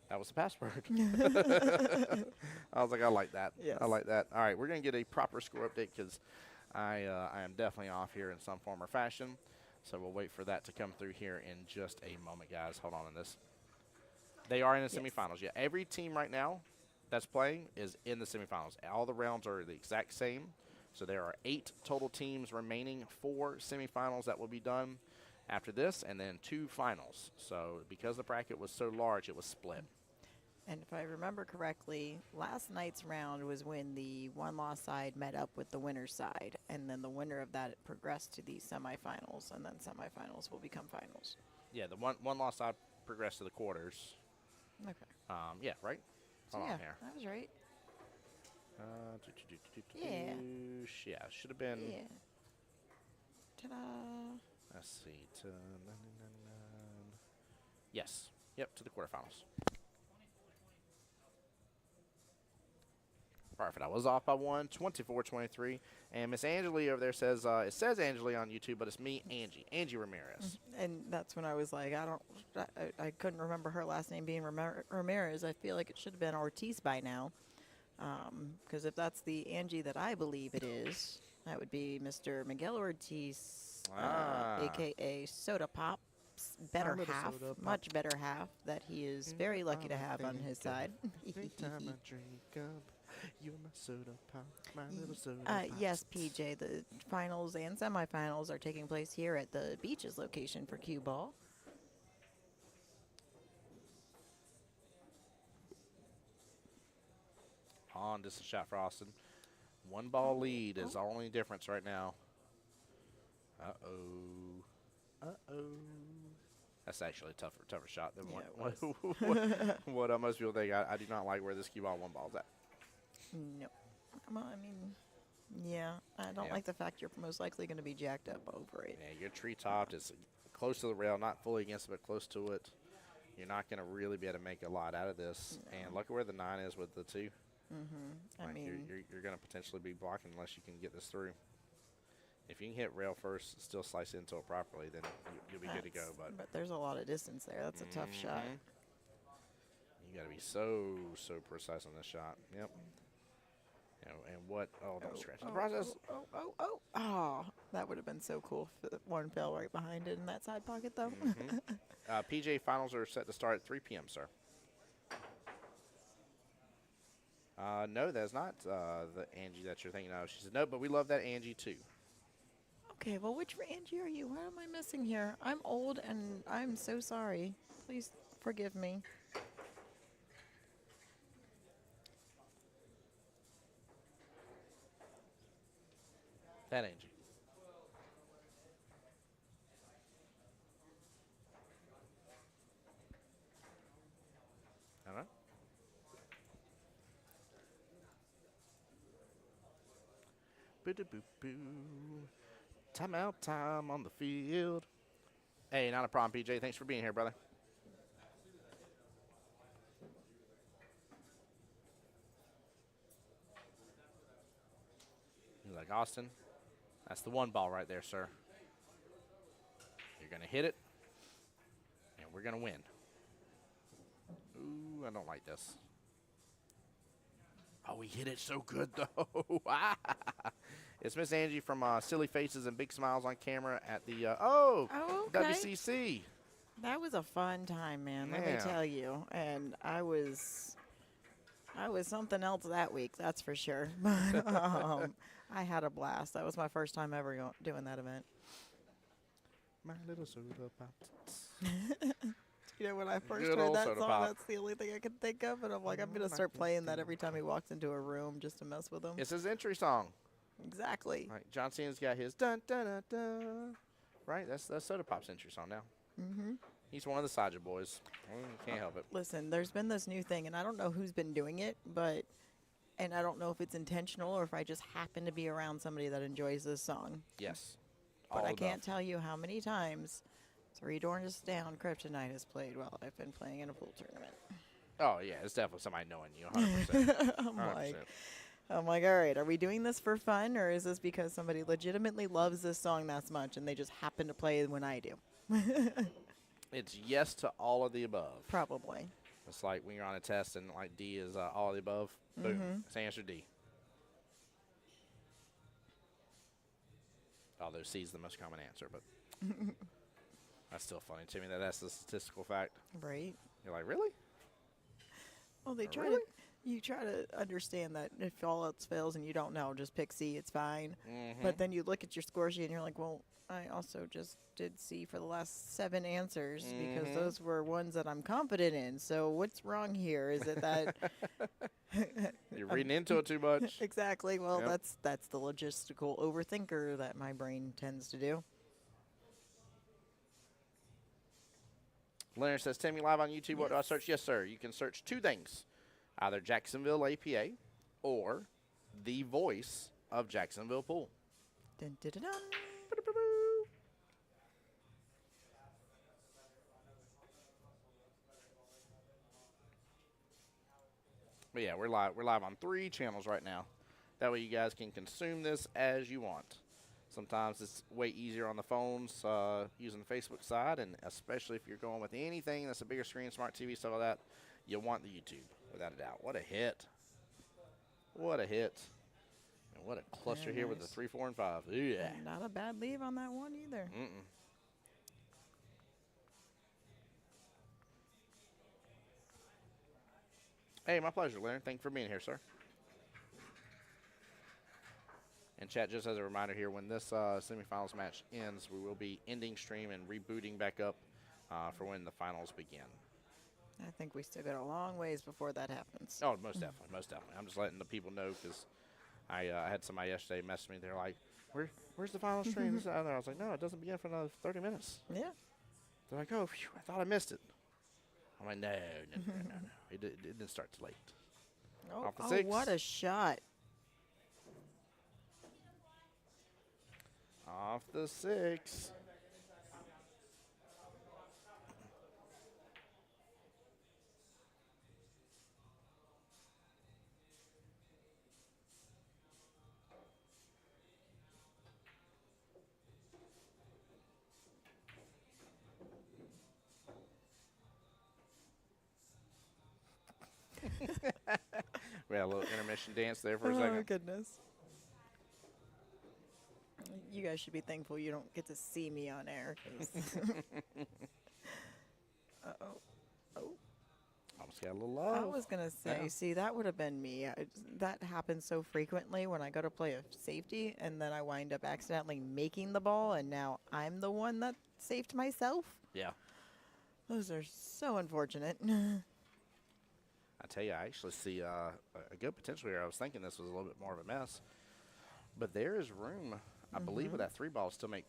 That was the password. I was like, I like that. Yes. I like that. All right, we're going to get a proper score update because I am definitely off here in some form or fashion. So we'll wait for that to come through here in just a moment, guys. Hold on in this. They are in the semifinals. Yeah, every team right now that's playing is in the semifinals. All the rounds are the exact same. So there are 8 total teams remaining, 4 semifinals that will be done after this, and then 2 finals. So because the bracket was so large, it was split. And if I remember correctly, last night's round was when the one-loss side met up with the winner's side, and then the winner of that progressed to the semifinals, and then semifinals will become finals. Yeah, the one-loss side progressed to the quarters. Okay. Yeah, right? So Hold yeah, on here. that was right. Yeah. Yeah, should have been. Yeah. Ta-da. Let's see. Yes. Yep, to the quarterfinals. Perfect. I was off by 1, 24-23. And Miss Angeli over there says, it says Angeli on YouTube, but it's me, Angie Ramirez. And that's when I was like, I couldn't remember her last name being Ramirez. I feel like it should have been Ortiz by now. Because if that's the Angie that I believe it is, that would be Mr. Miguel Ortiz, a.k.a. Soda Pop's better half, much better half, that he is very lucky to have on his side. Every time I drink up, you're my soda pop, my little soda pop. Yes, PJ, the finals and semifinals are taking place here at the Beaches location for Qball. On, just a shot for Austin. 1 ball lead is our only difference right now. That's actually a tougher shot than what most people think. I do not like where this cue ball 1 ball's at. No. Well, I mean, yeah, I don't like the fact you're most likely going to be jacked up over it. Yeah, you're tree-topped. It's close to the rail, not fully against it, but close to it. You're not going to really be able to make a lot out of this. No. And look at where the 9 is with the 2. Mm-hmm. I mean, you're going to potentially be blocking unless you can get this through. If you can hit rail first, still slice into it properly, then you'll be good to go. But there's a lot of distance there. That's a tough shot. You got to be so precise on this shot. Yep. And what? Oh, don't scratch the process. Oh, that would have been so cool if the 1 fell right behind it in that side pocket, though. PJ finals are set to start at 3 p.m., sir. No, that's not the Angie that you're thinking of. She said, no, but we love that Angie, too. Okay, well, which Angie are you? What am I missing here? I'm old, and I'm so sorry. Please forgive me. That Angie. All right. Boo-da-boo-boo. Timeout time on the field. Hey, not a problem, PJ. Thanks for being here, brother. He's like, Austin, That's the one ball right there, sir. You're going to hit it, and we're going to win. Ooh, I don't like this. Oh, he hit it so good, though. It's Miss Angie from Silly Faces and Big Smiles on Camera at the okay. WCC. That was a fun time, man. Let me Yeah. tell you. And I was something else that week, that's for sure. But I had a blast. That was my first time ever doing that event. My little soda pops. You know, when I first Good heard old that soda song, pop. that's the only thing I could think of. And I'm like, I'm going to start playing that every time he walks into a room just to mess with him. It's his entry song. Exactly. Right, John Cena's got his dun dun dun dun. Right, that's Soda Pop's entry song now. Mm-hmm. He's one of the Saja boys. Can't help it. Listen, there's been this new thing, and I don't know who's been doing it, and I don't know if it's intentional or if I just happen to be around somebody that enjoys this song. Yes. But All I above. can't tell you how many times Three Doors Down Kryptonite has played while I've been playing in a pool tournament. Oh, yeah, it's definitely somebody knowing you 100%. I'm like, all right, are we doing this for fun, or is this because somebody legitimately loves this song that much and they just happen to play it when I do? It's yes to all of the above. Probably. It's like when you're on a test and like D is all of the above. Boom. Mhm. It's answer D. Although C is the most common answer, but that's still funny to me that that's the statistical fact. Right. You're like, really? Well, they try Really? to. You try to understand that if all else fails and you don't know, just pick C. It's fine. Mm-hmm. But then you look at your score sheet and you're like, well, I also just did C for the last 7 answers because Mhm. those were ones that I'm confident in. So what's wrong here? Is it that You're reading into it too much. exactly? Well, Yep. that's the logistical overthinker that my brain tends to do. Leonard says, Timmy, live on YouTube, what do I Yes. search? Yes, sir. You can search 2 things. Either Jacksonville APA or the voice of Jacksonville Pool. Dun, dun, dun, dun. But yeah, we're live on 3 channels right now. That way you guys can consume this as you want. Sometimes it's way easier on the phones using the Facebook side, and especially if you're going with anything that's a bigger screen, smart TV, stuff like that, you want the YouTube, without a doubt. What a hit. What a hit. And what a cluster Very here with the nice. 3, 4, and 5. Yeah. And not a bad leave on that one either. Mm-mm. Hey, my pleasure, Leonard. Thank you for being here, sir. And chat, just as a reminder here, when this semifinals match ends, we will be ending stream and rebooting back up for when the finals begin. I think we still got a long ways before that happens. Oh, most definitely, most definitely. I'm just letting the people know because I had somebody yesterday message me. They're like, where's the final stream? This, that, and the other. I was like, no, it doesn't begin for another 30 minutes. Yeah. They're like, oh, phew, I thought I missed it. I'm like, no. It didn't start too late. Oh, Off the 6. what a shot. Off the 6. We had a little intermission dance there for a Oh, second. goodness. You guys should be thankful you don't get to see me on air. Uh-oh. Oh. Almost got a little I love. was going to say, Yeah. see, that would have been me. That happens so frequently when I go to play a safety, and then I wind up accidentally making the ball, and now I'm the one that saved myself. Yeah. Those are so unfortunate. I tell you, I actually see a good potential here. I was thinking this was a little bit more of a mess. But there is room, I believe, with that 3 ball, still make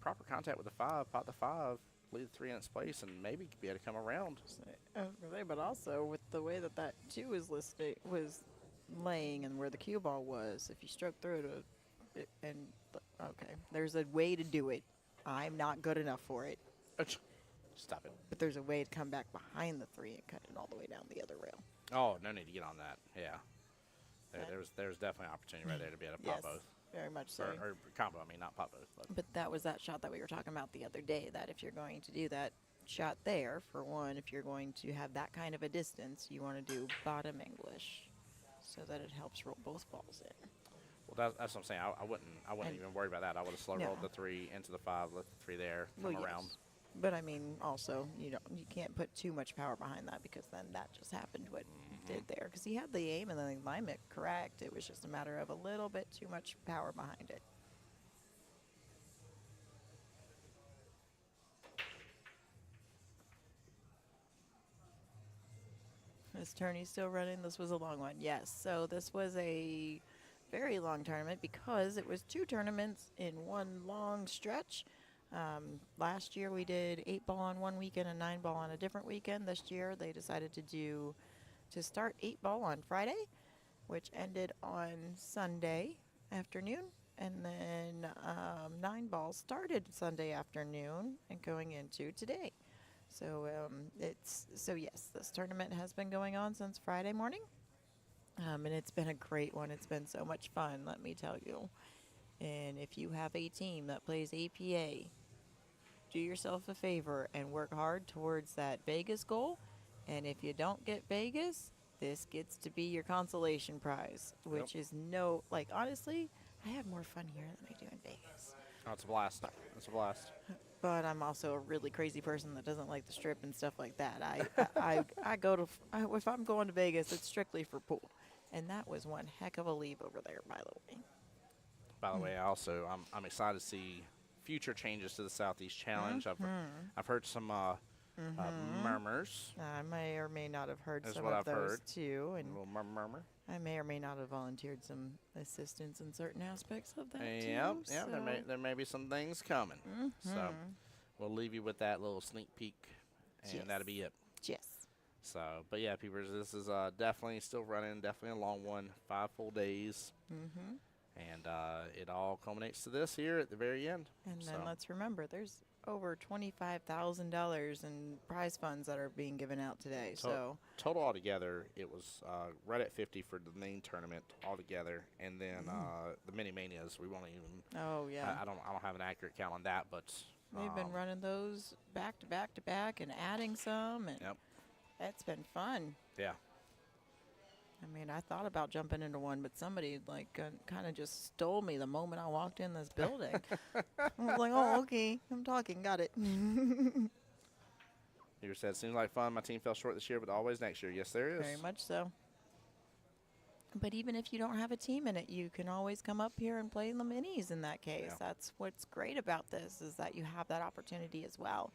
proper contact with the 5, pot the 5, leave the 3 in its place, and maybe be able to come around. But also, with the way that 2 was laying and where the cue ball was, if you stroke through it, okay, there's a way to do it. I'm not good enough for it. Stop it. But there's a way to come back behind the 3 and cut it all the way down the other rail. Oh, no need to get on that. Yeah. There's definitely opportunity right there to be able to pop Yes. both. very much so. Or combo, I mean, not pot both. But that was that shot that we were talking about the other day, that if you're going to do that shot there, for one, if you're going to have that kind of a distance, you want to do bottom English so that it helps roll both balls in. Well, that's what I'm saying. I wouldn't even worry about that. I would have slow rolled the 3 into the 5, let the 3 there, come around. Yes. But I mean, also, you can't put too much power behind that, because then that just happened what he did there. Because he had the aim and the alignment correct. It was just a matter of a little bit too much power behind it. This tourney's still running. This was a long one. Yes. So this was a very long tournament because it was 2 tournaments in one long stretch. Last year we did 8-ball on one weekend and 9-ball on a different weekend. This year they decided to start 8-ball on Friday, which ended on Sunday afternoon, and then 9-ball started Sunday afternoon and going into today. So yes, this tournament has been going on since Friday morning, and it's been a great one. It's been so much fun, let me tell you. And if you have a team that plays APA, do yourself a favor and work hard towards that Vegas goal. And if you don't get Vegas, this gets to be your consolation prize, which is honestly, I have more fun here than I do in Vegas. Oh, it's a blast. It's a blast. But I'm also a really crazy person that doesn't like the strip and stuff like that. I go to, if I'm going to Vegas, it's strictly for pool. And that was one heck of a leave over there, by the way. By the way, I'm excited to see future changes to the Southeast Challenge. I've heard some murmurs. I may or may not have heard That's some what of I've those heard. too, A and little murmur. I may or may not have volunteered some assistance in certain aspects of that too. Yep. So. There may be some things coming. So we'll leave you with that little sneak peek, and that'll be it. Yes. So, but yeah, peepers, this is definitely still running. Definitely a long one. 5 full days. And it all culminates to this here at the very end. And then let's remember, there's over $25,000 in prize funds that are being given out today. So total altogether, it was right at 50 for the main tournament altogether, and then the mini manias. We won't even. Oh yeah. I don't have an accurate count on that, but they've been running those back to back to back and adding some, and it's been fun. Yeah. I mean, I thought about jumping into one, but somebody kind of just stole me the moment I walked in this building. I was like, oh, okay, I'm talking, got it. You said, seems like fun. My team fell short this year, but always next year. Yes, there is. Very much so. But even if you don't have a team in it, you can always come up here and play in the minis in that case. Yeah. That's what's great about this, is that you have that opportunity as well.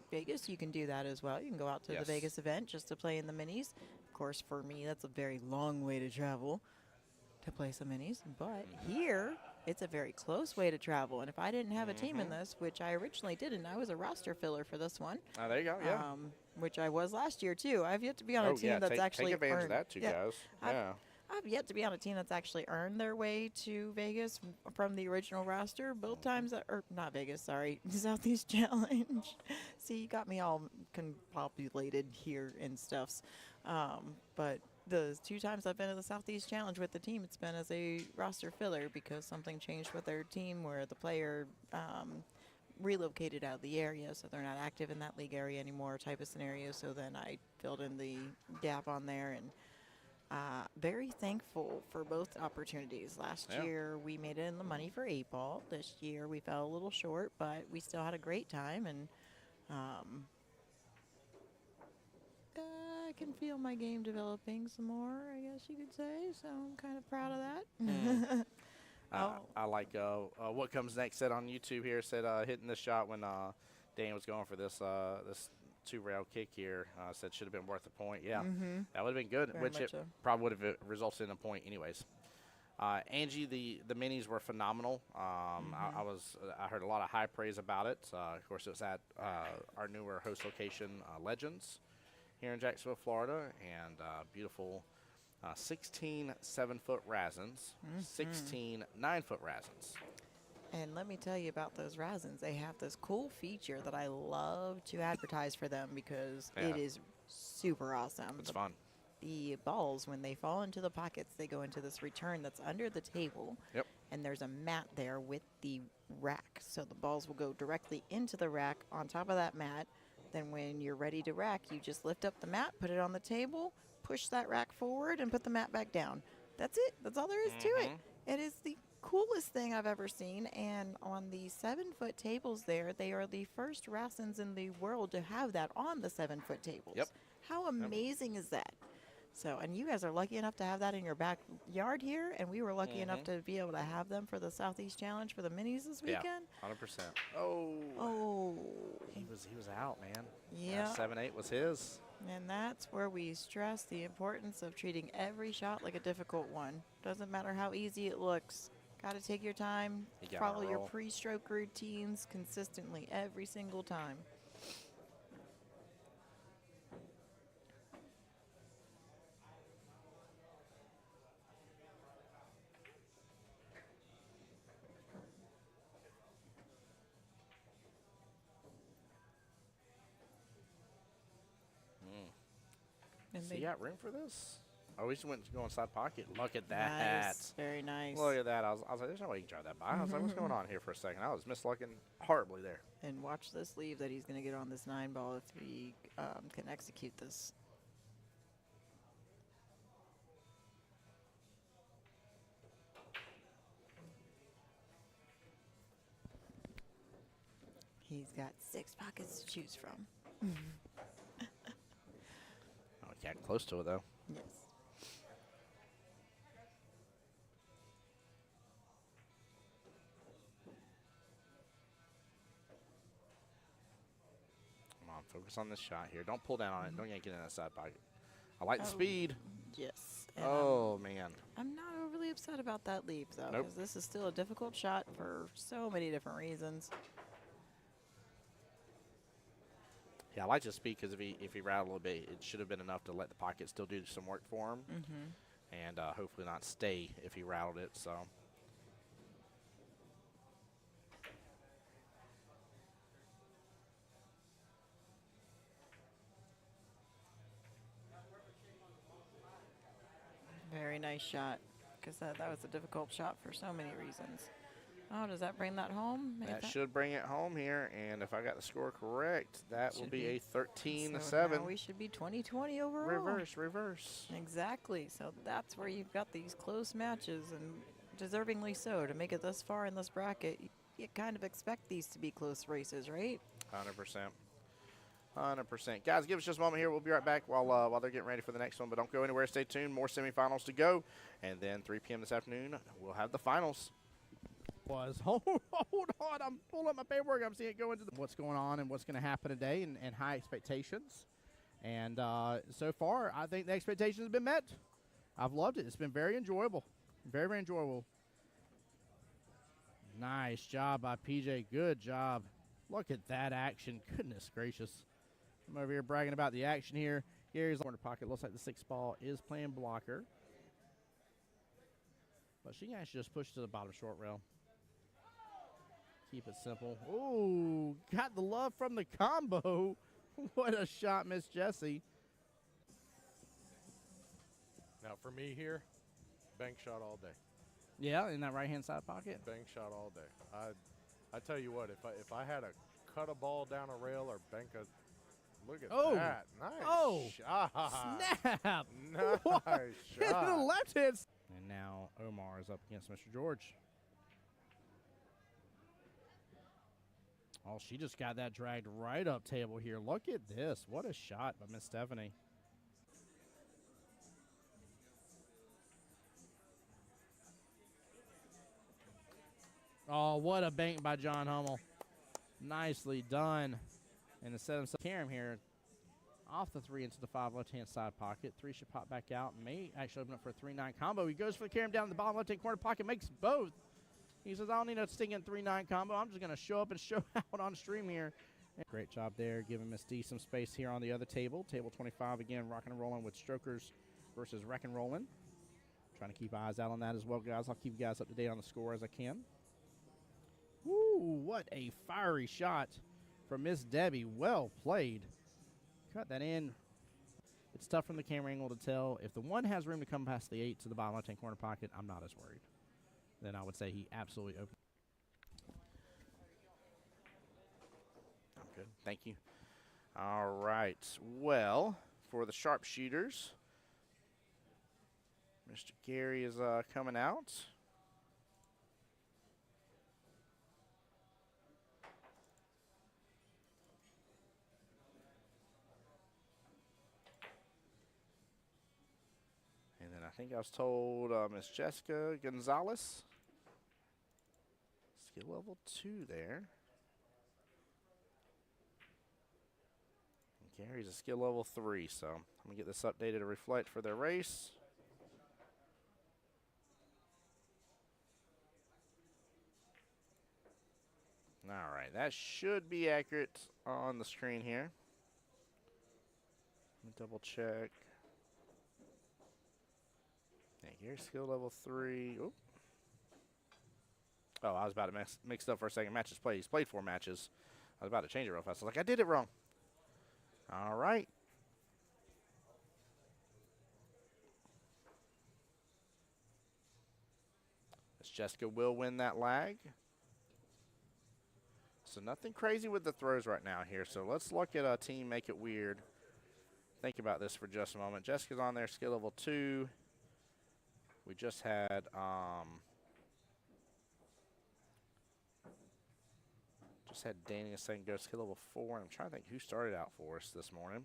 Vegas, you can do that as well. You can go out to the Vegas event just to play in the minis. Of course, for me, that's a very long way to travel to play some minis. But here, it's a very close way to travel. And if I didn't have a team in this, which I originally didn't, I was a roster filler for this one. Oh, there you go, yeah. Which I was last year, too. I've yet to be on a team that's actually take advantage earned, of that, too, guys. I've yet to be on a team that's actually earned their way to Vegas from the original roster. Both times, or not Vegas, sorry, Southeast Challenge. See, you got me all confopulated here and stuffs. But the 2 times I've been to the Southeast Challenge with the team, it's been as a roster filler because something changed with their team where the player relocated out of the area, so they're not active in that league area anymore type of scenario. So then I filled in the gap on there, and very thankful for both opportunities. Last year, we made it in the money for 8-ball. This year, we fell a little short, but we still had a great time. And I can feel my game developing some more, I guess you could say. So I'm kind of proud of that. I like what comes next said on YouTube here, said hitting this shot when Dan was going for this 2-rail kick here, said should have been worth a point. Yeah, that would have been good, Very which much it probably would have resulted in a point anyways. Angie, the minis were phenomenal. I heard a lot of high praise about it. Of course, it was at our newer host location, Legends, here in Jacksonville, Florida, and beautiful 16 7-foot Razins, 16 9-foot Razins. And let me tell you about those Razins. They have this cool feature that I love to advertise for them because it is super awesome. It's fun. the balls, when they fall into the pockets, they go into this return that's under the table. Yep. And there's a mat there with the rack. So the balls will go directly into the rack on top of that mat. Then when you're ready to rack, you just lift up the mat, put it on the table, push that rack forward, and put the mat back down. That's it. That's all there is to it. It is the coolest thing I've ever seen. And on the 7-foot tables there, they are the first Rassins in the world to have that on the 7-foot tables. Yep. How amazing is that? So, and you guys are lucky enough to have that in your backyard here, and we were lucky enough to be able to have them for the Southeast Challenge for the minis this weekend. Yeah, 100%. Oh, he was out, man. Yeah. 7-8 was his. And that's where we stress the importance of treating every shot like a difficult one. Doesn't matter how easy it looks. Got to take your time, follow your pre-stroke routines consistently every single time. So you got room for this? Oh, we just went to go inside pocket. Look at that. Nice. Very nice. Look at that. I was like, there's no way you can drive that by. I was like, what's going on here for a second? I was mislooking horribly there. And watch this leave that he's going to get on this 9-ball if he can execute this. He's got 6 pockets to choose from. Oh, he got close to it, though. Yes. Come on, focus on this shot here. Don't pull down on it. Don't yank it in that side pocket. I like the speed. Yes. And man. I'm not overly upset about that leap, though, Nope. because this is still a difficult shot for so many different reasons. Yeah, I like the speed because if he rattled a little bit, it should have been enough to let the pocket still do some work for him. And hopefully not stay if he rattled it. So. Very nice shot, because that was a difficult shot for so many reasons. Oh, does that bring that home? That should bring it home here, and if I got the score correct, that will be a 13-7. So now we should be 20-20 overall. Reverse. Exactly. So that's where you've got these close matches, and deservingly so. To make it this far in this bracket, you kind of expect these to be close races, right? 100%. 100%. Guys, give us just a moment here. We'll be right back while they're getting ready for the next one. But don't go anywhere. Stay tuned. More semifinals to go. And then 3 p.m. this afternoon, we'll have the finals. Hold on. I'm pulling up my paperwork. I'm seeing it go into what's going on and what's going to happen today and high expectations. And so far, I think the expectations have been met. I've loved it. It's been very enjoyable. Very, very enjoyable. Nice job by PJ. Good job. Look at that action. Goodness gracious. I'm over here bragging about the action here. Gary's corner pocket. Looks like the 6 ball is playing blocker. But she can actually just push to the bottom short rail. Keep it simple. Ooh, got the love from the combo. What a shot, Miss Jessie. Now for me here, bank shot all day. Yeah, in that right-hand side pocket. Bank shot all day. I tell you what, if I had to cut a ball down a rail or bank a, look at that. Nice shot. Snap. Nice shot. The left hand. And now Omar is up against Mr. George. Oh, she just got that dragged right up table here. Look at this. What a shot by Miss Stephanie. Oh, what a bank by John Hummel. Nicely done. And to set himself Karam here off the 3 into the 5 left-hand side pocket. 3 should pop back out. May actually open up for a 3-9 combo. He goes for the Karam down in the bottom left-hand corner pocket, makes both. He says, I don't need a stinking 3-9 combo. I'm just going to show up and show out on stream here. Great job there, giving Miss D some space here on the other table. Table 25, again, rocking and rolling with strokers versus wreck and rolling. Trying to keep eyes out on that as well, guys. I'll keep you guys up to date on the score as I can. Woo, what a fiery shot from Miss Debbie. Well played. Cut that in. It's tough from the camera angle to tell. If the 1 has room to come past the 8 to the bottom left-hand corner pocket, I'm not as worried. Then I would say he absolutely opened. I'm good. Thank you. All right. Well, for the sharpshooters, Mr. Gary is coming out. And then I think I was told Miss Jessica Gonzalez, skill level 2 there. And Gary's a skill level 3, so I'm going to get this updated to reflect for their race. All right, that should be accurate on the screen here. Let me double check. Yeah, Gary's skill level 3. Oop. Oh, I was about to mix up for a second. Matches played. He's played 4 matches. I was about to change it real fast. I was like, I did it wrong. All right. Miss Jessica will win that lag. So nothing crazy with the throws right now here. So let's look at a team Make It Weird. Think about this for just a moment. Jessica's on there, skill level 2. We just had Danny a second go, skill level 4. I'm trying to think who started out for us this morning.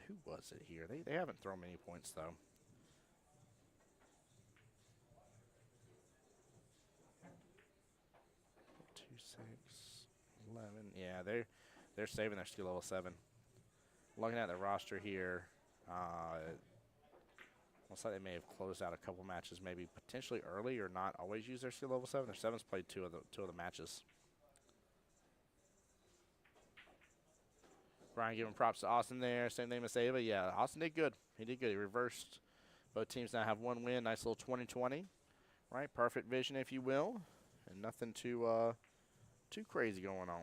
Who was it here? They haven't thrown many points though. 2, 6, 11. Yeah, they're saving their skill level 7. Looking at the roster here, looks like they may have closed out a couple matches, maybe potentially early or not always use their skill level 7. Their 7's played two of the matches. Brian giving props to Austin there. Same thing as Ava. Yeah, Austin did good. He did good. He reversed. Both teams now have 1 win. Nice little 20-20. Right, perfect vision, if you will. And nothing too crazy going on.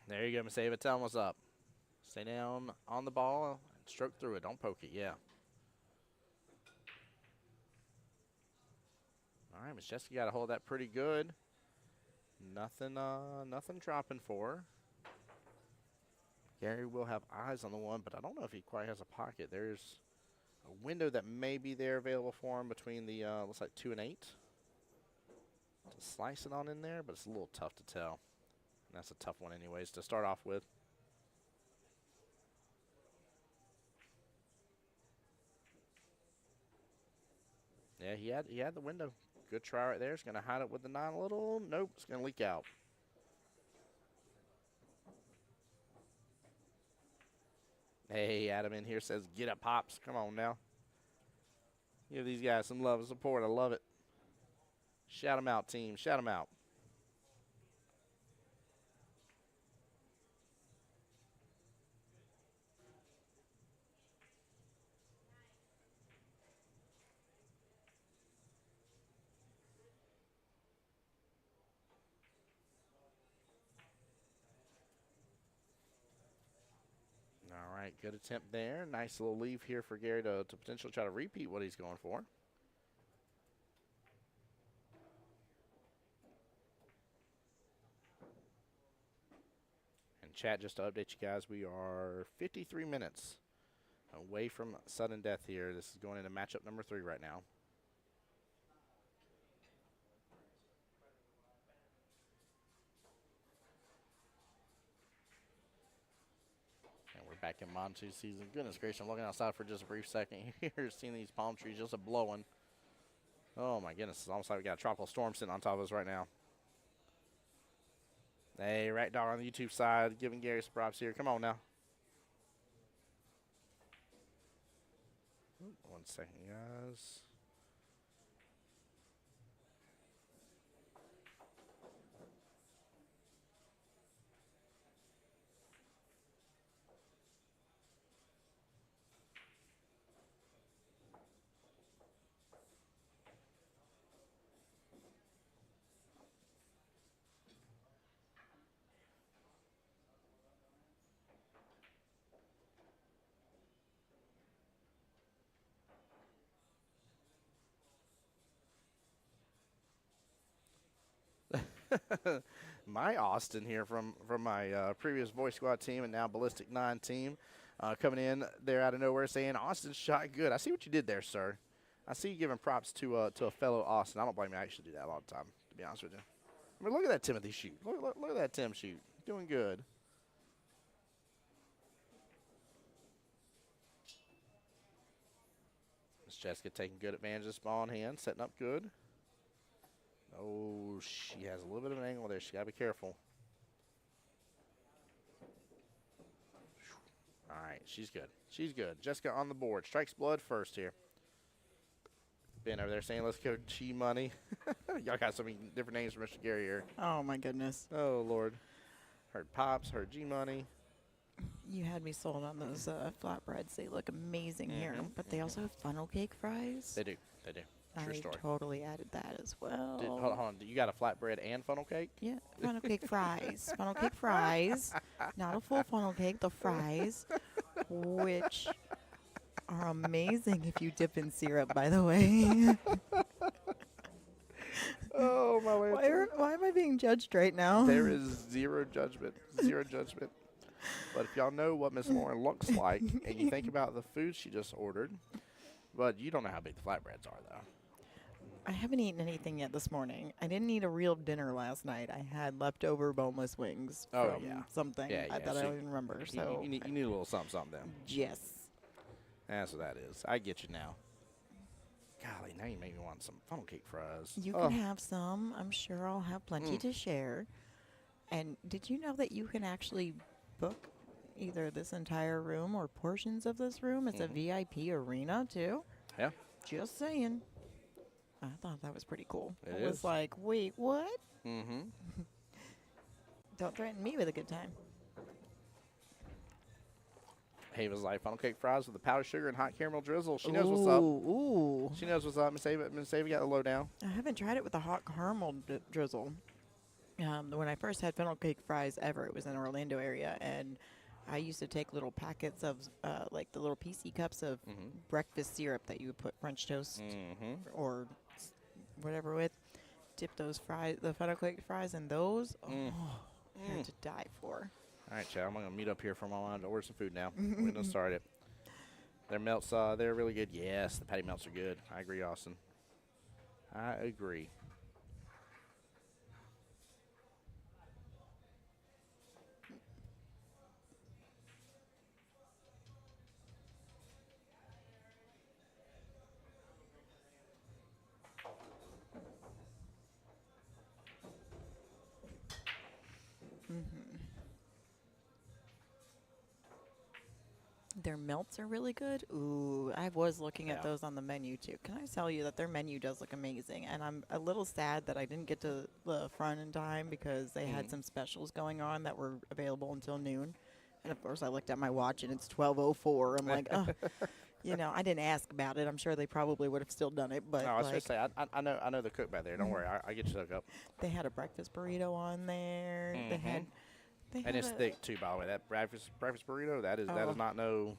There you go, Miss Ava. Tell them what's up. Stay down on the ball and stroke through it. Don't poke it, yeah. All right, Miss Jessica got a hold of that pretty good. Nothing dropping for her. Gary will have eyes on the 1, but I don't know if he quite has a pocket. There's a window that may be there available for him between the, looks like 2 and 8. To slice it on in there, but it's a little tough to tell. And that's a tough one anyways to start off with. Yeah, he had the window. Good try right there. It's going to hide it with the 9 a little. Nope, it's going to leak out. Hey, Adam in here says, get up, Pops. Come on now. Give these guys some love and support. I love it. Shout them out, team. Shout them out. All right, good attempt there. Nice little leave here for Gary to potentially try to repeat what he's going for. And chat, just to update you guys, we are 53 minutes away from sudden death here. This is going into matchup number 3 right now. Back in monsoon season. Goodness gracious, I'm looking outside for just a brief second here, seeing these palm trees just a-blowing. Oh my goodness, it's almost like we got a tropical storm sitting on top of us right now. Hey, Rat Dog on the YouTube side, giving Gary some props here. Come on now. 1 second, guys. my Austin here from my previous Boy Squad team and now Ballistic 9 team coming in there out of nowhere saying, Austin shot good. I see what you did there, sir. I see you giving props to a fellow Austin. I don't blame you. I actually do that a lot of the time, to be honest with you. I mean, look at that Timothy shoot. Look at that Tim shoot. Doing good. Miss Jessica taking good advantage of this ball in hand, setting up good. Oh, she has a little bit of an angle there. She got to be careful. All right, she's good. She's good. Jessica on the board. Strikes blood first here. Ben over there saying, let's go G-Money. Y'all got so many different names for Mr. Gary here. Oh, my goodness. Oh, Lord. Heard Pops, heard G-Money. You had me sold on those flatbreads. They look amazing here. But they also have funnel cake fries. They do. They do. True I story. totally added that as well. Hold on. You got a flatbread and funnel cake? Yeah, funnel cake fries. Funnel cake fries. Not a full funnel cake, the fries, which are amazing if you dip in syrup, by the way. Oh, my way. Why am I being judged right now? There is zero judgment. Zero judgment. But if y'all know what Miss Lauren looks like and you think about the food she just ordered, but you don't know how big the flatbreads are, though. I haven't eaten anything yet this morning. I didn't eat a real dinner last night. I had leftover boneless wings from something that I don't even remember. So you need a little something then. Yes. That's what that is. I get you now. Golly, now you make me want some funnel cake fries. You can have some. I'm sure I'll have plenty to share. And did you know that you can actually book either this entire room or portions of this room? It's a VIP arena, too. Yeah. Just saying. I thought that was pretty cool. It was is. like, wait, what? Mm-hmm. Don't threaten me with a good time. Ava's like funnel cake fries with the powdered sugar and hot caramel drizzle. She knows what's up. Ooh. She knows what's up. Miss Ava got the lowdown. I haven't tried it with the hot caramel drizzle. When I first had funnel cake fries ever, it was in the Orlando area, and I used to take little packets of, like the little PC cups of breakfast syrup that you would put French toast or whatever with. Dip those fries, the funnel cake fries, in those. They're to die for. All right, Chad, I'm going to meet up here for a moment to order some food now. We're going to start it. Their melts, they're really good. Yes, the patty melts are good. I agree, Austin. I agree. Their melts are really good. Ooh, I was looking at those on the menu too. Can I tell you that their menu does look amazing? And I'm a little sad that I didn't get to the front in time because they had some specials going on that were available until noon. And of course, I looked at my watch and it's 12:04. I'm like, oh, you know, I didn't ask about it. I'm sure they probably would have still done it. But no, I was like, going to say, I know the cook back there. Don't worry, I get you hooked up. they had a breakfast burrito on there. They had. And it's thick too, by the way. That breakfast burrito, that is not no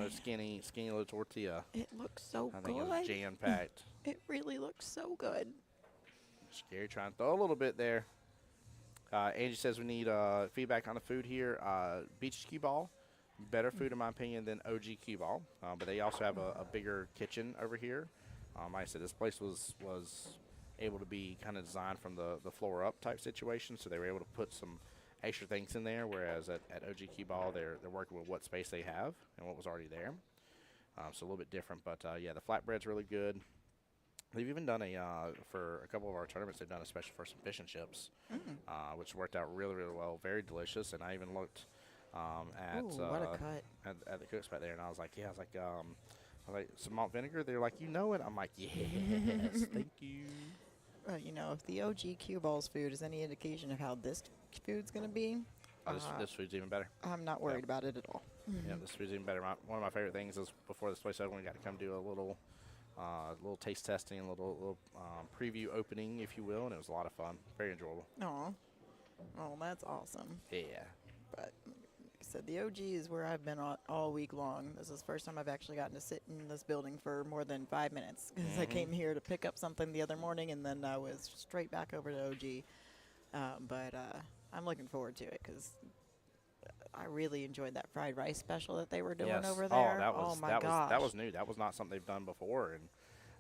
skinny little tortilla. It looks so good. I think it was jam packed. It really looks so good. Scary trying to throw a little bit there. Angie says we need feedback on the food here. Beach's Qball, better food in my opinion than OG Qball, but they also have a bigger kitchen over here. Like I said, this place was able to be kind of designed from the floor up type situation, so they were able to put some extra things in there, whereas at OG Qball they're working with what space they have and what was already there. So a little bit different, but yeah, the flatbread's really good. They've even done for a couple of our tournaments, they've done a special for some fish and chips, which worked out really, really well. Very delicious, and I even looked at what a cut. at the cooks back there, and I was like, some malt vinegar. They're like, you know it? I'm like, yes, thank you. You know, if the OG Qball's food is any indication of how this food's going to be, this food's even better. I'm not worried about it at all. Yeah, this food's even better. One of my favorite things is before this place opened, we got to come do a little taste testing, a little preview opening, if you will, and it was a lot of fun. Very enjoyable. Oh, that's awesome. Yeah. But like I said, the OG is where I've been all week long. This is the first time I've actually gotten to sit in this building for more than 5 minutes because I came here to pick up something the other morning, and then I was straight back over to OG. But I'm looking forward to it because I really enjoyed that fried rice special that they were doing Yes. over there. Oh, that was my gosh. that was new. That was not something they've done before. And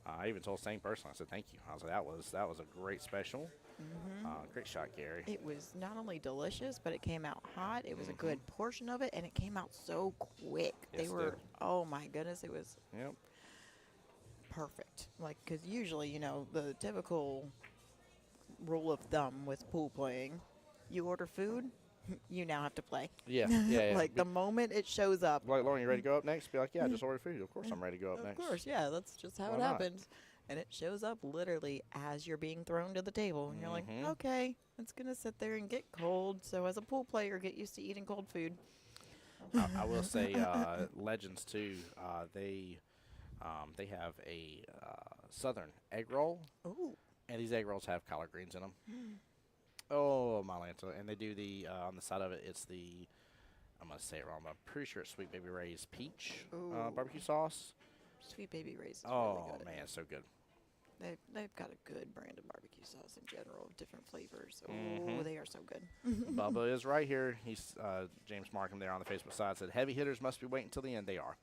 I even told the same person, I said, thank you. I was like, that was a great special. Great shot, Gary. It was not only delicious, but it came out hot. It was a good portion of it, and it came out so quick. Yes, They it were, did. oh my goodness, it was Yep. perfect. Like, because usually, you know, the typical rule of thumb with pool playing, you order food, you now have to play. Yeah, yeah. Like, the moment it shows up. Like, Lauren, you ready to go up next? Be like, yeah, just order food. Of course I'm ready to go up next. Of course, yeah, that's just how Why it not? happens. And it shows up literally as you're being thrown to the table. And you're like, Mhm. okay, it's going to sit there and get cold. So as a pool player, get used to eating cold food. I will say, Legends too. They have a Southern egg roll, Ooh. and these egg rolls have collard greens in them. Oh, my Lanta. And they do the on the side of it. It's the I'm gonna say it wrong, but I'm pretty sure it's Sweet Baby Ray's peach Ooh. barbecue sauce. Sweet Baby Ray's is Oh really good. man, it's so good. They've got a good brand of barbecue sauce in general, different flavors. Oh, Mhm. they are so good. Bubba is right here. He's James Markham there on the Facebook side said heavy hitters must be waiting until the end. They are.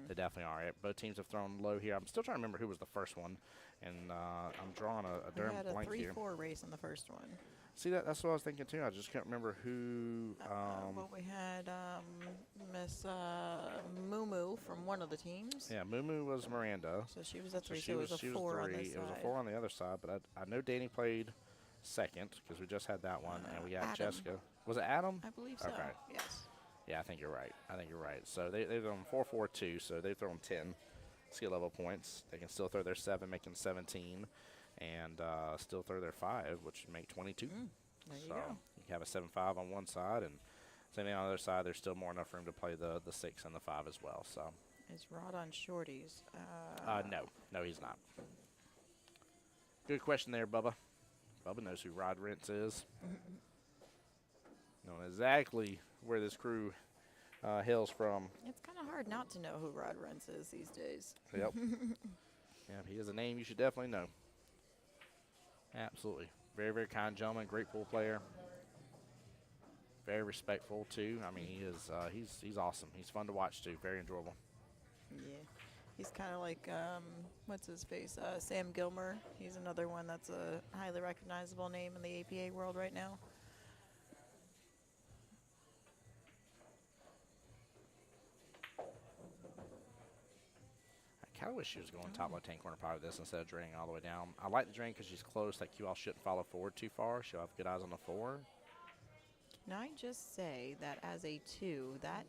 They definitely are. Both teams have thrown low here. I'm still trying to remember who was the first one, and I'm drawing a We darn had a blank here. 3-4 race in the first one. See that's what I was thinking too. I just can't remember who. Well, we had Miss Moo from one of the teams. Yeah, Moo was Miranda. So she was a 3, she so it was a 4 on three. this It was side. a 4 on the other side, but I know Danny played second because we just had that one, and we got Adam. Jessica. Was it Adam? I believe so. Okay. Yes. Yeah, I think you're right. So they've thrown 4-4-2, so they've thrown 10 skill level points. They can still throw their 7, making 17, and still throw their 5, which would make 22. There you So go. you can have a 7-5 on one side, and same thing on the other side. There's still more enough room to play the 6 and the 5 as well. So Is Rod on shorties? no, he's not. Good question there, Bubba. Bubba knows who Rod Rentz is. Know exactly where this crew hails from. It's kind of hard not to know who Rod Rentz is these days. Yep. Yeah, he is a name you should definitely know. Absolutely. Very, very kind gentleman, great pool player. Very respectful too. I mean, he is. He's awesome. He's fun to watch too. Very enjoyable. Yeah. He's kind of like, what's his face? Sam Gilmer. He's another one that's a highly recognizable name in the APA world right now. I kind of wish she was going top left-hand corner part of this instead of draining all the way down. I like the drain because she's close. That Qball shouldn't follow forward too far. She'll have good eyes on the 4. Can I just say that as a 2, that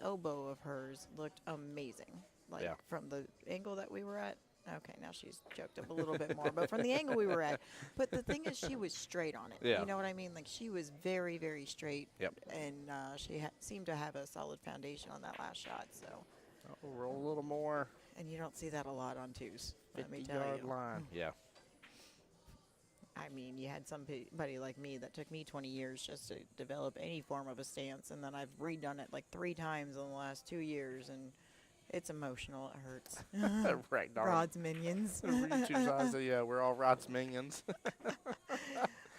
elbow of hers looked amazing. Like Yeah. from the angle that we were at. Okay, now she's joked up a little bit more, but from the angle we were at. But the thing is, she was straight on it. Yeah. You know what I mean? Like she was very, very straight. Yep. And she seemed to have a solid foundation on that last shot. So. Oh, roll a little more. And you don't see that a lot on 2s. Let me tell 50-yard you. line. Yeah. I mean, you had somebody like me that took me 20 years just to develop any form of a stance, and then I've redone it like 3 times in the last 2 years, and it's emotional. It hurts. Right, darn. Rod's minions. Read 2 sides. Yeah, we're all Rod's minions.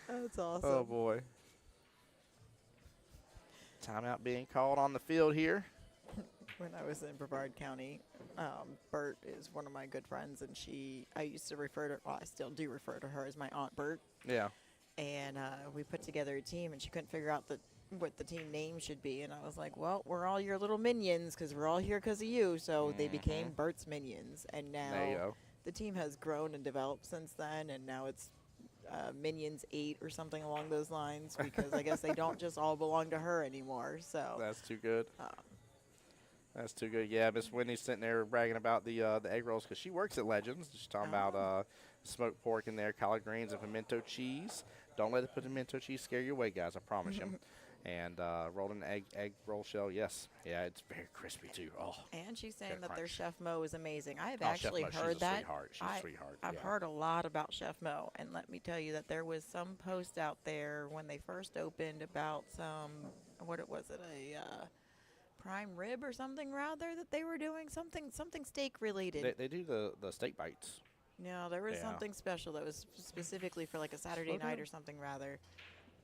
That's awesome. Oh boy. Timeout being called on the field here. When I was in Brevard County, Bert is one of my good friends, and I used to refer to, well, I still do refer to her as my Aunt Bert. Yeah. And we put together a team, and she couldn't figure out what the team name should be. And I was like, well, we're all your little minions because we're all here because of you. So they became Bert's Minions. And There you now go. the team has grown and developed since then, and now it's Minions 8 or something along those lines because I guess they don't just all belong to her anymore. So That's too good. That's too good. Yeah, Miss Whitney's sitting there bragging about the egg rolls because she works at Legends. She's talking about smoked pork in there, collard greens, and pimento cheese. Don't let the pimento cheese scare you away, guys. I promise you. And rolled in egg roll shell. Yes. Yeah, it's very crispy too. Oh. And she's saying Got that their crunch. Chef Mo is amazing. I have Oh, actually Chef Mo, heard she's a that. sweetheart. She's a sweetheart. I've Yeah. heard a lot about Chef Mo, and let me tell you that there was some post out there when they first opened about some, what it was it, a prime rib or something rather that they were doing something steak related. They do the steak bites. No, there was Yeah. something special that was specifically for like a Saturday Okay. night or something rather.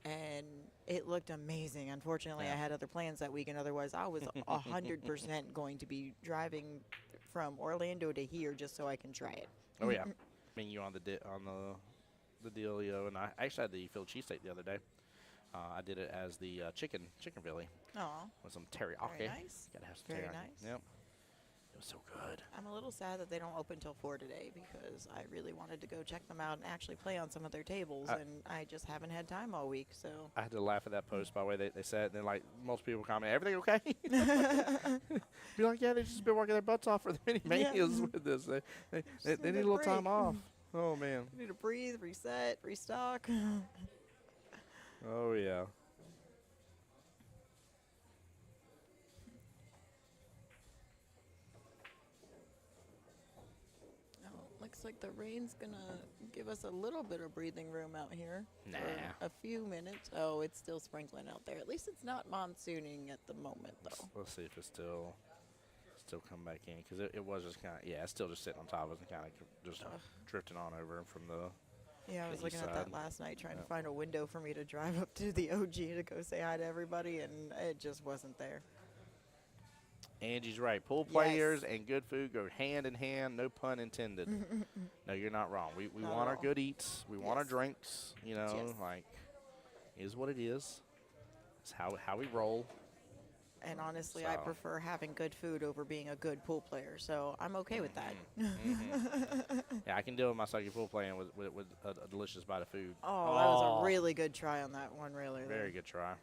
And it looked amazing. Unfortunately, I Yeah. had other plans that weekend. Otherwise, I was 100% going to be driving from Orlando to here just so I can try it. Oh yeah, I mean you on the dealio, and I actually had the Philly cheesesteak the other day. I did it as the chicken Philly Aw, with some teriyaki. very nice. Gotta have some Very teriyaki. nice. Yep, it was so good. I'm a little sad that they don't open till 4 today because I really wanted to go check them out and actually play on some of their tables, and I just haven't had time all week. So I had to laugh at that post by the way they said. And then like most people comment, everything okay? Be like, yeah, they just been working their butts off for the mini manias with this. They need a little time off. Oh man. need to breathe, reset, restock. Oh yeah. Looks like the rain's gonna give us a little bit of breathing room out here Nah. for a few minutes. Oh, it's still sprinkling out there. At least it's not monsooning at the moment, though. Let's see if it's still come back in because it was just kind of it's still just sitting on top of us and kind of just drifting on over from the. Yeah, I was the looking east at that side. last night trying to Yeah. find a window for me to drive up to the OG to go say hi to everybody, and it just wasn't there. Angie's right. Pool players and good food go hand in hand. No pun intended. No, you're not wrong. We Not want at our all. good eats. We want our Yes. drinks. You know, Yes. like is what it is. It's how we roll. And honestly, I So. prefer having good food over being a good pool player, so I'm okay with that. Yeah, I can deal with my sucky pool playing with a delicious bite of food. Oh, that was a really good try on that one, really. Very good try.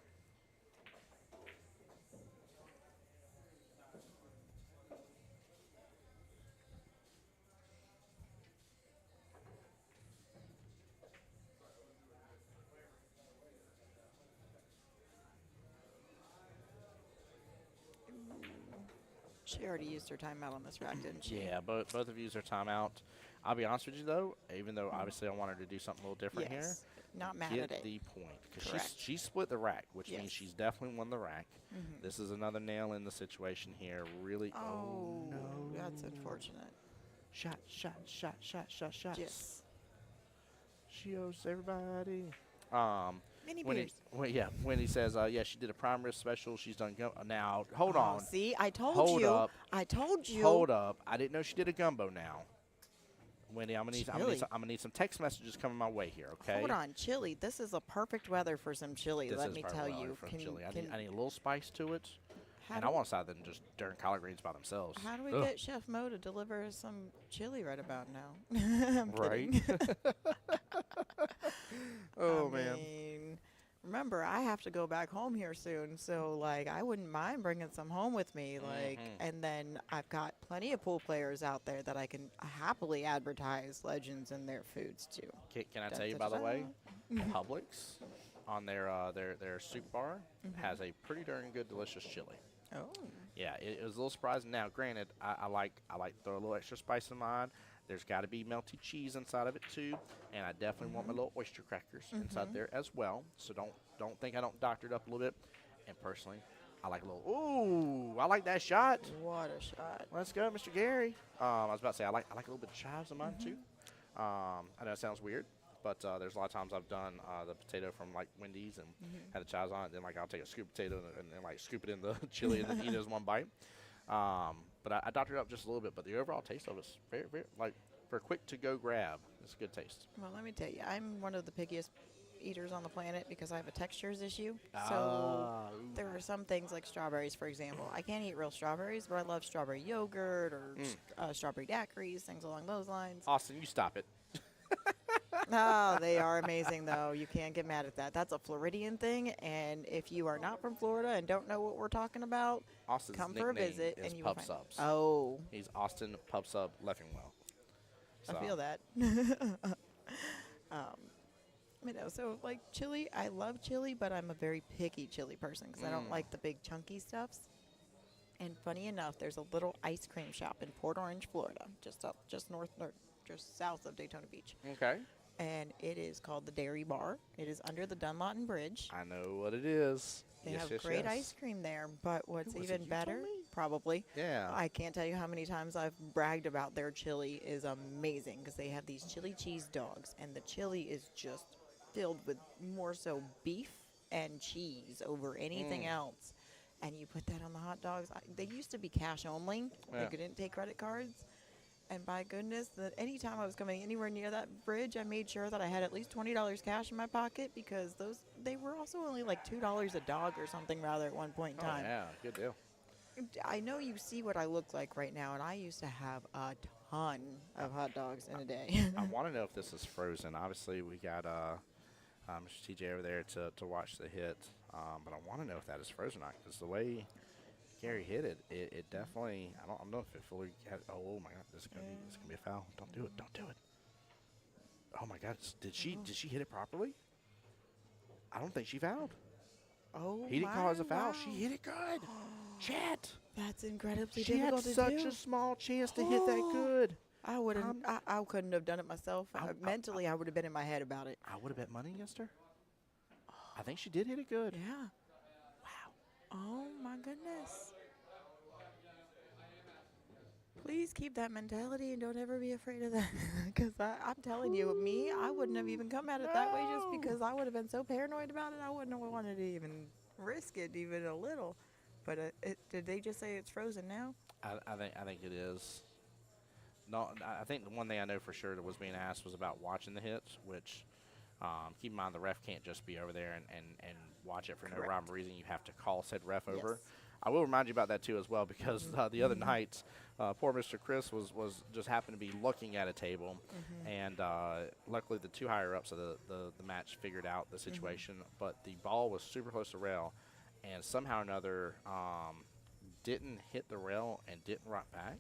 She already used her timeout on this rack, didn't she? Yeah, both of you are timeout. I'll be honest with you though, even though obviously I wanted to do something a little different Yes. Not mad here. at Get it. the point because Correct. she split the rack, which means Yes. she's definitely won the rack. Mhm. This is another nail in the situation here. Really. Oh, no! that's unfortunate. Shot. Yes. She owes everybody. Mini When beers. when he says, yeah, she did a prime rib special. She's done now. Hold Oh, on. see, I told Hold you. up. I told you. Hold up. I didn't know she did a gumbo now. Wendy, I'm Chili. gonna need some text messages coming my way here, okay? Hold on, chili. This is a perfect weather for some chili. This Let is me probably tell well you. from Can- chili. I can- need a little spice to it, how and do- I want something than just darn collard greens by themselves. How do we Ugh. get Chef Mo to deliver us some chili right about now? I'm Right. kidding. Oh I man. mean, remember, I have to go back home here soon, so like I wouldn't mind bringing some home with me. Like, and then I've got plenty of pool players out there that I can happily advertise Legends and their foods to. Can I tell you by the way, Publix on their soup bar has a pretty darn good delicious chili. Oh. Yeah, it was a little surprising. Now, granted, I like throw a little extra spice in mine. There's got to be melty cheese inside of it too, and I definitely want my little oyster crackers inside there as well. So don't think I don't doctor it up a little bit. And personally, I like a little. Ooh, I like that shot. What a shot! Let's go, Mr. Gary. I was about to say I like a little bit of chives in mine too. I know it sounds weird, but there's a lot of times I've done the potato from like Wendy's and had the chives on it. Then like I'll take a scoop of potato and like scoop it in the chili and then eat it as one bite. But I doctored it up just a little bit. But the overall taste of it is very, very like for a quick to go grab. It's a good taste. Well, let me tell you, I'm one of the pickiest eaters on the planet because I have a textures issue. So there are some things like strawberries, for example. I can't eat real strawberries, but I love strawberry yogurt or strawberry daiquiris, things along those lines. Austin, you stop it. Oh, they are amazing, though. You can't get mad at that. That's a Floridian thing, and if you are not from Florida and don't know what we're talking about, Austin's come for a nickname visit, is and you will Pub find. Subs. Oh, He's Austin Pub Sub Leffingwell. I feel that. You know, so like chili, I love chili, but I'm a very picky chili person because I don't like the big chunky stuffs. And funny enough, there's a little ice cream shop in Port Orange, Florida, just south of Daytona Beach. Okay. And it is called the Dairy Bar. It is under the Dunlawton Bridge. I know what it is. They Yes, have yes, great yes. ice cream there, but what's Who was even it? You told better? me? probably. Yeah. I can't tell you how many times I've bragged about their chili is amazing because they have these chili cheese dogs, and the chili is just filled with more so beef and cheese over anything else. And you put that on the hot dogs. They used to be cash only. Yeah. They couldn't take credit cards. And by goodness, that anytime I was coming anywhere near that fridge, I made sure that I had at least $20 cash in my pocket because they were also only like $2 a dog or something rather at one point in time. Yeah, good deal. I know you see what I look like right now, and I used to have a ton of hot dogs in a day. I want to know if this is frozen. Obviously, we got Mr. TJ over there to watch the hit, but I want to know if that is frozen or not because the way Gary hit it, it definitely. I don't know if it fully. Oh my God, this is gonna be a foul. Don't do it. Don't do it. Oh my God, did she hit it properly? I don't think she fouled. Oh, He didn't call it as a foul. wow. She hit it good. Chat. That's incredibly She had difficult to do. such a small chance to hit that good. I wouldn't. I couldn't have done it myself. Mentally, I would have been in my head about it. I would have bet money against her. I think she did hit it good. Yeah. Wow. Oh my goodness. Please keep that mentality and don't ever be afraid of that. Because I'm telling you, I wouldn't have even come at it that way just because I would have been so paranoid about it. I wouldn't have wanted to even risk it even a little. But did they just say it's frozen now? I think it is. No, I think the one thing I know for sure that was being asked was about watching the hits, which keep in mind the ref can't just be over there and watch it for no rhyme or reason. You have to call said ref over. Yes. I will remind you about that too as well because the other night, poor Mr. Chris was just happened to be looking at a table, and luckily the two higher ups of the match figured out the situation. But the ball was super close to rail, and somehow or another didn't hit the rail and didn't rock back.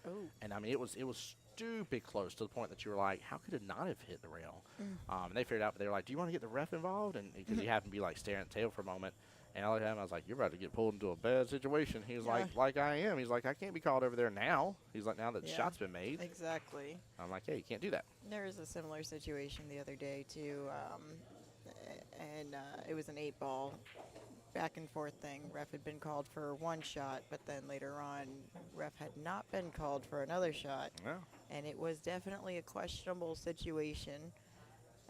Oh. And I mean it was stupid close to the point that you were like, how could it not have hit the rail? And they figured out, but they were like, do you want to get the ref involved? And because he happened to be like staring at the table for a moment. And I looked at him, I was like, you're about to get pulled into a bad situation. He was like I am. He's like, I can't be called over there now. He's like, now that the shot's been made. Exactly. I'm like, hey, you can't do that. There was a similar situation the other day, too. And it was an 8-ball back and forth thing. Ref had been called for one shot, but then later on, ref had not been called for another shot. Yeah. And it was definitely a questionable situation.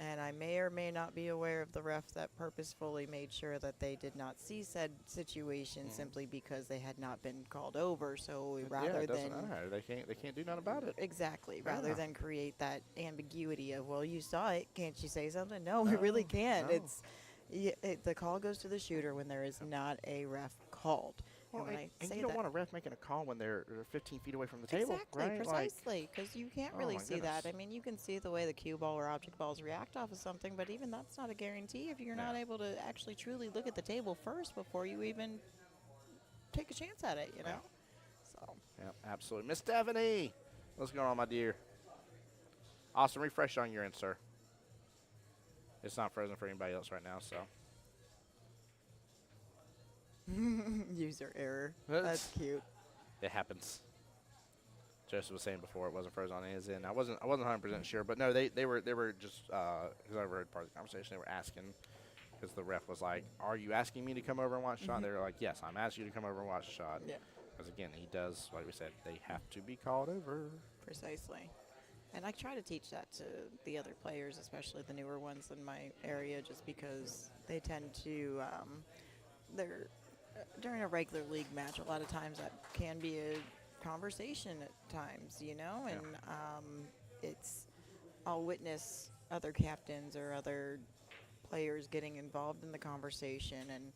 And I may or may not be aware of the ref that purposefully made sure that they did not see said situation simply because they had not been called over. So Yeah, rather it doesn't than matter. They can't do nothing about it. exactly, Yeah. rather than create that ambiguity of, well, you saw it, can't you say something? No, we really can't. no. The call goes to the shooter when there is not a ref called. Well, and when I and say you don't that, want a ref making a call when they're 15 feet away from the table, exactly, right? precisely, because you can't oh really my see that. goodness. I mean, you can see the way the cue ball or object balls react off of something, but even that's not a guarantee if you're not able to actually truly look at the table first before you even take a chance at it, you know? So. Yeah, absolutely. Miss Stephanie, what's going on, my dear? Awesome. Refresh on your end, sir. It's not frozen for anybody else right now, so. User error. That's cute. It happens. Joseph was saying before it wasn't frozen on his end. I wasn't 100% sure, but no, they were just because I overheard part of the conversation. They were asking because the ref was like, "Are you asking me to come over and watch the shot?" They were like, "Yes, I'm asking you to come over and watch the shot." Yeah. Because again, he does, like we said, they have to be called over. Precisely. And I try to teach that to the other players, especially the newer ones in my area, just because they tend to, during a regular league match, a lot of times that can be a conversation at times, you know, and I'll witness other captains or other players getting involved in the conversation, and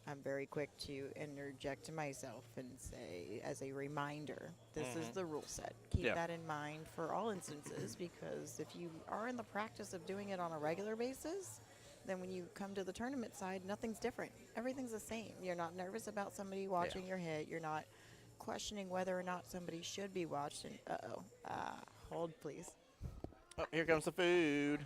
I'm very quick to interject myself and say, as a reminder, this is the rule set. Keep that in mind for all instances, because if you are in the practice of doing it on a regular basis, then when you come to the tournament side, nothing's different. Everything's the same. You're not nervous about somebody watching your hit. You're not questioning whether or not somebody should be watched. And hold, please. Oh, here comes the food.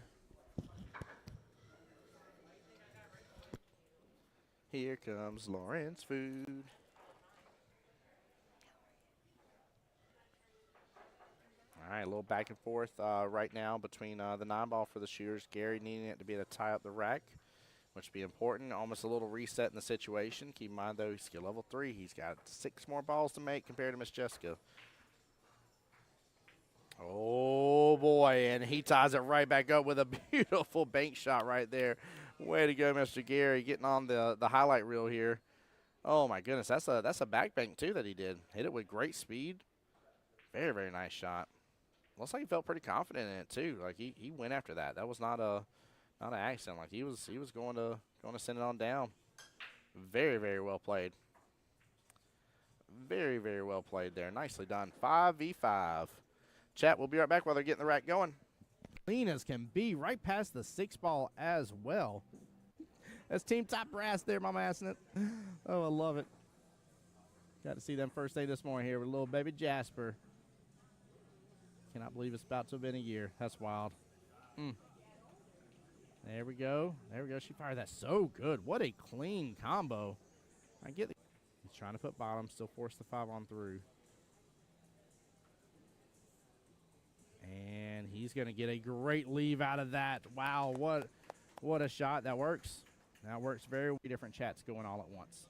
Here comes Lauren's food. All right, a little back and forth right now between the 9-ball for the shooters. Gary needing it to be to tie up the rack. which would be important. Almost a little reset in the situation. Keep in mind, though, skill level 3. He's got 6 more balls to make compared to Miss Jessica. Oh, boy, and he ties it right back up with a beautiful bank shot right there. Way to go, Mr. Gary, getting on the highlight reel here. Oh, my goodness, that's a back bank, too, that he did. Hit it with great speed. Very, very nice shot. Looks like he felt pretty confident in it, too. Like, he went after that. That was not an accident. Like, he was going to send it on down. Very, very well played. Very, very well played there. Nicely done. 5v5. Chat, we'll be right back while they're getting the rack going. Clean as can be, right past the 6 ball as well. That's Team Top Brass there, Mama Assing it. Oh, I love it. Got to see them first day this morning here with little baby Jasper. Cannot believe it's about to have been a year. That's wild. There we go. There we go. She fired that so good. What a clean combo. I get it. He's trying to put bottom, still force the 5 on through. And he's going to get a great leave out of that. Wow, what a shot. That works. That works very different chats going all at once.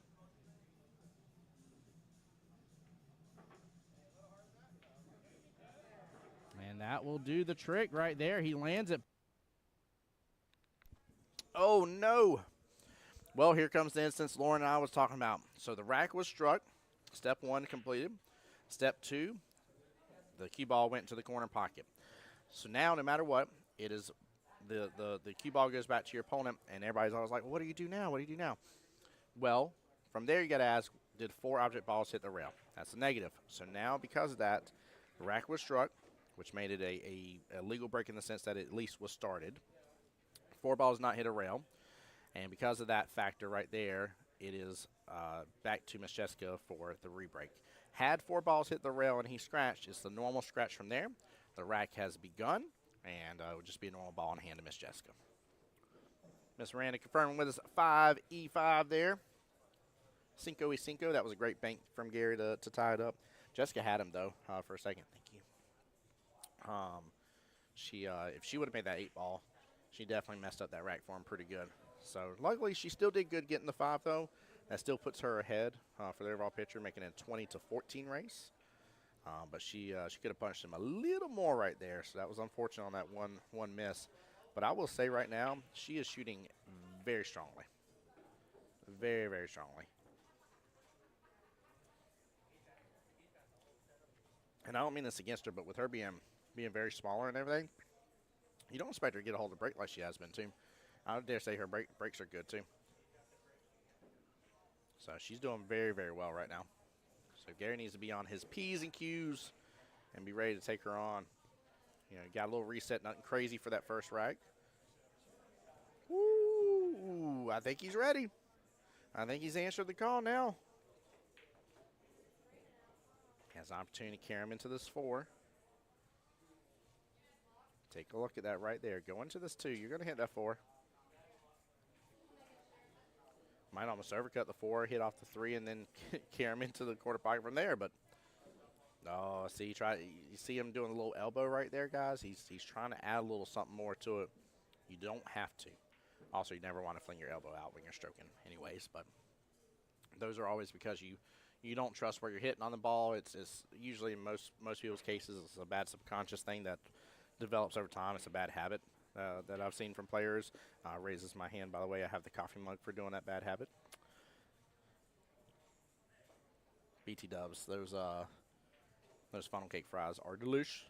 And that will do the trick right there. He lands it. Oh, no. Well, here comes the instance Lauren and I was talking about. So the rack was struck. Step 1 completed. Step 2, the cue ball went to the corner pocket. So now, no matter what, it is the cue ball goes back to your opponent, and everybody's always like, what do you do now? What do you do now? Well, from there you got to ask, did 4 object balls hit the rail? That's a negative. So now, because of that, the rack was struck, which made it a legal break in the sense that it at least was started. 4 balls not hit a rail. And because of that factor right there, it is back to Miss Jessica for the re-break. Had 4 balls hit the rail and he scratched, it's the normal scratch from there. The rack has begun, and it would just be a normal ball in hand to Miss Jessica. Miss Miranda confirming with us 5E5 there. Cinco y Cinco. That was a great bank from Gary to tie it up. Jessica had him, though, for a second. Thank you. If she would have made that 8 ball, she definitely messed up that rack for him pretty good. So, luckily, she still did good getting the 5, though. That still puts her ahead for the overall picture, making it a 20-14 race. But she could have punched him a little more right there, so that was unfortunate on that one miss. But I will say right now, she is shooting very strongly. Very, very strongly. And I don't mean this against her, but with her being very smaller and everything, you don't expect her to get a hold of the break like she has been, too. I would dare say her breaks are good, too. So she's doing very, very well right now. So Gary needs to be on his P's and Q's and be ready to take her on. You know, got a little reset, nothing crazy for that first rack. Ooh, I think he's ready. I think he's answered the call now. Has an opportunity to carry him into this 4. Take a look at that right there. Go into this 2. You're going to hit that 4. Might almost overcut the 4, hit off the 3, and then carry him into the quarter pocket from there. But, oh, see, you see him doing a little elbow right there, guys? He's trying to add a little something more to it. You don't have to. Also, you never want to fling your elbow out when you're stroking anyways. But those are always because you don't trust where you're hitting on the ball. It's usually in most people's cases, it's a bad subconscious thing that develops over time. It's a bad habit that I've seen from players. Raises my hand, by the way. I have the coffee mug for doing that bad habit. BT Dubs, those funnel cake fries are delish.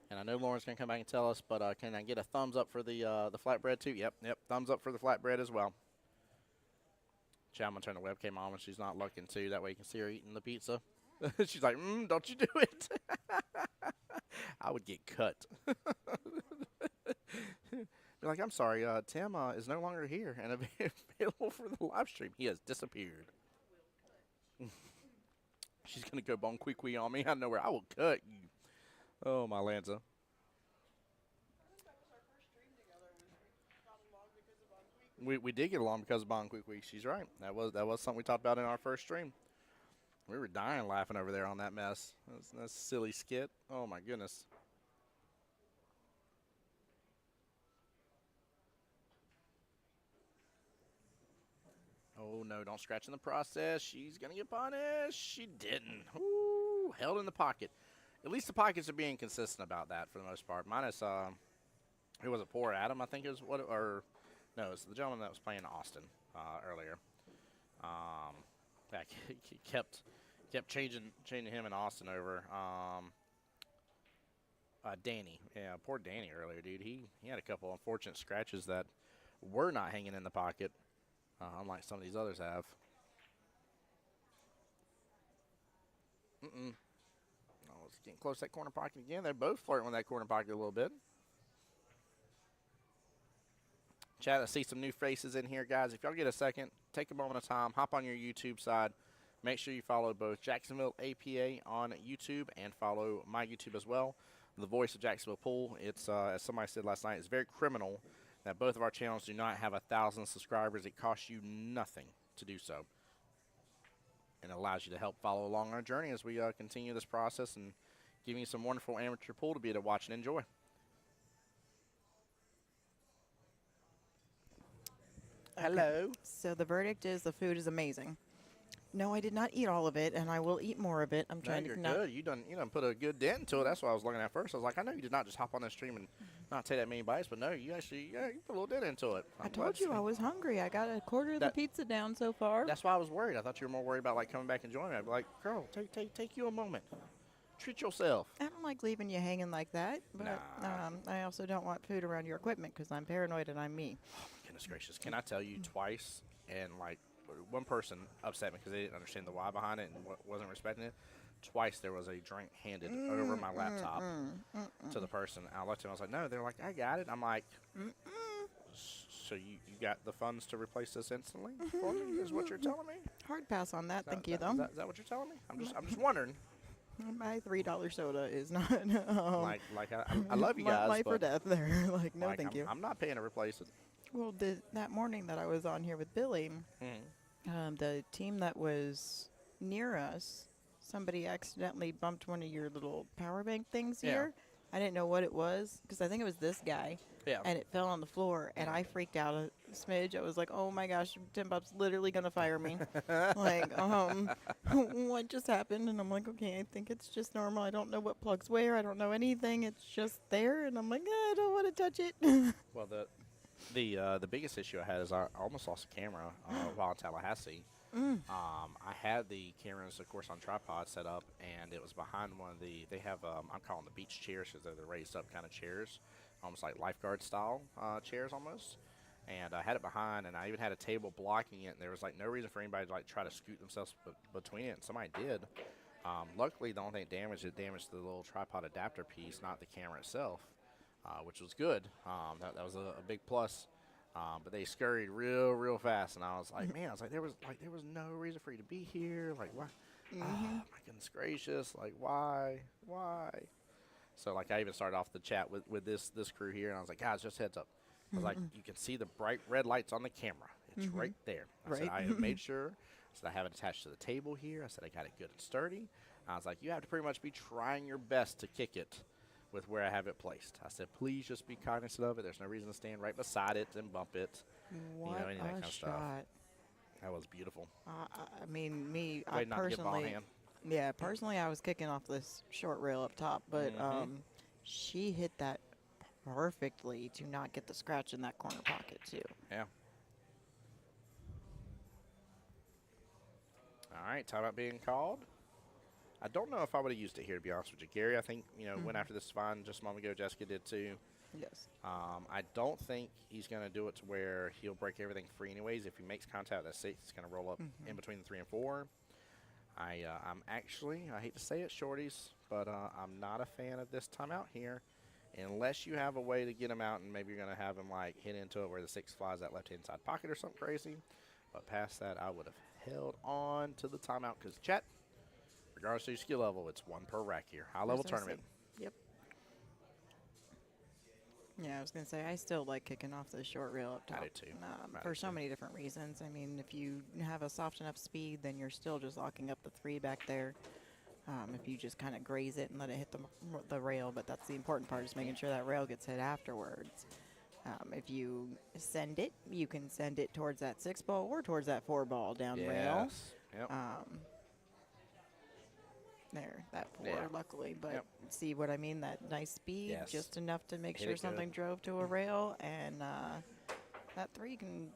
And I know Lauren's going to come back and tell us, but can I get a thumbs up for the flatbread too? Yep, thumbs up for the flatbread as well. I'm going to turn the webcam on when she's not looking, too. That way you can see her eating the pizza. She's like, don't you do it. I would get cut. Be like, I'm sorry, Tim is no longer here and available for the live stream. He has disappeared. She's going to go bon qui on me. I know where I will cut you. Oh, my Lanza. We did get along because of Bon Quick Week. She's right. That was something we talked about in our first stream. We were dying laughing over there on that mess. That's a silly skit. Oh, my goodness. Oh, no, don't scratch in the process. She's going to get punished. She didn't. Ooh, held in the pocket. At least the pockets are being consistent about that for the most part. Minus, who was it, poor Adam, I think it was, no, it's the gentleman that was playing Austin earlier. Yeah, he kept changing him and Austin over. Danny, yeah, poor Danny earlier, dude. He had a couple unfortunate scratches that were not hanging in the pocket, unlike some of these others have. Oh, it's getting close to that corner pocket again. They're both flirting with that corner pocket a little bit. Chat, I see some new faces in here, guys. If y'all get a second, take a moment of time, hop on your YouTube side. Make sure you follow both Jacksonville APA on YouTube and follow my YouTube as well. The voice of Jacksonville Pool. It's, as somebody said last night, it's very criminal that both of our channels do not have 1,000 subscribers. It costs you nothing to do so. And it allows you to help follow along our journey as we continue this process and giving you some wonderful amateur pool to be able to watch and enjoy. Hello. So the verdict is the food is amazing. No, I did not eat all of it, and I will eat more of it. I'm trying you're to good. You done put a good dent into it. That's what I was looking at first. I was like, I know you did not just hop on this stream and not take that many bites, but no, you actually you put a little dent into it. I told you I was hungry. I got a quarter of the pizza down so far. That's why I was worried. I thought you were more worried about like coming back and joining me. I'd be like, girl, take you a moment. Treat yourself. I don't like leaving you hanging like that, but I also don't want food around your equipment because I'm paranoid and I'm me. Oh, my goodness gracious. Can I tell you twice, and like one person upset me because they didn't understand the why behind it and wasn't respecting it. Twice there was a drink handed over my laptop to the person. I looked at them. I was like, no. They're like, I got it. I'm like, so you got the funds to replace this instantly for me is what you're telling me? Hard pass on that. Thank you, though. Is that what you're telling me? I'm just wondering. My $3 soda is not I love you guys. Life or death there. Like, no, thank you. I'm not paying to replace it. Well, that morning that I was on here with Billy, the team that was near us, somebody accidentally bumped one of your little power bank things here. I didn't know what it was because I think it was this guy. Yeah. And it fell on the floor, and I freaked out a smidge. I was like, oh, my gosh, Tim Bob's literally going to fire me. Like, what just happened? And I'm like, okay, I think it's just normal. I don't know what plugs where. I don't know anything. It's just there. And I'm like, I don't want to touch it. Well, the biggest issue I had is I almost lost a camera while in Tallahassee. I had the cameras, of course, on tripod set up, and it was behind one of they have, I'm calling the beach chairs because they're the raised up kind of chairs, almost like lifeguard style chairs almost. And I had it behind, and I even had a table blocking it, and there was like no reason for anybody to like try to scoot themselves between it, and somebody did. Luckily, the only thing it damaged the little tripod adapter piece, not the camera itself, which was good. That was a big plus. But they scurried real fast, and I was like, man, there was no reason for you to be here. Like, why? Oh, my goodness gracious! Like, why? So, like, I even started off the chat with this crew here, and I was like, guys, just heads up. I was like, you can see the bright red lights on the camera. It's right there. I said, I have made sure. I said, I have it attached to the table here. I said, I got it good and sturdy. I was like, you have to pretty much be trying your best to kick it with where I have it placed. I said, please just be cognizant of it. There's no reason to stand right beside it and bump it. What any of that kind of stuff. shot. That was beautiful. I mean, Way not to get ball in hand. Yeah, personally, I was kicking off this short rail up top, but she hit that perfectly to not get the scratch in that corner pocket, too. Yeah. All right, timeout being called. I don't know if I would have used it here, to be honest with you. Gary, I think, went after this fine just a moment ago. Jessica did too. Yes. I don't think he's going to do it to where he'll break everything free anyways. If he makes contact at 6, it's going to roll up in between the 3 and 4. I'm actually, I hate to say it, shorties, but I'm not a fan of this timeout here. Unless you have a way to get him out and maybe you're going to have him like hit into it where the 6 flies that left-hand side pocket or something crazy. But past that, I would have held on to the timeout because, chat, regardless of your skill level, it's 1 per rack here. High-level tournament. Yep. Yeah, I was going to say, I still like kicking off the short rail up top. I do too. For so many different reasons. I mean, if you have a soft enough speed, then you're still just locking up the 3 back there. If you just kind of graze it and let it hit the rail, but that's the important part, is making sure that rail gets hit afterwards. If you send it, you can send it towards that 6-ball or towards that 4-ball down rail. Yep. There, that 4, Yeah. luckily. But Yep. see what I mean? That nice speed, Yes. just enough to make Hit sure it something good. drove to a rail. And that 3 can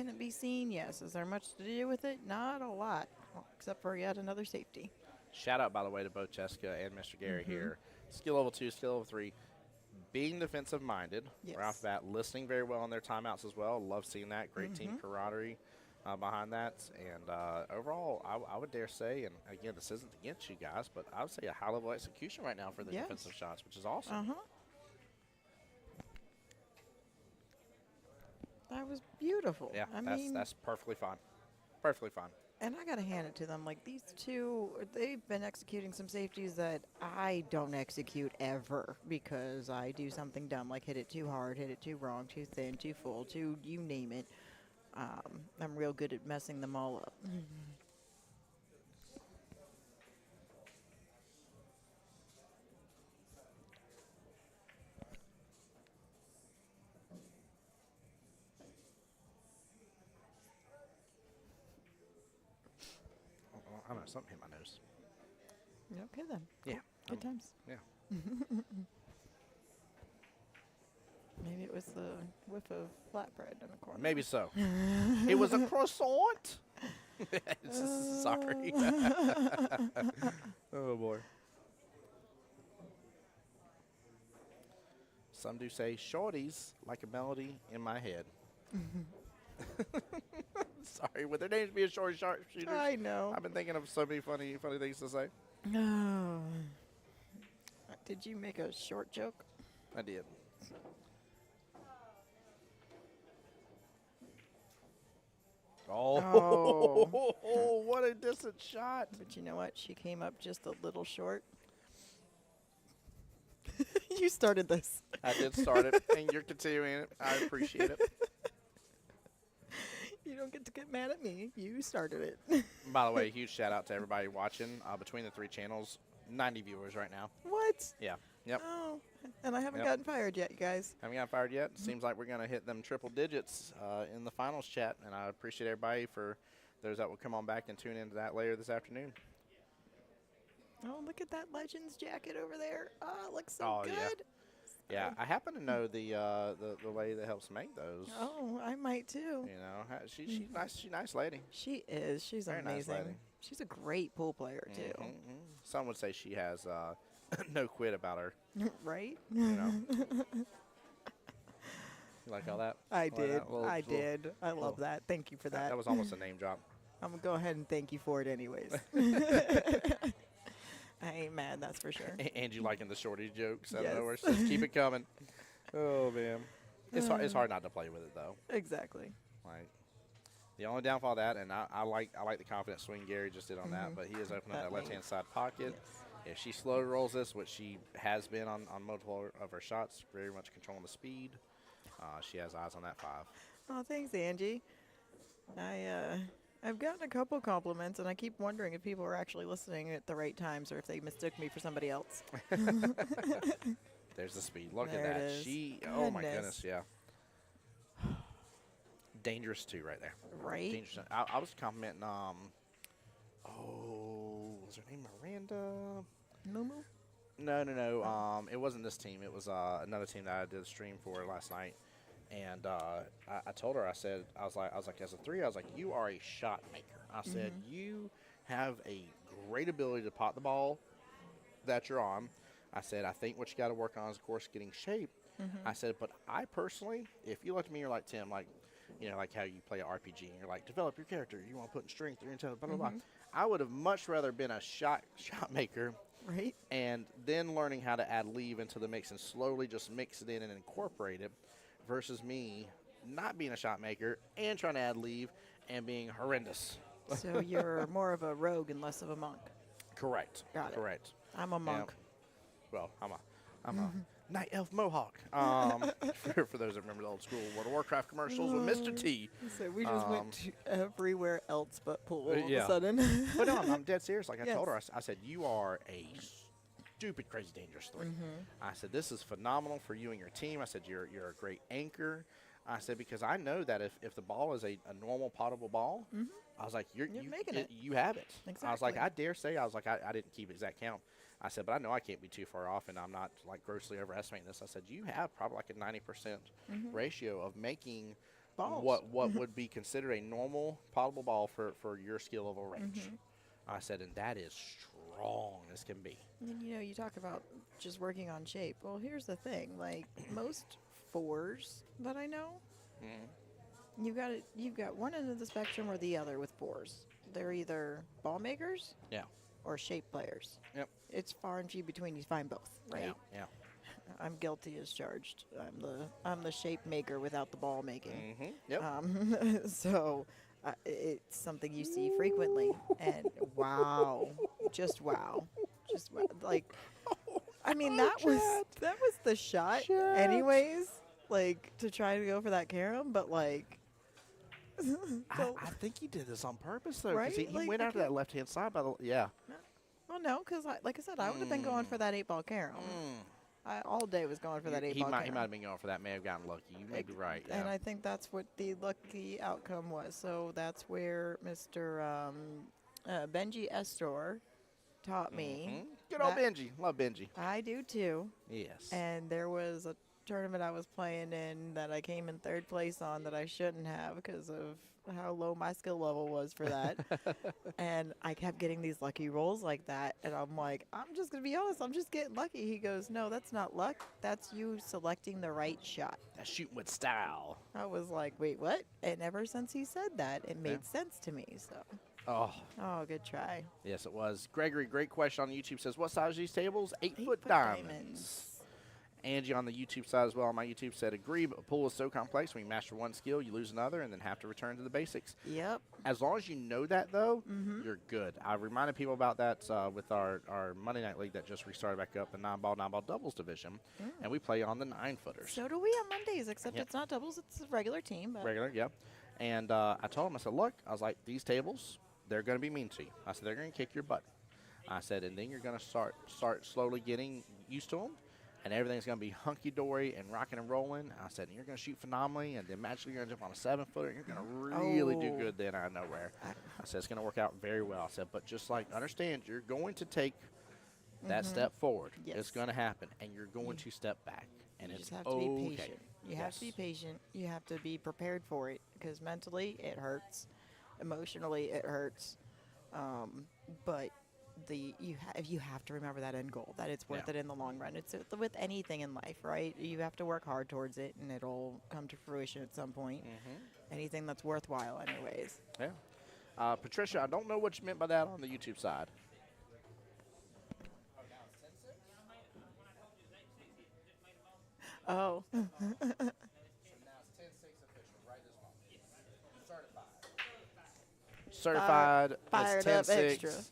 it be seen? Yes. Is there much to do with it? Not a lot, except for yet another safety. Shout out, by the way, to both Jessica and Mr. Gary Mm-hmm. here. Skill level 2, skill level 3. Being defensive minded, Yes. right off the bat, listening very well on their timeouts as well. Love seeing that. Great team camaraderie behind that. And overall, I would dare say, and again, this isn't against you guys, but I would say a high level execution right now for the Yes. defensive shots, which is awesome. Uh-huh. That was beautiful. Yeah, I that's, mean, that's perfectly fine. Perfectly fine. and I got to hand it to them. Like, these two, they've been executing some safeties that I don't execute ever because I do something dumb, like hit it too hard, hit it too wrong, too thin, too full, too you name it. I'm real good at messing them all up. I don't know, something hit my nose. Okay, then. Yeah. Good times. Yeah. Maybe it was the whiff of flatbread in the corner. Maybe so. It was a croissant. Sorry. Oh, boy. Some do say shorties like a melody in my head. Sorry, with their names being shorty sharpshooters. I know. I've been thinking of so many funny things to say. No. Did you make a short joke? I did. Oh, what a distant shot. But you know what? She came up just a little short. You started this. I did start it, and you're continuing it. I appreciate it. You don't get to get mad at me. You started it. By the way, huge shout out to everybody watching. Between the 3 channels, 90 viewers right now. What? Yeah. Yep. Oh, and I haven't Yep. gotten fired yet, you guys. Haven't got fired yet. Seems like we're going to hit them triple digits in the finals chat, and I appreciate everybody for those that will come on back and tune into that later this afternoon. Oh, look at that Legends jacket over there. Oh, it looks so Oh, good. yeah. Yeah, I happen to know the lady that helps make those. Oh, I might too. You know, she's nice. She's a nice lady. She is. She's Very nice amazing. lady. She's a great pool player too. Some would say she has no quit about her. Right? You know. You like all that? I Like did. that little- I little- did. I love that. Thank you for that. That was almost a name drop. I'm going to go ahead and thank you for it anyways. I ain't mad, that's for sure. Angie liking the shorty jokes. I Yes. don't know where she says, keep it coming. Oh, man. It's hard not to play with it, though. Exactly. Like, the only downfall of that, and I like the confident swing Gary just did on that, but he is opening That that left-hand move. side pocket. If she slow rolls this, which she has been on multiple of her shots, very much controlling the speed, she has eyes on that 5. Oh, thanks, Angie. I've gotten a couple compliments, and I keep wondering if people are actually listening at the right times or if they mistook me for somebody else. There's the speed. Look There at it that. is. She, oh my Goodness. goodness, yeah. Dangerous too, right there. Right? Dangerous. I was complimenting, was her name Miranda? Mumu? No. It wasn't this team. It was another team that I did a stream for last night. And I told her, I was like, as a 3, I was like, you are a shot maker. I said, you have a great ability to pot the ball that you're on. I said, I think what you got to work on is, of course, getting shape. I said, but I personally, if you look at me, you're like Tim, like, you know, like how you play an RPG and you're like, develop your character. You want to put in strength, your intel, blah, blah, blah. I would have much rather been a shot maker. Right? And then learning how to add leave into the mix and slowly just mix it in and incorporate it versus me not being a shot maker and trying to add leave and being horrendous. So you're more of a rogue and less of a monk. Correct. Got it. Correct. I'm a monk. Well, I'm a night elf mohawk. For those that remember the old school World of Warcraft commercials with Mr. T. So we just went to everywhere else but pool all of yeah. a sudden. But no, I'm dead serious. Like I Yes. told her, I said, you are a stupid, crazy, dangerous 3. I said, this is phenomenal for you and your team. I said, you're a great anchor. I said, because I know that if the ball is a normal potable ball, I was like, you're making it. You have it. Exactly. I was like, I dare say, I didn't keep exact count. I said, but I know I can't be too far off, and I'm not like grossly overestimating this. I said, you have probably like a 90% ratio of making Balls. what would be considered a normal potable ball for your skill level range. I said, and that is strong as can be. And you talk about just working on shape. Well, here's the thing. Like most 4s that I know, you've got one end of the spectrum or the other with 4s. They're either ball makers, or shape players. Yep. It's far and few between. You find both, right? Yeah. I'm guilty as charged. I'm the shape maker without the ball making. Yep. So it's something you see frequently, and wow, just wow, like. I mean, that was the shot, anyways. Like to try to go for that carom, but like. I think he did this on purpose, though, because Right? he Like, went out to that left-hand side by the Well, no, because like I said, I would have been going for that 8-ball carom. I all day was going for that 8-ball carom. He might have been going for that. May have gotten lucky. You may be right. And I think that's what the lucky outcome was. So that's where Mr. Benji Estor taught me. Good old Benji. Love Benji. I do too. Yes. And there was a tournament I was playing in that I came in 3rd place on that I shouldn't have because of how low my skill level was for that. And I kept getting these lucky rolls like that. And I'm like, I'm just going to be honest, I'm just getting lucky. He goes, no, that's not luck. That's you selecting the right shot. That's shooting with style. I was like, wait, what? And ever since he said that, it made sense to me. So. Oh, good try. Yes, it was. Gregory, great question on YouTube, says, what size are these tables? 8-foot diamonds. Angie on the YouTube side as well, on my YouTube, said, agree, but a pool is so complex. When you master one skill, you lose another and then have to return to the basics. Yep. As long as you know that, though, you're good. I reminded people about that with our Monday Night League that just restarted back up, the 9-ball doubles division, and we play on the 9-footers. So do we on Mondays, except it's not doubles, it's a regular team. But Regular, yep. And I told him, I said, look, I was like, these tables, they're going to be mean to you. I said, they're going to kick your butt. I said, and then you're going to start slowly getting used to them. And everything's going to be hunky-dory and rocking and rolling. I said, and you're going to shoot phenomenally, and then magically you're going to jump on a 7-footer, and you're going to really do good then out of nowhere. I said, it's going to work out very well. I said, but just like, understand, you're going to take that step forward. Yes. It's going to happen, and you're going to step back. And you it's just have to be patient. You have to be patient. You have to be prepared for it, because mentally it hurts. Emotionally it hurts. But you have to remember that end goal, that it's worth it in the long run. It's with anything in life, right? You have to work hard towards it, and it'll come to fruition at some point. Anything that's worthwhile, anyways. Yeah. Patricia, I don't know what you meant by that on the YouTube side. Oh. So now it's 10-6 official, right this moment. Certified. Fired It's up 10-6.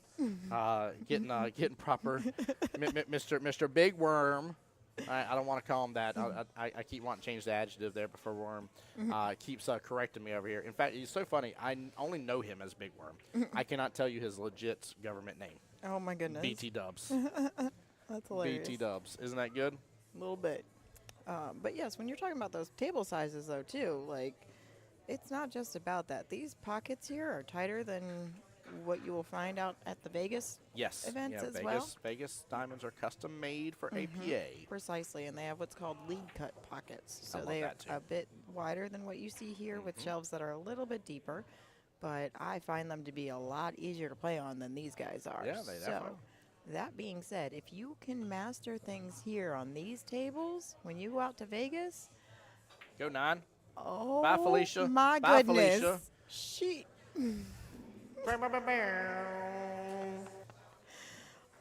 Getting proper. Mr. Big Worm. I don't want to call him that. I keep wanting to change the adjective there before Worm. Keeps correcting me over here. In fact, he's so funny. I only know him as Big Worm. I cannot tell you his legit government name. Oh, my goodness. BT Dubs. That's hilarious. BT Dubs. Isn't that good? A little bit. But, yes, when you're talking about those table sizes, though, too, like, it's not just about that. These pockets here are tighter than what you will find out at the Vegas events as well. Vegas diamonds are custom made for APA. Precisely, and they have what's called lead cut pockets. So they are a bit wider than what you see here with shelves that are a little bit deeper, but I find them to be a lot easier to play on than these guys are. Yeah, they definitely. That being said, if you can master things here on these tables, when you go out to Vegas, go 9. Oh, bye, Felicia. My bye, goodness. Felicia.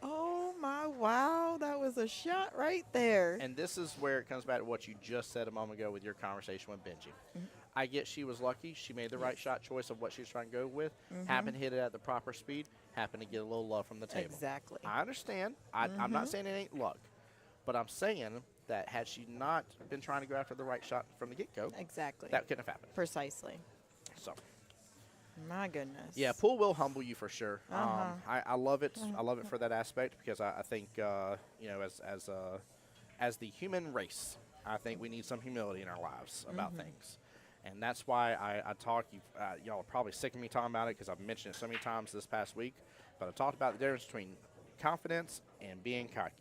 Oh, my, wow. That was a shot right there. And this is where it comes back to what you just said a moment ago with your conversation with Benji. I get she was lucky. She made the right shot choice of what she was trying to go with. Happened to hit it at the proper speed. Happened to get a little love from the table. Exactly. I understand. I'm not saying it ain't luck. But I'm saying that had she not been trying to go after the right shot from the get-go, exactly, that couldn't have happened. Precisely. So, My goodness. Yeah, pool will humble you for sure. Uh-huh. I love it. I love it for that aspect because I think as the human race, I think we need some humility in our lives about things, and that's why I talk. Y'all are probably sick of me talking about it because I've mentioned it so many times this past week. But I talked about the difference between confidence and being cocky.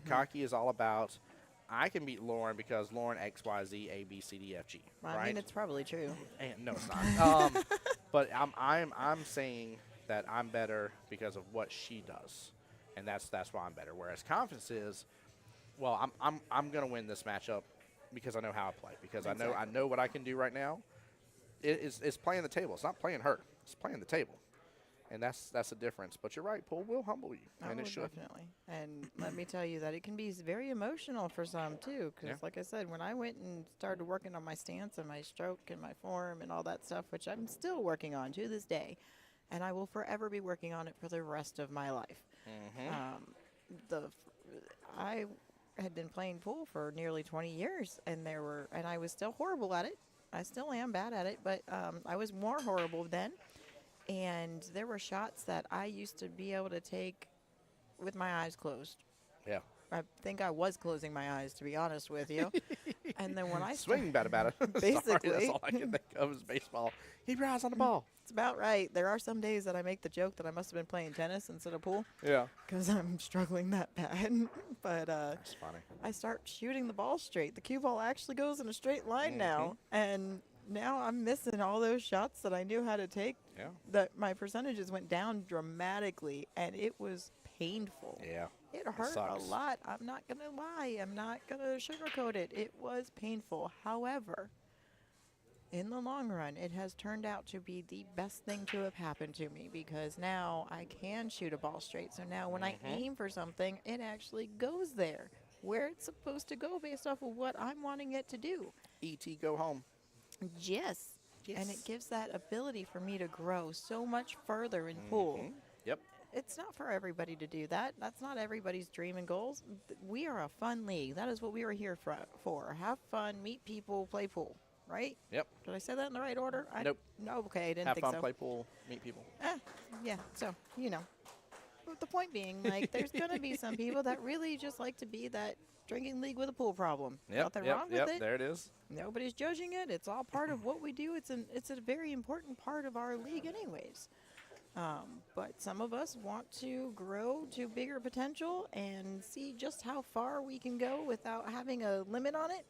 Cocky is all about I can beat Lauren because Lauren X Y Z A B C D F G. Well, right? I mean, it's probably true. And no, it's not. But I'm saying that I'm better because of what she does, and that's why I'm better. Whereas confidence is, well, I'm gonna win this matchup because I know how I play. Because I know what I can do right now. It's playing the table. It's not playing her. It's playing the table, and that's the difference. But you're right. Pool will humble you, and it should. Definitely. And let me tell you that it can be very emotional for some too. Because, like I said, when I went and started working on my stance and my stroke and my form and all that stuff, which I'm still working on to this day, and I will forever be working on it for the rest of my life. I had been playing pool for nearly 20 years, and I was still horrible at it. I still am bad at it, but I was more horrible then. And there were shots that I used to be able to take with my eyes closed. Yeah. I think I was closing my eyes, to be honest with you. And then when I swing bad about it. Basically. Sorry, that's all I can think of is baseball. Keep your eyes on the ball. It's about right. There are some days that I make the joke that I must have been playing tennis instead of pool. Yeah. Because I'm struggling that bad. But that's funny. I start shooting the ball straight. The cue ball actually goes in a straight line now. And now I'm missing all those shots that I knew how to take. Yeah. That my percentages went down dramatically, and it was painful. Yeah. It hurt a lot. I'm not going to lie. I'm not going to sugarcoat it. It was painful. However, in the long run, it has turned out to be the best thing to have happened to me because now I can shoot a ball straight. So now when I aim for something, it actually goes there where it's supposed to go based off of what I'm wanting it to do. E.T. go home. Yes. And it gives that ability for me to grow so much further in pool. Yep. It's not for everybody to do that. That's not everybody's dream and goals. We are a fun league. That is what we were here for. Have fun, meet people, play pool, right? Yep. Did I say that in the right order? Nope. No, okay, I didn't Have think fun, so. play pool, meet people. Yeah, so, you know. But the point being, like, there's going to be some people that really just like to be that drinking league with a pool problem. Nothing wrong with it. There it is. Nobody's judging it. It's all part of what we do. It's a very important part of our league anyways. But some of us want to grow to bigger potential and see just how far we can go without having a limit on it.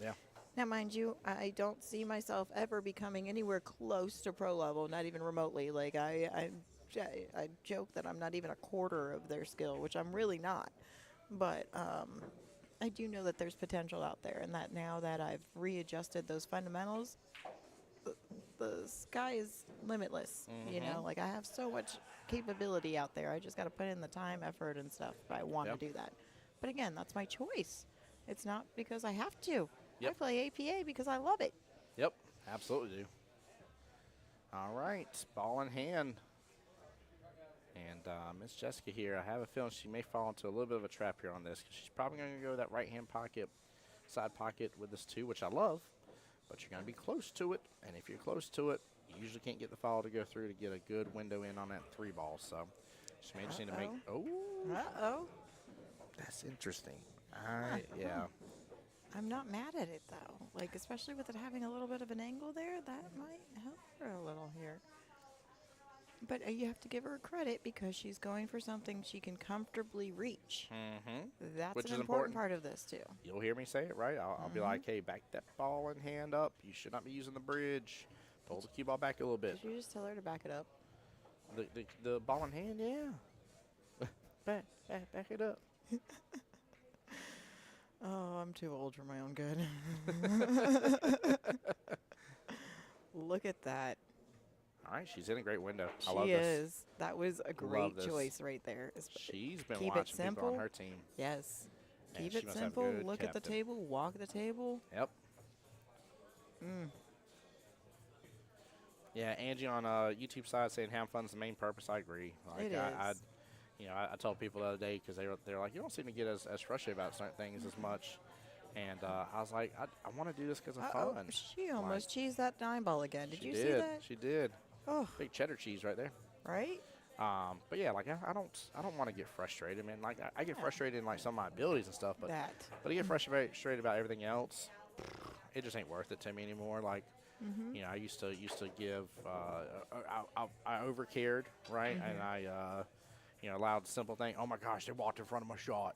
Yeah. Now, mind you, I don't see myself ever becoming anywhere close to pro level, not even remotely. Like, I joke that I'm not even a quarter of their skill, which I'm really not. But I do know that there's potential out there, and that now that I've readjusted those fundamentals, the sky is limitless. You know, like I have so much capability out there. I just got to put in the time, effort, and stuff if I want to do that. But again, that's my choice. It's not because I have to. I play APA because I love it. Yep, absolutely do. All right, ball in hand. And Miss Jessica here, I have a feeling she may fall into a little bit of a trap here on this because she's probably going to go that right-hand pocket, side pocket with this 2, which I love. But you're going to be close to it, and if you're close to it, you usually can't get the foul to go through to get a good window in on that 3 ball. So she may just need to make. Uh-oh. That's interesting. Yeah. I'm not mad at it, though. Like, especially with it having a little bit of an angle there, that might help her a little here. But you have to give her credit because she's going for something she can comfortably reach. That's Which an is important part of this, too. You'll hear me say it, right? I'll be like, hey, back that ball and hand up. You should not be using the bridge. Pull the cue ball back a little bit. Did you just tell her to back it up? The ball in hand, yeah. back it up. Oh, I'm too old for my own good. Look at that. All right, she's in a great window. She I love this. is. That was a great choice right there. She's been Keep watching it simple. people on her team. Yes. Man, Keep she it must have simple. good Look at the captain. table. Walk the table. Yep. Yeah, Angie on YouTube side saying having fun's the main purpose. I agree. Like, It is. I told people the other day because they're like, you don't seem to get as frustrated about certain things as much. And I was like, I want to do this because of fun. She almost cheesed that 9 ball again. Did you see did. that? She did. Oh, Big cheddar cheese right there. right? But yeah, like I don't want to get frustrated, man. Like I get frustrated in like some of my abilities and stuff, but That. I get frustrated about everything else. It just ain't worth it to me anymore. Like, you know, I used to give I overcared, right? And I you know, allowed the simple thing. Oh my gosh, they walked in front of my shot.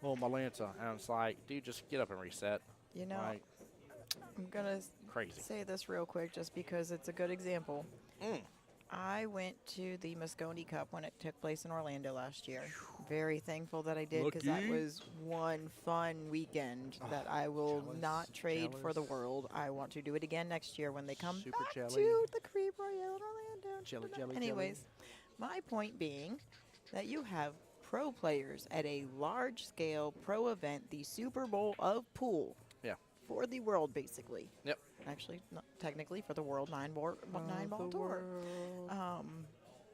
Oh, my Lanza, and it's like, dude, just get up and reset. You know, Like, I'm gonna crazy. say this real quick just because it's a good example. I went to the Moscone Cup when it took place in Orlando last year. Very thankful that I did because that was one fun weekend that I will not trade for the world. I want to do it again next year when they come Super back jelly. to the Creep Royale in Orlando. Jelly, jelly, Anyways, my point being that you have pro players at a large-scale pro event, the Super Bowl of pool. Yeah. For the world, basically. Yep. Actually, not technically for the World Nine-Ball Tour.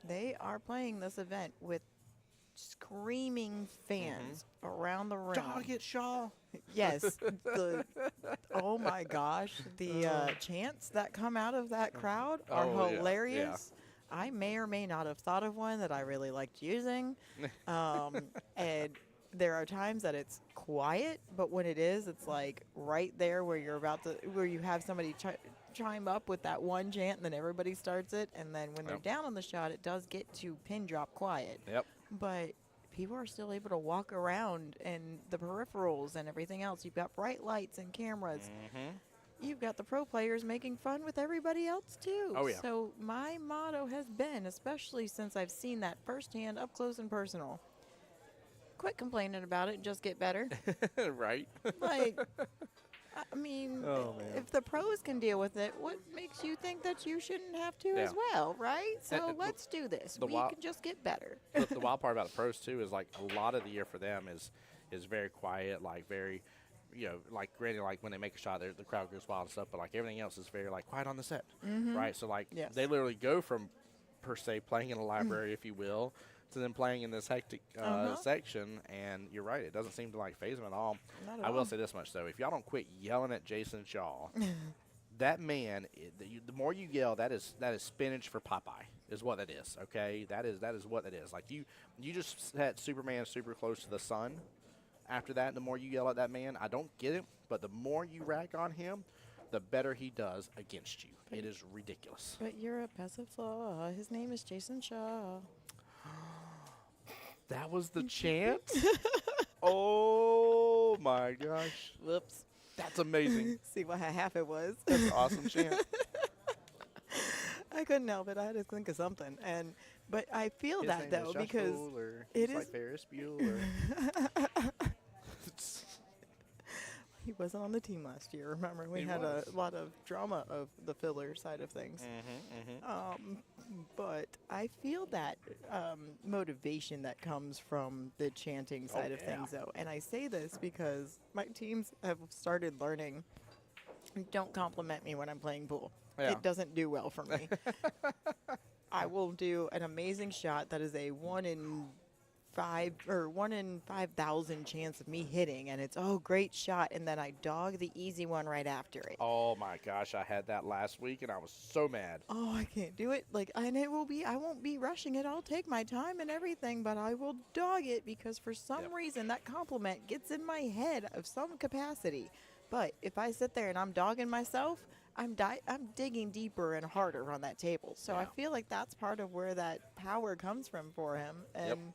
They are playing this event with screaming fans around the rim. Dog it, Shaw. Yes. Oh my gosh, the chants that come out of that crowd are hilarious. I may or may not have thought of one that I really liked using, and there are times that it's quiet, but when it is, it's like right there where you're about to, where you have somebody chime up with that one chant, and then everybody starts it, and then when they're down on the shot, it does get to pin drop quiet. Yep. But people are still able to walk around, and the peripherals and everything else. You've got bright lights and cameras. You've got the pro players making fun with everybody else too. Oh, yeah. So my motto has been, especially since I've seen that firsthand, up close and personal, quit complaining about it and just get better. Right. Like, I mean, if the pros can deal with it, what makes you think that you shouldn't have to as well, right? So let's do this. We can just get better. The wild part about the pros too is like a lot of the year for them is very quiet, like very, you know, like granted, like when they make a shot, the crowd goes wild and stuff, but like everything else is very like quiet on the set, right? So like they literally go from per se playing in a library, if you will, to then playing in this hectic section, and you're right, it doesn't seem to like phase them at all. Not at I will all. say this much though: if y'all don't quit yelling at Jason Shaw, that man, the more you yell, that is spinach for Popeye, is what that is. Okay, that is what that is. Like you just had Superman super close to the sun. After that, the more you yell at that man, I don't get it, but the more you rag on him, the better he does against you. It is ridiculous. But you're a passive flaw. His name is Jason Shaw. That was the chant? Oh, my gosh. Whoops. That's amazing. See what half it was. That's an awesome chant. I couldn't help it. I had to think of something. But I feel His that, name though, is Josh because Bueller. it He's is like Ferris Bueller. he wasn't on the team last year. Remember, we had a lot of drama of the filler side of things. But I feel that motivation that comes from the chanting side of things, though. And I say this because my teams have started learning, don't compliment me when I'm playing pool. Yeah. It doesn't do well for me. I will do an amazing shot that is a 1 in 5,000 chance of me hitting, and it's great shot, and then I dog the easy one right after it. Oh my gosh, I had that last week and I was so mad. Oh, I can't do it. And I won't be rushing it. I'll take my time and everything, but I will dog it because for some reason that compliment gets in my head of some capacity. But if I sit there and I'm dogging myself, I'm digging deeper and harder on that table. So I feel like that's part of where that power comes from for him. And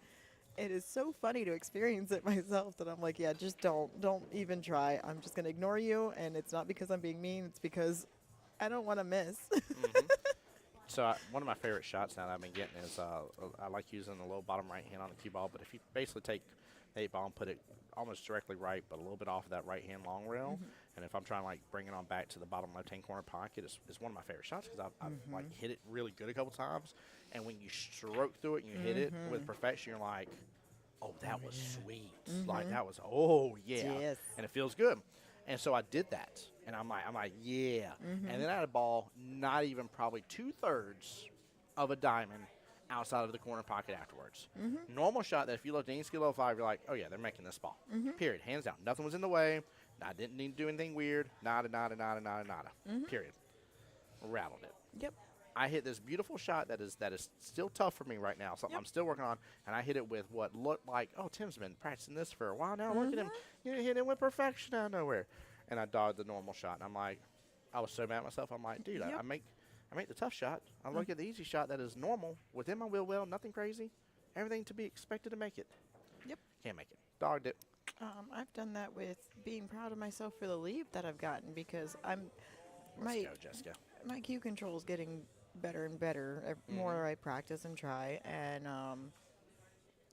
it is so funny to experience it myself that I'm like, yeah, just don't even try. I'm just going to ignore you. And it's not because I'm being mean. It's because I don't want to miss. So one of my favorite shots now that I've been getting is I like using the low bottom right hand on the cue ball. But if you basically take the 8 ball and put it almost directly right, but a little bit off of that right hand long rail, and if I'm trying to like bring it on back to the bottom left hand corner pocket, it's one of my favorite shots because I've like hit it really good a couple times. And when you stroke through it and you hit it with perfection, you're like, oh, that was sweet. Like that was, Yes. And it feels good. And so I did that, and I'm like, yeah. And then I had a ball not even probably 2/3 of a diamond outside of the corner pocket afterwards. Normal shot that if you looked at any skill level 5, you're like, oh yeah, they're making this ball. Period. Hands down. Nothing was in the way. I didn't need to do anything weird. Nada. Period. Rattled it. Yep. I hit this beautiful shot that is still tough for me right now. Something I'm still working on, and I hit it with what looked like, oh, Tim's been practicing this for a while now. Look at him, hit it with perfection out of nowhere. And I dogged the normal shot, and I'm like, I was so mad at myself. I'm like, dude, I make the tough shot. I look at the easy shot that is normal within my wheel well, nothing crazy, everything to be expected to make it. Yep. Can't make it. Dogged it. I've done that with being proud of myself for the leap that I've gotten because Let's go, Jessica. My cue control is getting better and better the more I practice and try. And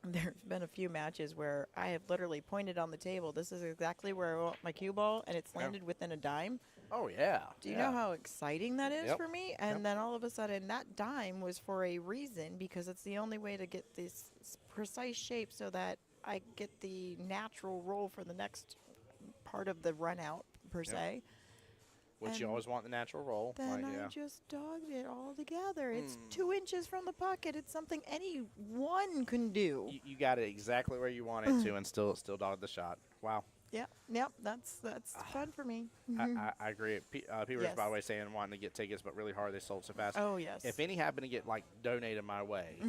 there's been a few matches where I have literally pointed on the table. This is exactly where I want my cue ball, and it's landed within a dime. Oh, yeah. Do you know how exciting that is for me? And then all of a sudden, that dime was for a reason because it's the only way to get this precise shape so that I get the natural roll for the next part of the run out, per se. Which you always want the natural roll. Then I just dogged it all together. It's 2 inches from the pocket. It's something anyone can do. You got it exactly where you want it to and still dogged the shot. Wow. Yep, that's fun for me. I agree. People are, by the way, saying wanting to get tickets, but really hard. They sold so fast. Oh, yes. If any happen to get, donated my way,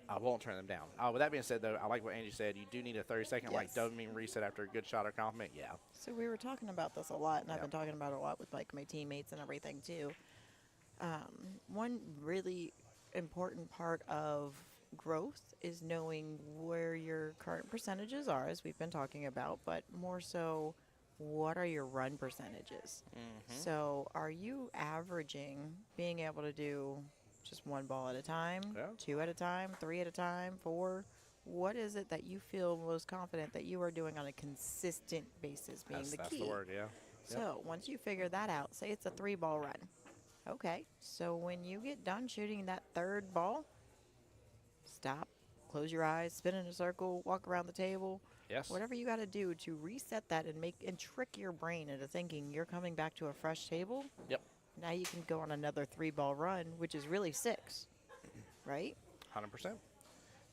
I won't turn them down. With that being said, though, I like what Angie said. You do need a 30-second, dopamine reset after a good shot or compliment. Yeah. So we were talking about this a lot, and I've been talking about it a lot with, my teammates and everything, too. One really important part of growth is knowing where your current percentages are, as we've been talking about, but more so, what are your run percentages? So are you averaging being able to do just one ball at a time, 2 at a time, 3 at a time, 4? What is it that you feel most confident that you are doing on a consistent basis being the key? That's the word, yeah. So once you figure that out, say it's a 3-ball run. Okay, so when you get done shooting that 3rd ball, stop, close your eyes, spin in a circle, walk around the table. Yes. Whatever you got to do to reset that and trick your brain into thinking you're coming back to a fresh table. Yep. Now you can go on another 3-ball run, which is really 6, right? 100%.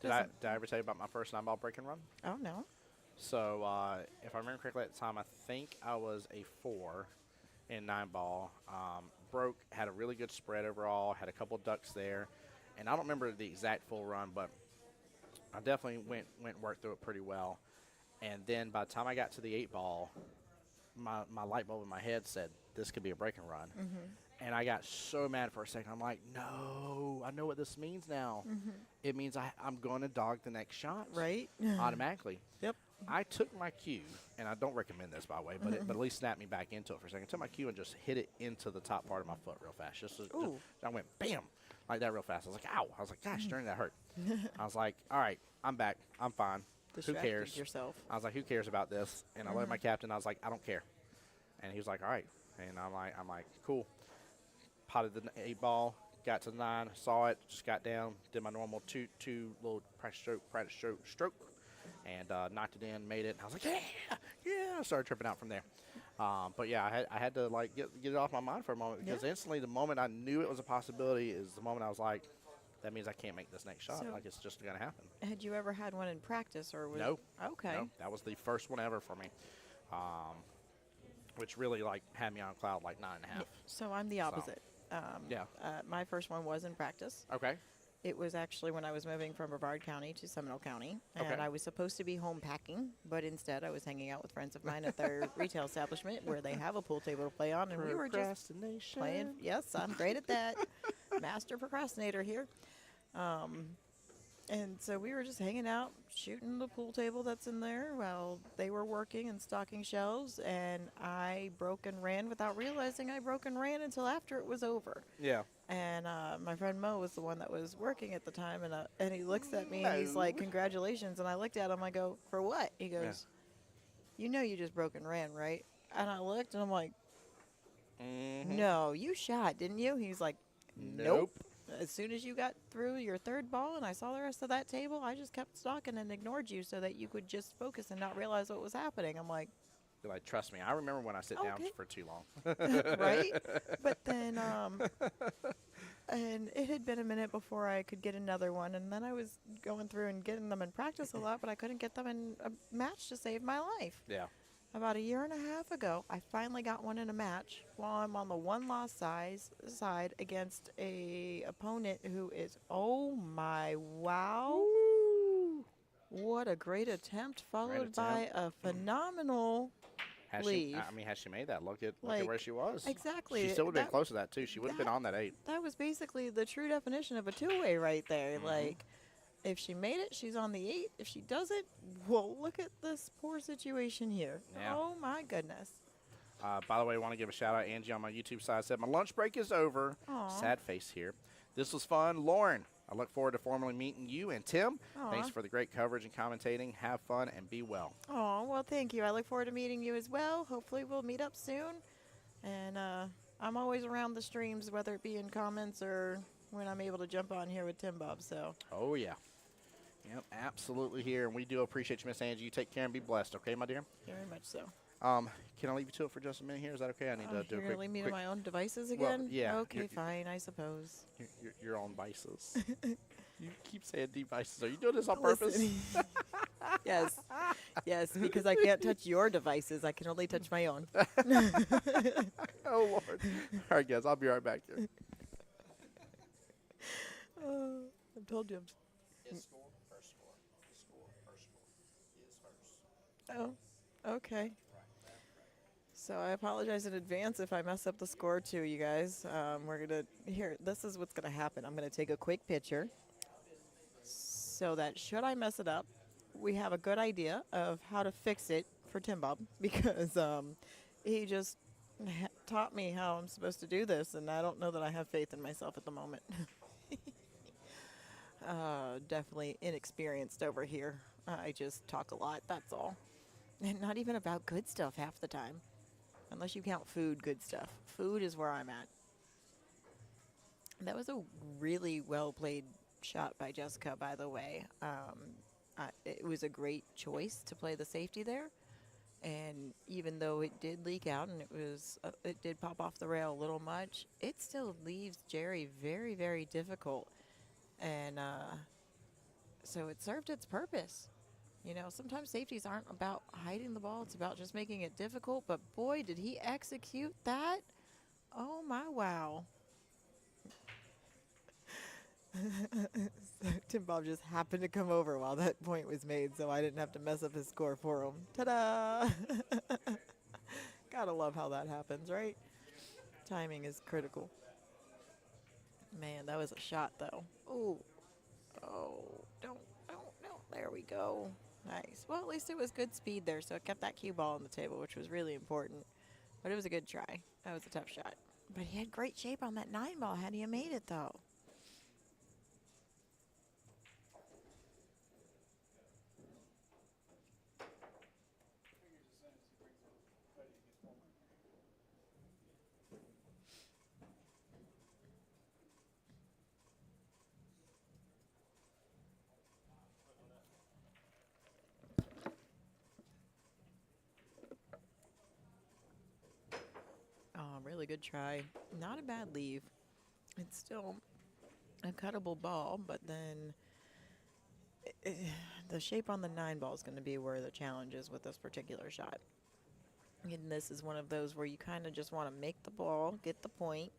Did I ever tell you about my first 9-ball break and run? Oh, no. So if I remember correctly at the time, I think I was a 4 in 9-ball. Broke, had a really good spread overall, had a couple ducks there. And I don't remember the exact full run, but I definitely went and worked through it pretty well. And then by the time I got to the 8-ball, my light bulb in my head said, this could be a break and run. And I got so mad for a second. I'm like, no, I know what this means now. It means I'm going to dog the next shot. Right. Automatically. Yep. I took my cue, and I don't recommend this, by the way, but it at least snapped me back into it for a second. I took my cue and just hit it into the top part of my foot real fast. Just I went, bam, like that real fast. I was like, ow. I was like, gosh, darn, that hurt. I was like, all right, I'm back. I'm fine. Who cares? Yourself. I was like, who cares about this? And I looked at my captain. I was like, I don't care. And he was like, all right. And I'm like, cool. Potted the 8-ball, got to the 9, saw it, just got down, did my normal two little practice stroke, and knocked it in, made it. And I was like, yeah. I started tripping out from there. But yeah, I had to get it off my mind for a moment because instantly the moment I knew it was a possibility is the moment I was like, that means I can't make this next shot. So It's just gonna happen. Had you ever had one in practice or was No. Okay. No, that was the first one ever for me. Which really had me on cloud 9.5. So I'm the opposite. My first one was in practice. Okay. It was actually when I was moving from Brevard County to Seminole County, and I was supposed to be home packing, but instead I was hanging out with friends of mine at their retail establishment where they have a pool table to play on, and we were just playing. Yes, I'm great at that. Master procrastinator here. And so we were just hanging out, shooting the pool table that's in there while they were working and stocking shelves, and I broke and ran without realizing I broke and ran until after it was over. Yeah. And my friend Mo was the one that was working at the time, and he looks at me and he's like, congratulations. And I looked at him, I go, for what? He goes, you know you just broke and ran, right? And I looked and I'm like, no, you shot, didn't you? He's like, nope. As soon as you got through your 3rd ball and I saw the rest of that table, I just kept stalking and ignored you so that you could just focus and not realize what was happening. I'm like, You're like, trust me, I remember when I sit down for too long. right? But then, and it had been a minute before I could get another one. And then I was going through and getting them in practice a lot, but I couldn't get them in a match to save my life. Yeah. about a year and a half ago, I finally got one in a match while I'm on the one-loss side against a opponent who is, oh my, wow. What a great attempt, followed by a phenomenal leave. Has she made that? Look at Like, where she was. exactly. She still would have been close to that, too. She would have been on that 8. That was basically the true definition of a two-way right there. Like, if she made it, she's on the 8. If she doesn't, well, look at this poor situation here. Yeah. Oh, my goodness. By the way, I want to give a shout-out. Angie on my YouTube side said, my lunch break is over. Aw. Sad face here. This was fun. Lauren, I look forward to formally meeting you. And Tim, Aw. thanks for the great coverage and commentating. Have fun and be well. Oh, well, thank you. I look forward to meeting you as well. Hopefully we'll meet up soon. And I'm always around the streams, whether it be in comments or when I'm able to jump on here with Tim Bob. So. Oh, yeah. Yep, absolutely here. And we do appreciate you, Miss Angie. You take care and be blessed, okay, my dear? Very much so. Can I leave you to it for just a minute here? Is that okay? I need to do a You're quick. going to leave me to quick my own devices well, again? yeah. Okay, fine, I suppose. Your own vices. You keep saying devices. Are you doing this on purpose? Listen. Yes. Yes, because I can't touch your devices. I can only touch my own. Oh, Lord. All right, guys. I'll be right back here. I've told you. Oh, okay. So I apologize in advance if I mess up the score too, you guys. We're going to, here, this is what's going to happen. I'm going to take a quick picture so that should I mess it up, we have a good idea of how to fix it for Tim Bob because he just taught me how I'm supposed to do this, and I don't know that I have faith in myself at the moment. Definitely inexperienced over here. I just talk a lot, that's all. And not even about good stuff half the time. Unless you count food, good stuff. Food is where I'm at. That was a really well played shot by Jessica, by the way. It was a great choice to play the safety there. And even though it did leak out and it did pop off the rail a little much, it still leaves Jerry very, very difficult. And so it served its purpose. You know, sometimes safeties aren't about hiding the ball. It's about just making it difficult. But, boy, did he execute that. Oh, my wow. So Tim Bob just happened to come over while that point was made, so I didn't have to mess up his score for him. Ta-da! Gotta love how that happens, right? Timing is critical. Man, that was a shot, though. Ooh. Oh, don't. There we go. Nice. Well, at least it was good speed there, so it kept that cue ball on the table, which was really important. But it was a good try. That was a tough shot. But he had great shape on that 9 ball. Had he made it, though? Really good try. Not a bad leave. It's still a cuttable ball, but then the shape on the 9 ball is going to be where the challenge is with this particular shot. And this is one of those where you kind of just want to make the ball, get the point,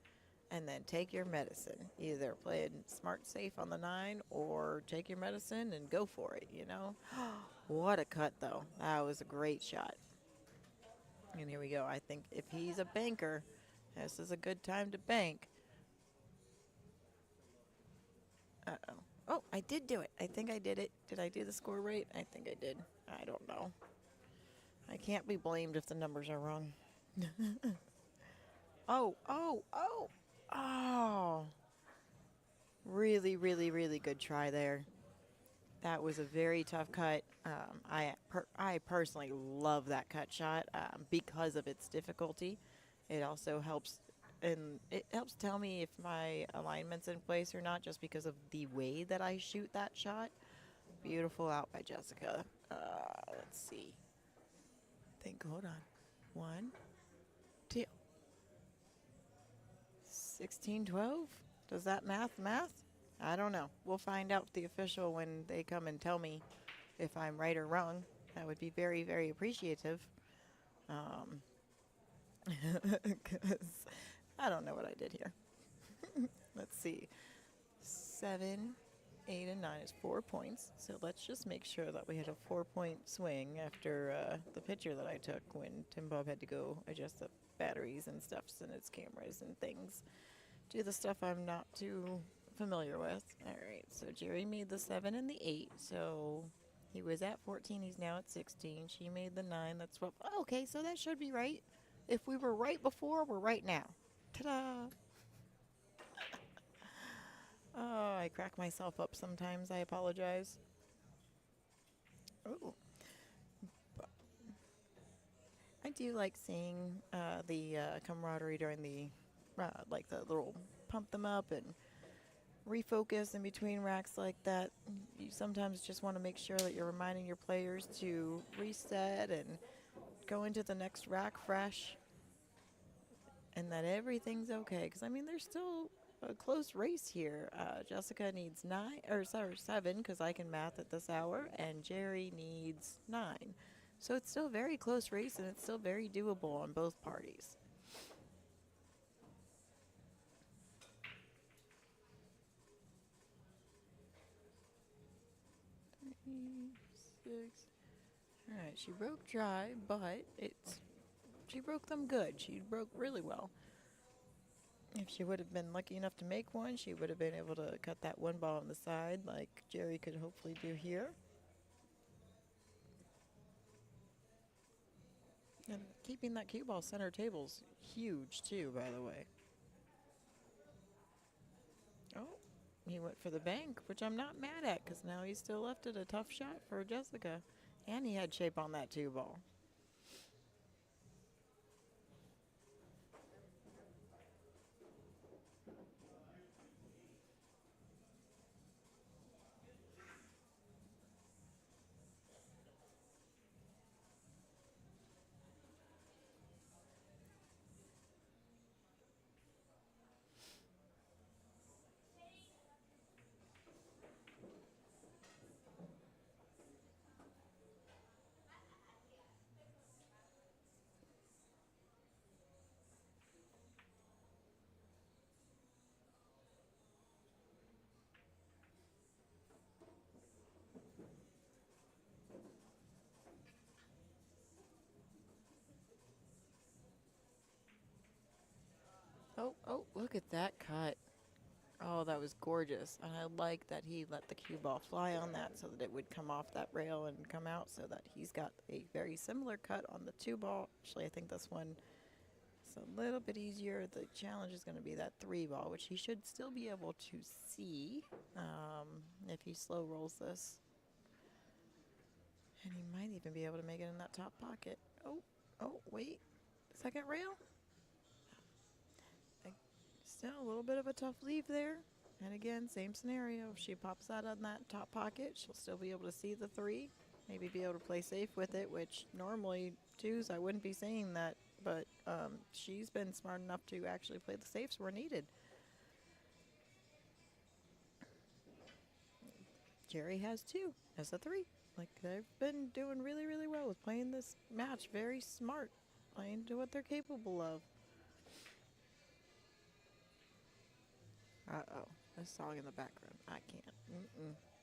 and then take your medicine. Either play it smart safe on the 9 or take your medicine and go for it, you know? What a cut, though. That was a great shot. And here we go. I think if he's a banker, this is a good time to bank. Uh-oh. Oh, I did do it. I think I did it. Did I do the score right? I think I did. I don't know. I can't be blamed if the numbers are wrong. Oh. Really, really, really good try there. That was a very tough cut. I personally love that cut shot because of its difficulty. It also helps, and it helps tell me if my alignment's in place or not, just because of the way that I shoot that shot. Beautiful out by Jessica. Let's see. Hold on. 1, 2. 16-12? Does that math? I don't know. We'll find out the official when they come and tell me if I'm right or wrong. That would be very, very appreciative. Because I don't know what I did here. Let's see. 7, 8, and 9 is 4 points. So let's just make sure that we had a 4-point swing after the picture that I took when Tim Bob had to go adjust the batteries and stuff and its cameras and things. Do the stuff I'm not too familiar with. All right, so Jerry made the 7 and the 8. So he was at 14. He's now at 16. She made the 9. That's 12. Oh, okay, so that should be right. If we were right before, we're right now. Ta-da! Oh, I crack myself up sometimes. I apologize. Oh. I do like seeing the camaraderie during the, like the little pump them up and refocus in between racks like that. You sometimes just want to make sure that you're reminding your players to reset and go into the next rack fresh and that everything's okay. Because, I mean, there's still a close race here. Jessica needs 7 because I can math at this hour, and Jerry needs 9. So it's still a very close race, and it's still very doable on both parties. Six. All right, she broke dry, but she broke them good. She broke really well. If she would have been lucky enough to make one, she would have been able to cut that one ball on the side like Jerry could hopefully do here. And keeping that cue ball center table's huge too, by the way. Oh, he went for the bank, which I'm not mad at because now he's still left it a tough shot for Jessica. And he had shape on that 2 ball. Oh, look at that cut. Oh, that was gorgeous. And I like that he let the cue ball fly on that so that it would come off that rail and come out so that he's got a very similar cut on the 2 ball. Actually, I think this one is a little bit easier. The challenge is going to be that 3 ball, which he should still be able to see if he slow rolls this. And he might even be able to make it in that top pocket. Oh, wait. Second rail? Still a little bit of a tough leave there. And again, same scenario. If she pops out on that top pocket, she'll still be able to see the 3. Maybe be able to play safe with it, which normally 2s, I wouldn't be saying that. But she's been smart enough to actually play the safes where needed. Jerry has 2 as a 3. Like, they've been doing really, really well with playing this match. Very smart. Playing to what they're capable of. Uh-oh, a song in the background. I can't.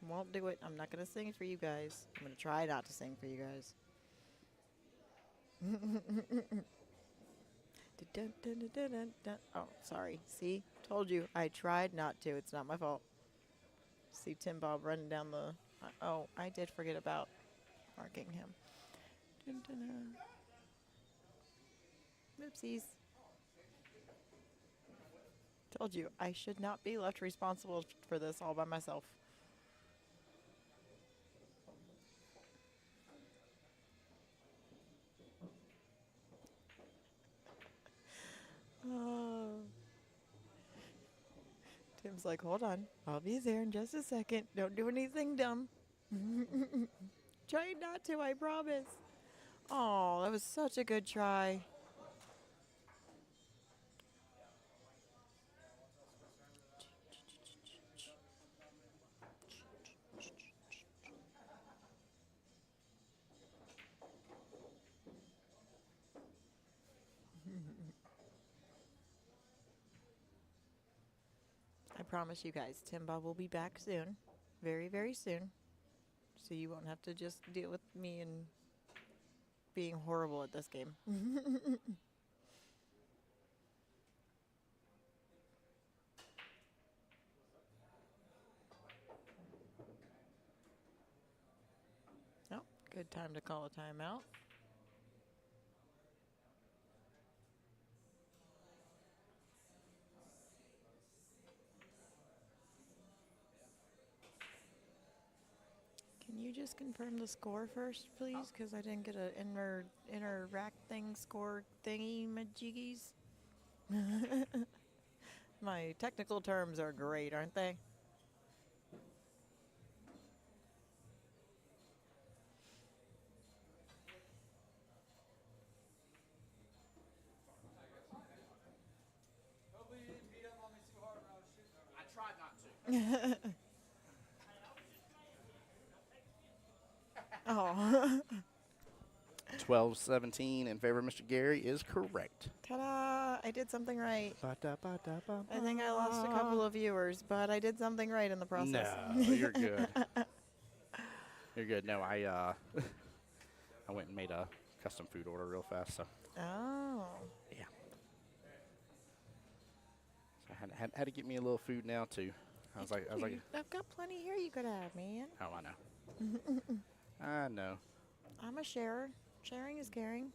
Won't do it. I'm not going to sing for you guys. I'm going to try not to sing for you guys. Oh, sorry. See? Told you. I tried not to. It's not my fault. See Tim Bob running down the... oh, I did forget about marking him. Oopsies. Told you, I should not be left responsible for this all by myself. Oh. Tim's like, hold on. I'll be there in just a second. Don't do anything dumb. Try not to, I promise. Oh, that was such a good try. promise you guys, Timba will be back soon. Very, very soon. So you won't have to just deal with me and being horrible at this game. Oh, good time to call a timeout. Can you just confirm the score first, please? Because I didn't get an inner rack thing score thingy majiggies. My technical terms are great, aren't they? I tried not to. Oh. 12-17 in favor of Mr. Gary is correct. Ta-da! I did something right. I think I lost a couple of viewers, but I did something right in the process. No, you're good. You're good. No, I went and made a custom food order real fast, so. Oh. Yeah. So I had to get me a little food now too. I was like, I've got plenty here you could have, man. oh, I know. I know. I'm a sharer. Sharing is caring.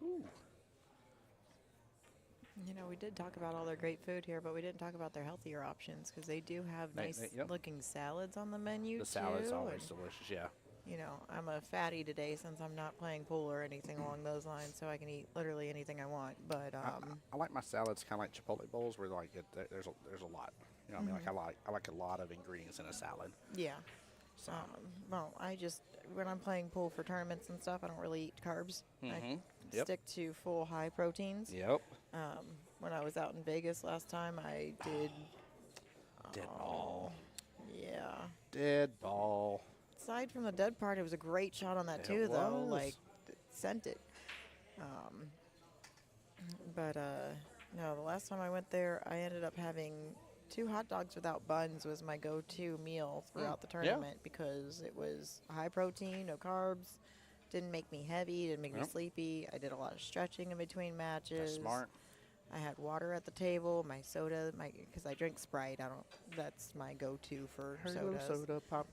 Ooh. You know, we did talk about all their great food here, but we didn't talk about their healthier options because they do have nice looking salads on the menu. The salad's too, always delicious, yeah. You know, I'm a fatty today since I'm not playing pool or anything along those lines, so I can eat literally anything I want. But I like my salads kind of like Chipotle bowls, where like there's a lot. You know, what I mean, like I like a lot of ingredients in a salad. Yeah. So. Well, I just when I'm playing pool for tournaments and stuff, I don't really eat carbs. I stick to full high proteins. Yep. When I was out in Vegas last time, I did. Dead ball. Yeah. Dead ball. Aside from the dead part, it was a great shot on that too, though. Like, sent it. But no, the last time I went there, I ended up having 2 hot dogs without buns was my go-to meal throughout the tournament because it was high protein, no carbs, didn't make me heavy, didn't make me sleepy. I did a lot of stretching in between matches. That's smart. I had water at the table, my soda, because I drink Sprite. That's my go-to for sodas. Soda pop.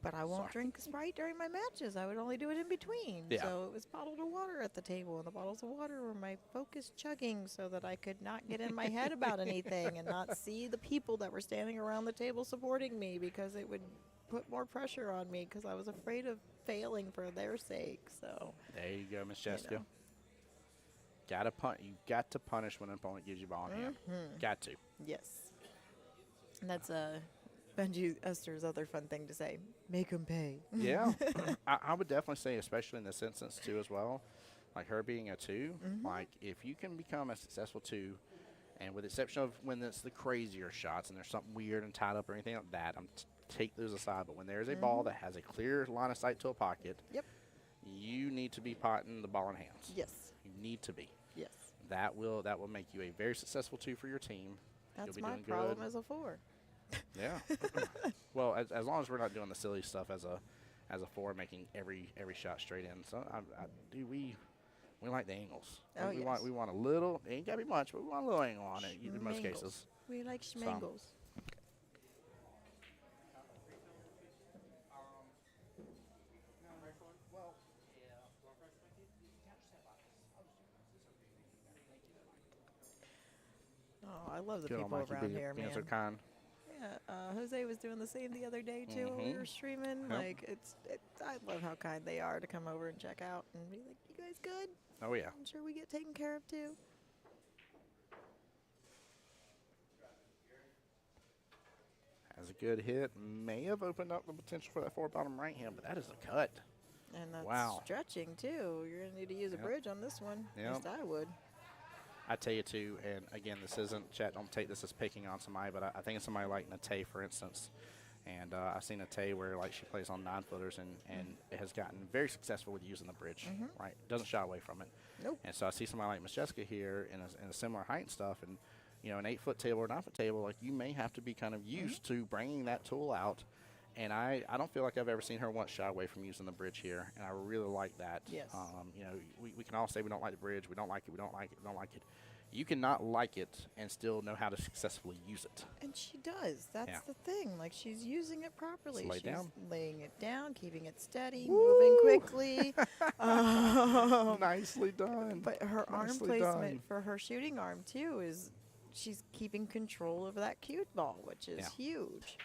But I won't drink Sprite during my matches. I would only do it in between. Yeah. So it was bottled water at the table, and the bottles of water were my focused chugging so that I could not get in my head about anything and not see the people that were standing around the table supporting me because it would put more pressure on me because I was afraid of failing for their sake. So there you go, Miss Jessica. You know. You got to punish when an opponent gives you ball in hand. Got to. Yes. And that's Benji Esther's other fun thing to say. Make them pay. Yeah. I would definitely say, especially in this instance, too, as well, like her being a 2, like if you can become a successful 2, and with the exception of when it's the crazier shots and there's something weird and tied up or anything like that, take those aside. But when there's a ball that has a clear line of sight to a pocket, you need to be potting the ball in hands. Yes. You need to be. Yes. That will make you a very successful 2 for your team. That's You'll be my doing problem good. as a 4. Yeah. Well, as long as we're not doing the silly stuff as a 4, making every shot straight in. So we like the angles. Oh, we want a little. It ain't gotta be much, but we want a little angle on it in most cases. We like schmangles. Oh, I love the Good people around here, man. Are kind. Yeah, Jose was doing the same the other day too when we were streaming. Yep. Like I love how kind they are to come over and check out and be like, "You guys good? Oh yeah. I'm sure we get taken care of too." Has a good hit. May have opened up the potential for that 4 bottom right hand, but that is a cut. And that's stretching too. You're gonna need to use a bridge on this one. At least I would. I tell you too, and again, this isn't chat. Don't take this as picking on somebody, but I think it's somebody like Nate, for instance. And I've seen Nate where like she plays on 9-footers and has gotten very successful with using the bridge. Right, doesn't shy away from it. Nope. And so I see somebody like Miss Jessica here in a similar height and stuff, and an 8-foot table or 9-foot table, like you may have to be kind of used to bringing that tool out. And I don't feel like I've ever seen her once shy away from using the bridge here, and I really like that. Yes. We can all say we don't like the bridge, we don't like it, we don't like it, we don't like it. You cannot like it and still know how to successful use it. And she does. That's the thing. Like, she's using it properly. Lay she's down. laying it down, keeping it steady, moving quickly. Nicely done. But her arm Nicely placement done. for her shooting arm, too, is she's keeping control of that cue ball, which is huge.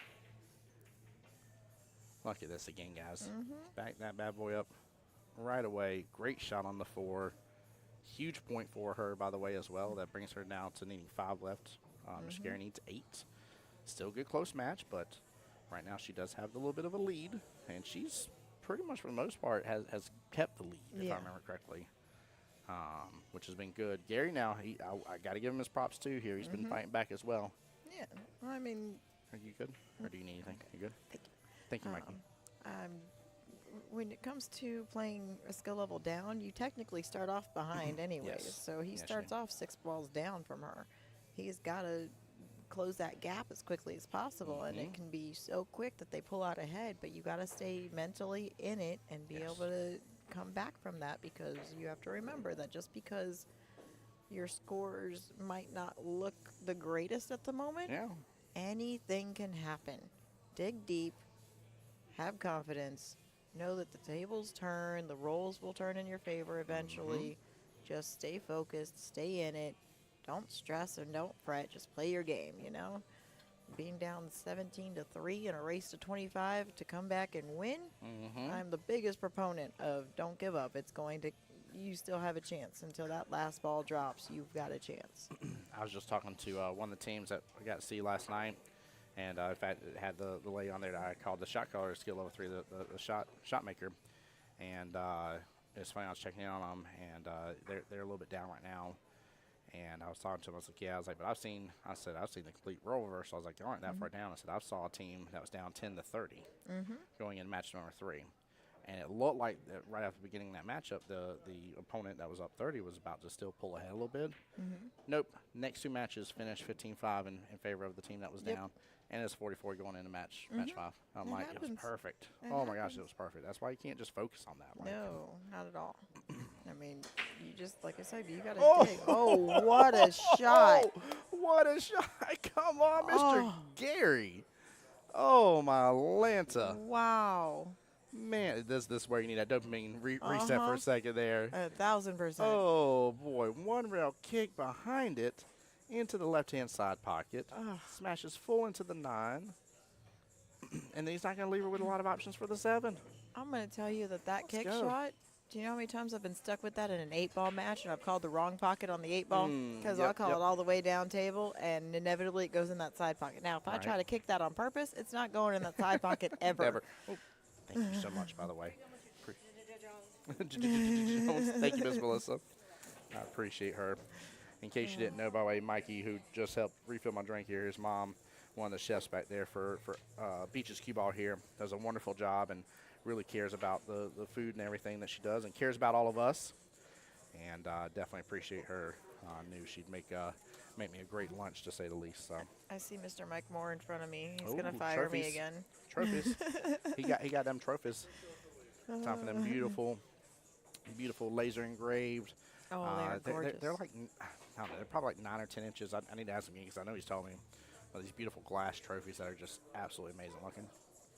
Look at this again, guys. Back that bad boy up right away. Great shot on the 4. Huge point for her, by the way, as well. That brings her now to needing 5 left. Miss Gary needs 8. Still good close match, but right now she does have a little bit of a lead, and she's pretty much, for the most part, has kept the lead, if I remember correctly, which has been good. Gary now, I got to give him his props, too, here. He's been fighting back as well. Yeah. I mean, Are you good? Or do you need anything? You good? Thank you, Mikey. when it comes to playing a skill level down, you technically start off behind anyways. Yes. So he starts off 6 balls down from her. He's got to close that gap as quickly as possible, and it can be so quick that they pull out ahead, but you got to stay mentally in it and be able to come back from that, because you have to remember that just because your scores might not look the greatest at the moment, anything can happen. Dig deep. Have confidence. Know that the tables turn. The roles will turn in your favor eventually. Just stay focused. Stay in it. Don't stress and don't fret. Just play your game, Being down 17-3 in a race to 25 to come back and win, I'm the biggest proponent of don't give up. You still have a chance until that last ball drops. You've got a chance. I was just talking to one of the teams that I got to see last night. And in fact, it had the lady on there that I called the shot caller, skill level 3, the shot maker. And it's funny, I was checking in on them, and they're a little bit down right now. And I was talking to them. I was like, I was like, but I've seen the complete role reversal. I was like, they aren't that far down. I said, I saw a team that was down 10-30 going in match number 3. And it looked like that right after the beginning of that matchup, the opponent that was up 30 was about to still pull ahead a little bit. Nope. Next 2 matches finished 15-5 in favor of the team that was down. And it's 44 going into match 5. I'm like, it was perfect. Oh, my gosh, it was perfect. That's why you can't just focus on that. No, not at all. I mean, you just, like I said, you got to dig. Oh, what a shot. Oh, what a shot. Come on, Mr. Gary. Oh, my Lanta. Wow. Man, this is where you need that dopamine reset for a second there. 1,000%. Oh, boy. One rail kick behind it into the left-hand side pocket. Smashes full into the 9. And then he's not going to leave her with a lot of options for the 7. I'm going to tell you that Let's kick go. shot, do you know how many times I've been stuck with that in an 8-ball match, and I've called the wrong pocket on the 8-ball? Because I'll call it all the way down table, and inevitably it goes in that side pocket. Now, if I try to kick that on purpose, it's not going in that side pocket ever. Oh, thank you so much, by the way. Thank you, Miss Melissa. I appreciate her. In case you didn't know, by the way, Mikey, who just helped refill my drink here, his mom, one of the chefs back there for Beach's Qball here, does a wonderful job and really cares about the food and everything that she does, and cares about all of us. And definitely appreciate her. I knew she'd make me a great lunch, to say the least. So I see Mr. Mike Moore in front of me. He's going to fire me again. Trophies. he got them trophies. Time for them beautiful laser engraved. Oh, they're gorgeous. They're like, I don't know, they're probably like 9 or 10 inches. I need to ask him because I know he's told me. But these beautiful glass trophies that are just absolutely amazing looking.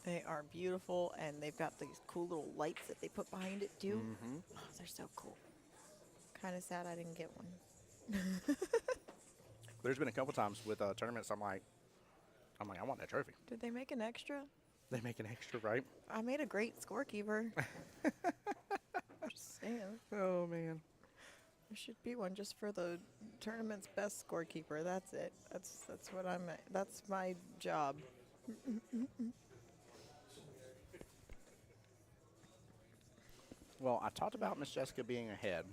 They are beautiful, and they've got these cool little lights that they put behind it, too. Oh, they're so cool. Kind of sad I didn't get one. There's been a couple times with tournaments I'm like, I want that trophy. Did they make an extra? They make an extra, right? I made a great scorekeeper. Just saying. Oh, man. There should be one just for the tournament's best scorekeeper. That's it. That's what I'm at. That's my job. Well, I talked about Miss Jessica being ahead.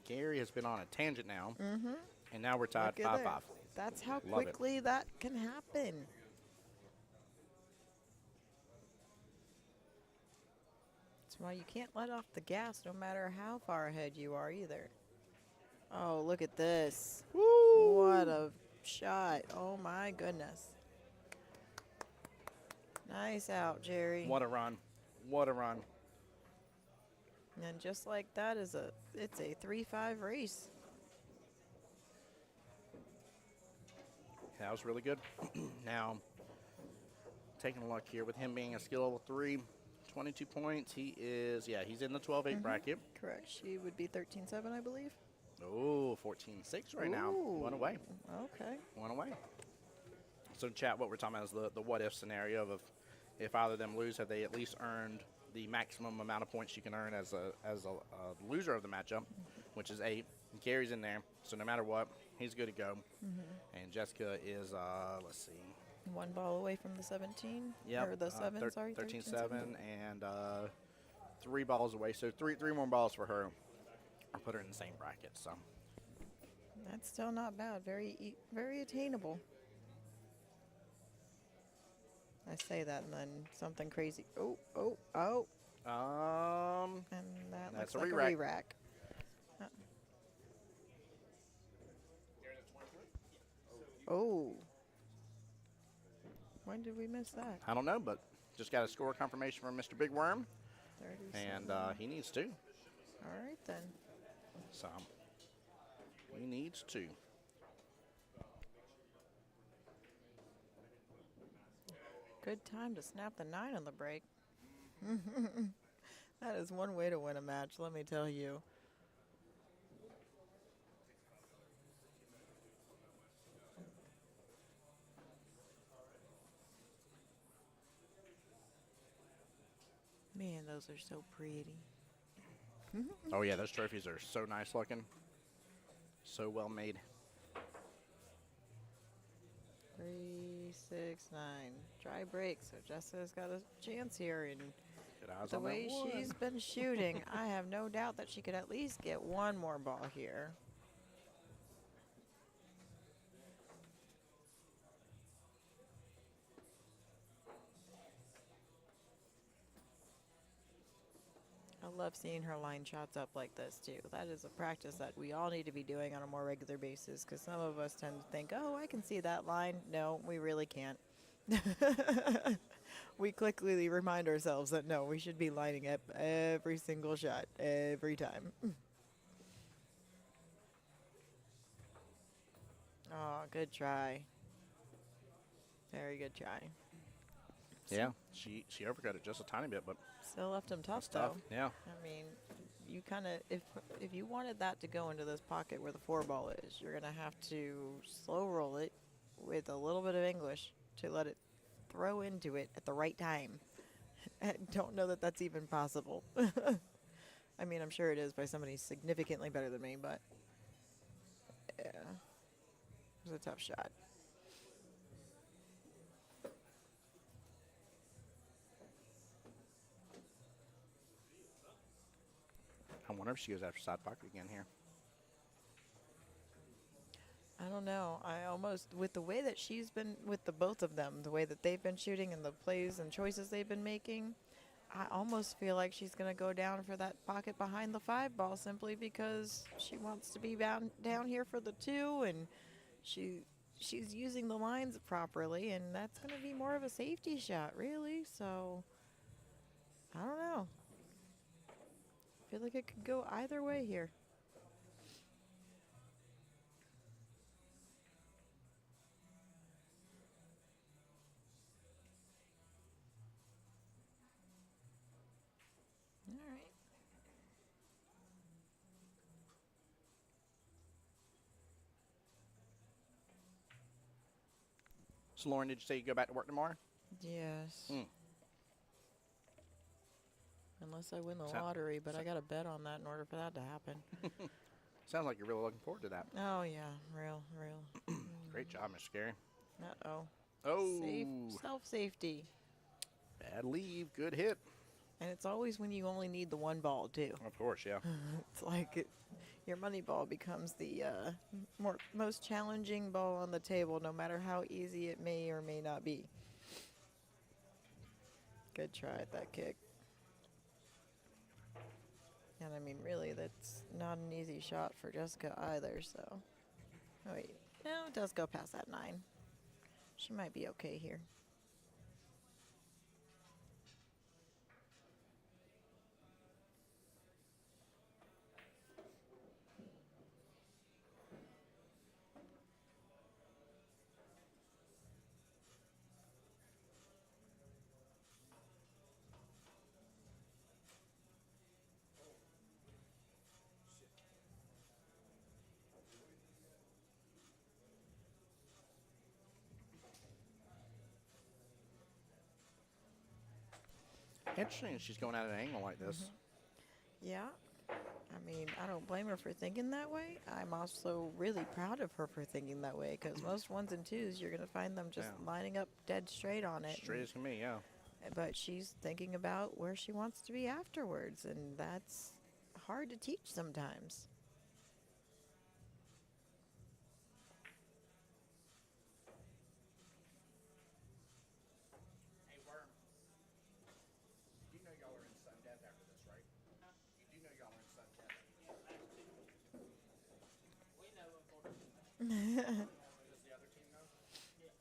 Gary has been on a tangent now. And now we're tied Look at 5-5. there. That's how Love it. quickly that can happen. That's why you can't let off the gas no matter how far ahead you are either. Oh, look at this. Woo! What a shot. Oh, my goodness. Nice out, Jerry. What a run. What a run. And just like that it's a 3-5 race. That was really good. Now, taking a look here with him being a skill level 3, 22 points. He is, he's in the 12-8 bracket. Correct. She would be 13-7, I believe. Oh, 14-6 right now. One away. Okay. One away. So, chat, what we're talking about is the what-if scenario of if either of them lose, have they at least earned the maximum amount of points you can earn as a loser of the matchup, which is 8. Gary's in there, so no matter what, he's good to go. And Jessica is, let's see. 1 ball away from the 17. Yep. Or the 7, sorry. 13-7 and 3 balls away. So three more balls for her. I'll put her in the same bracket. So That's still not bad. Very attainable. I say that and then something crazy. Oh. And that that's looks a like re-rack. a re-rack. Oh. When did we miss that? I don't know, but just got a score confirmation from Mr. Big Worm, 37. and he needs 2. All right, then. So he needs 2. Good time to snap the 9 on the break. That is one way to win a match, let me tell you. Man, those are so pretty. Oh yeah, those trophies are so nice looking, so well made. 3, 6, 9. Dry break, so Jessica's got a chance here. And Good eyes the on that way one. she's been shooting, I have no doubt that she could at least get 1 more ball here. I love seeing her line shots up like this too. That is a practice that we all need to be doing on a more regular basis, because some of us tend to think, oh, I can see that line. No, we really can't. We quickly remind ourselves that no, we should be lining up every single shot, every time. Oh, good try. Very good try. Yeah, she overcut it just a tiny bit, but Still left him tough, it's tough. though. Yeah. I mean, you kind of, if you wanted that to go into this pocket where the 4 ball is, you're going to have to slow roll it with a little bit of English to let it throw into it at the right time. I don't know that that's even possible. I mean, I'm sure it is by somebody significantly better than me, but yeah, it was a tough shot. I wonder if she goes after side pocket again here. I don't know. I almost, with the way that she's been, with the both of them, the way that they've been shooting and the plays and choices they've been making, I almost feel like she's going to go down for that pocket behind the 5 ball simply because she wants to be down here for the 2, and she's using the lines properly, and that's going to be more of a safety shot, really. So, I don't know. I feel like it could go either way here. All right. So, Lauren, did you say you go back to work tomorrow? Yes. Mm. Unless I win the lottery, but I got to bet on that in order for that to happen. Sounds like you're really looking forward to that. Oh, yeah. Real. Great job, Mr. Gary. Uh-oh. Oh. Self-safety. Bad leave. Good hit. And it's always when you only need the 1 ball, too. Of course, yeah. It's like your money ball becomes the most challenging ball on the table, no matter how easy it may or may not be. Good try at that kick. And I mean, really, that's not an easy shot for Jessica either, so. Oh, wait. No, it does go past that 9. She might be okay here. Interesting she's going at an angle like this. Yeah. I mean, I don't blame her for thinking that way. I'm also really proud of her for thinking that way, because most 1s and 2s, you're going to find them just lining up dead straight on it. Straight as can be, yeah. But she's thinking about where she wants to be afterwards, and that's hard to teach sometimes. Hey, Worm. You know y'all are in sudden death after this, right? You do know y'all are in sudden death. We know, unfortunately. Does the other team know? Yeah.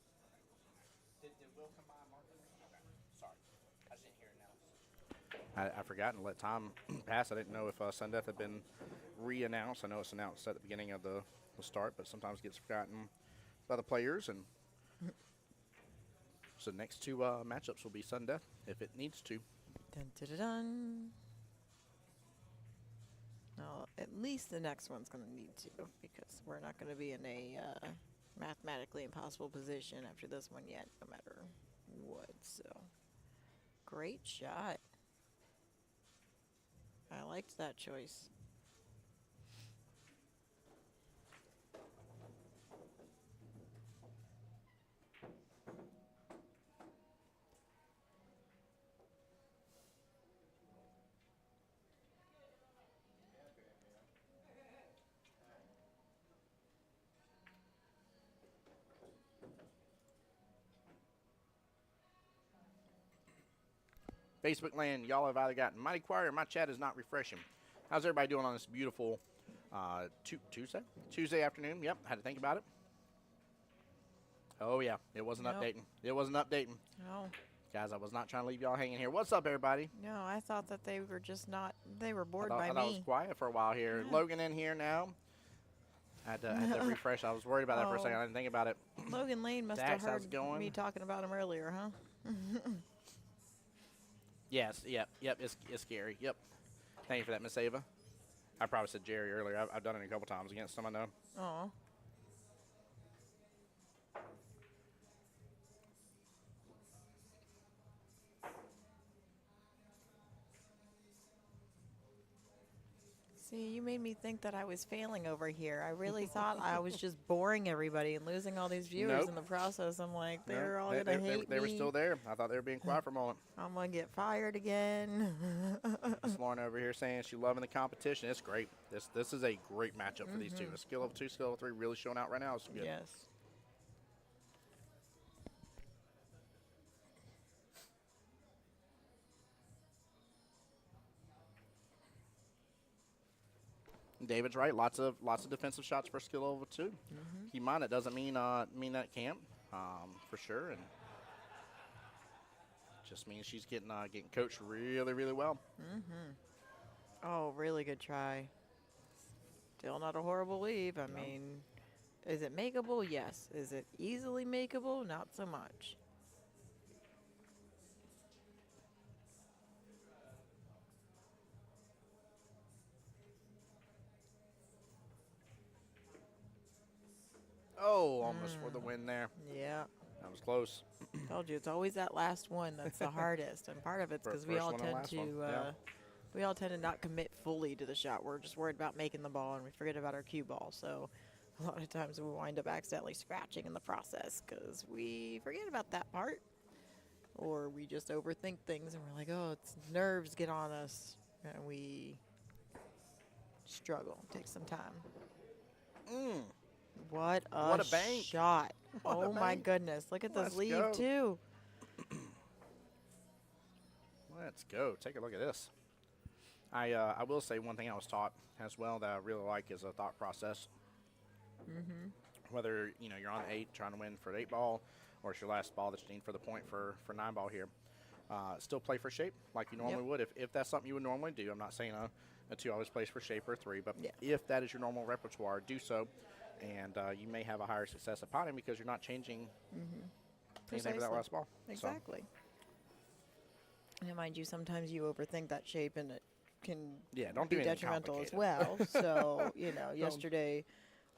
Did Will come by and mark it? Okay. Sorry. I just didn't hear it announced. I forgot to let time pass. I didn't know if sudden death had been re-announced. I know it's announced at the beginning of the start, but sometimes it gets forgotten by the players. And so the next 2 matchups will be sudden death if it needs to. Dun, dun, dun, dun. Well, at least the next one's going to need to, because we're not going to be in a mathematically impossible position after this one yet, no matter what. So, great shot. I liked that choice. Facebook land, y'all have either gotten mighty quiet or my chat is not refreshing. How's everybody doing on this beautiful Tuesday afternoon? Yep, had to think about it. Oh, yeah, it wasn't updating. It wasn't updating. No. Guys, I was not trying to leave y'all hanging here. What's up, everybody? No, I thought that they were just not, they were bored I thought it was quiet for a while here. Yeah. Logan in here now. I had to refresh. I was worried about that for a second. I didn't think about it. Logan Lane must Dax, have how's it heard going? me talking about him earlier, huh? Yes, yep, it's scary. Yep. Thank you for that, Miss Ava. I probably said Jerry earlier. I've done it a couple times against some I know. Aw. See, you made me think that I was failing over here. I really thought I was just boring everybody and losing all these viewers in the process. I'm like, they're all going to hate me. They were still there. I thought they were being quiet for a moment. I'm going to get fired again. Miss Lauren over here saying she's loving the competition. It's great. This is a great matchup for these two. A skill of 2, skill of 3 really showing out right now. It's good. Yes. David's right. Lots of defensive shots for skill level 2. Keep in mind, it doesn't mean that it can't, for sure, and just means she's getting coached really, really well. Oh, really good try. Still not a horrible leave. I mean, is it makeable? Yes. Is it easily makeable? Not so much. Oh, almost for the win there. Yeah. That was close. Told you, it's always that last one that's the hardest, and part of it's because we all tend to not commit fully to the shot. We're just worried about making the ball, and we forget about our cue ball. So a lot of times we wind up accidentally scratching in the process because we forget about that part, or we just overthink things, and we're like, oh, it's nerves get on us, and we struggle. Takes some time. Mm. What a What a bank. shot. What a Oh, my bank. goodness. Look at this Let's leave, go. too. Let's go. Take a look at this. I will say one thing I was taught as well that I really like is a thought process. Whether you're on 8 trying to win for the 8 ball, or it's your last ball that you need for the point for 9 ball here, still play for shape like you normally would. If that's something you would normally do, I'm not saying a 2 always plays for shape or a 3, but if that is your normal repertoire, do so, and you may have a higher success at potting because you're not changing anything for that last ball. Exactly. And mind you, sometimes you overthink that shape, and it can don't be do anything detrimental as complicated. well. So, yesterday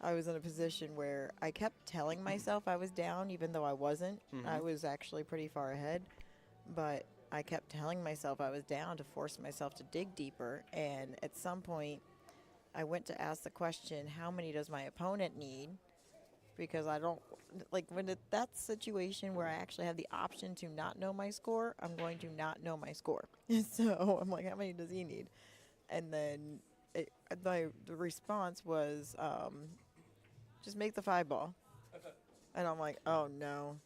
I was in a position where I kept telling myself I was down, even though I wasn't. I was actually pretty far ahead, but I kept telling myself I was down to force myself to dig deeper. And at some point, I went to ask the question, how many does my opponent need? Because I don't, when that situation where I actually have the option to not know my score, I'm going to not know my score. So I'm like, how many does he need? And then the response was, just make the 5 ball. And I'm like, oh no.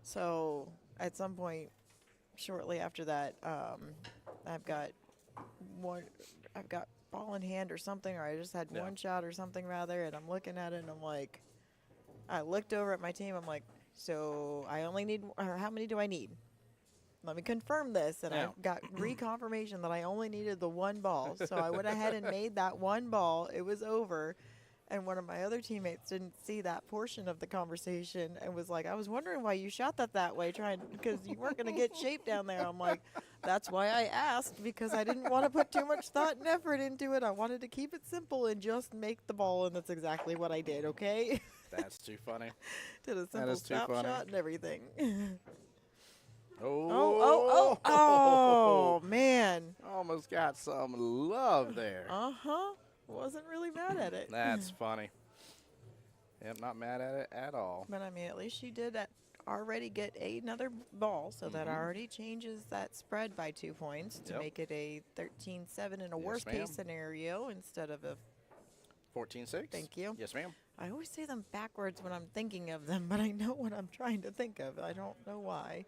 So at some point, shortly after that, I've got ball in hand or something, or I just had one shot or something rather, and I'm looking at it and I'm like, I looked over at my team, I'm like, so I only need, or how many do I need? Let me confirm this. And I got reconfirmation that I only needed the 1 ball. So I went ahead and made that 1 ball. It was over. And one of my other teammates didn't see that portion of the conversation and was like, I was wondering why you shot that way, because you weren't going to get shape down there. I'm like, that's why I asked, because I didn't want to put too much thought and effort into it. I wanted to keep it simple and just make the ball, and that's exactly what I did, okay? That's too funny. Did a simple stop shot and everything. Oh, man. Almost got some love there. Wasn't really mad at it. That's funny. Yep, not mad at it at all. But, I mean, at least she did already get another ball, so that already changes that spread by 2 points to make it a 13-7 in a worst-case scenario instead of a 14-6. Thank you. Yes, ma'am. I always say them backwards when I'm thinking of them, but I know what I'm trying to think of. I don't know why.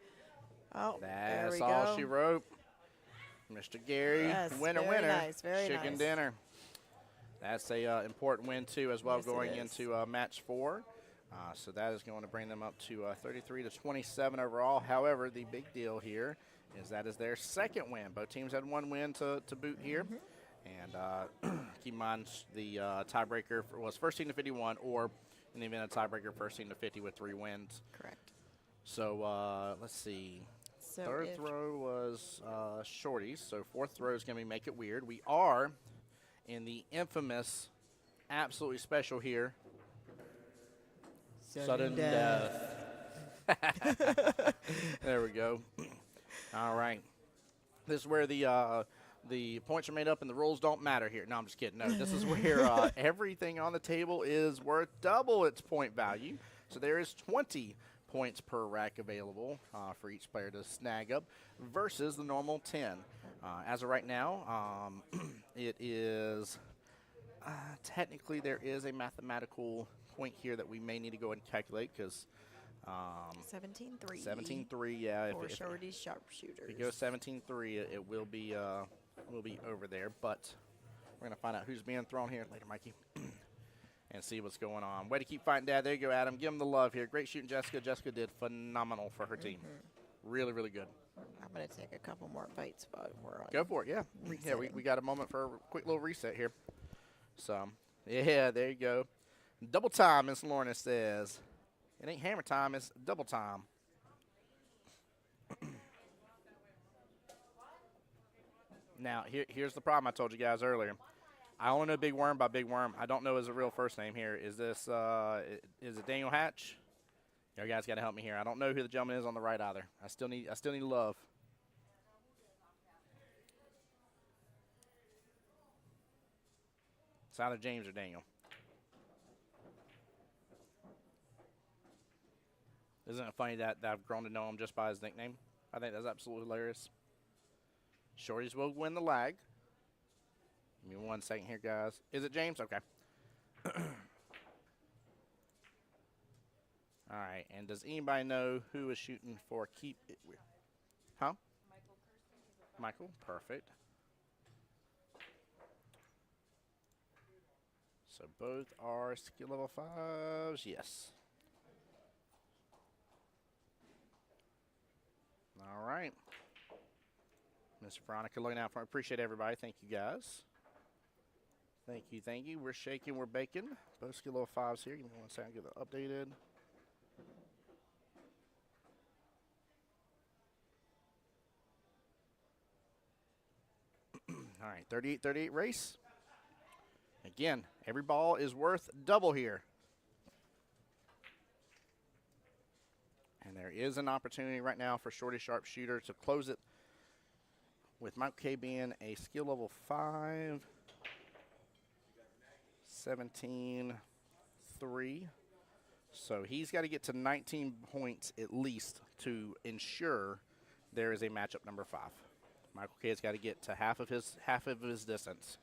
Oh, there we That's all go. she wrote. Mr. Gary, Yes, winner. nice, very Chicken nice. dinner. That's a important win, too, as well, Yes, it going is. into match 4. So that is going to bring them up to 33-27 overall. However, the big deal here is that is their second win. Both teams had 1 win to boot here. And keep in mind the tiebreaker was first team to 51, or in the event of tiebreaker, first team to 50 with 3 wins. Correct. So let's see. So Third if- throw was Shorty's, so fourth throw is going to be Make It Weird. We are in the infamous, absolutely special here, Sudden death. There we go. All right. This is where the points are made up and the rules don't matter here. No, I'm just kidding. No, this is where everything on the table is worth double its point value. So there is 20 points per rack available for each player to snag up versus the normal 10. As of right now, it is technically there is a mathematical point here that we may need to go ahead and calculate because 17-3. 17-3, yeah. For Shorty's sharpshooters. If it goes 17-3, it will be over there. But we're gonna find out who's being thrown here later, Mikey, and see what's going on. Way to keep fighting, Dad. There you go, Adam. Give him the love here. Great shooting, Jessica. Jessica did phenomenal for her team. Really, really good. I'm going to take a couple more bites while we're on. Go for it, yeah. Yeah, Resetting. we got a moment for a quick little reset here. So, yeah, there you go. Double time, Miss Lorna says. It ain't hammer time, it's double time. Now, here's the problem I told you guys earlier. I only know Big Worm by Big Worm. I don't know his real first name here. Is this, is it Daniel Hatch? You guys got to help me here. I don't know who the gentleman is on the right either. I still need love. It's either James or Daniel. Isn't it funny that I've grown to know him just by his nickname? I think that's absolutely hilarious. Shorties will win the lag. Give me 1 second here, guys. Is it James? Okay. All right, and does anybody know who is shooting for keep it weird? Huh? Michael, perfect. So both are skill level 5s, yes. All right. Miss Veronica looking out for me. Appreciate everybody. Thank you, guys. Thank you, thank you. We're shaking, we're baking. Both skill level 5s here. Give me 1 second, get it updated. All right, 38-38 race. Again, every ball is worth double here. And there is an opportunity right now for Shorty Sharpshooter to close it with Mike K being a skill level 5, 17-3. So he's got to get to 19 points at least to ensure there is a matchup number 5. Michael K has got to get to half of his distance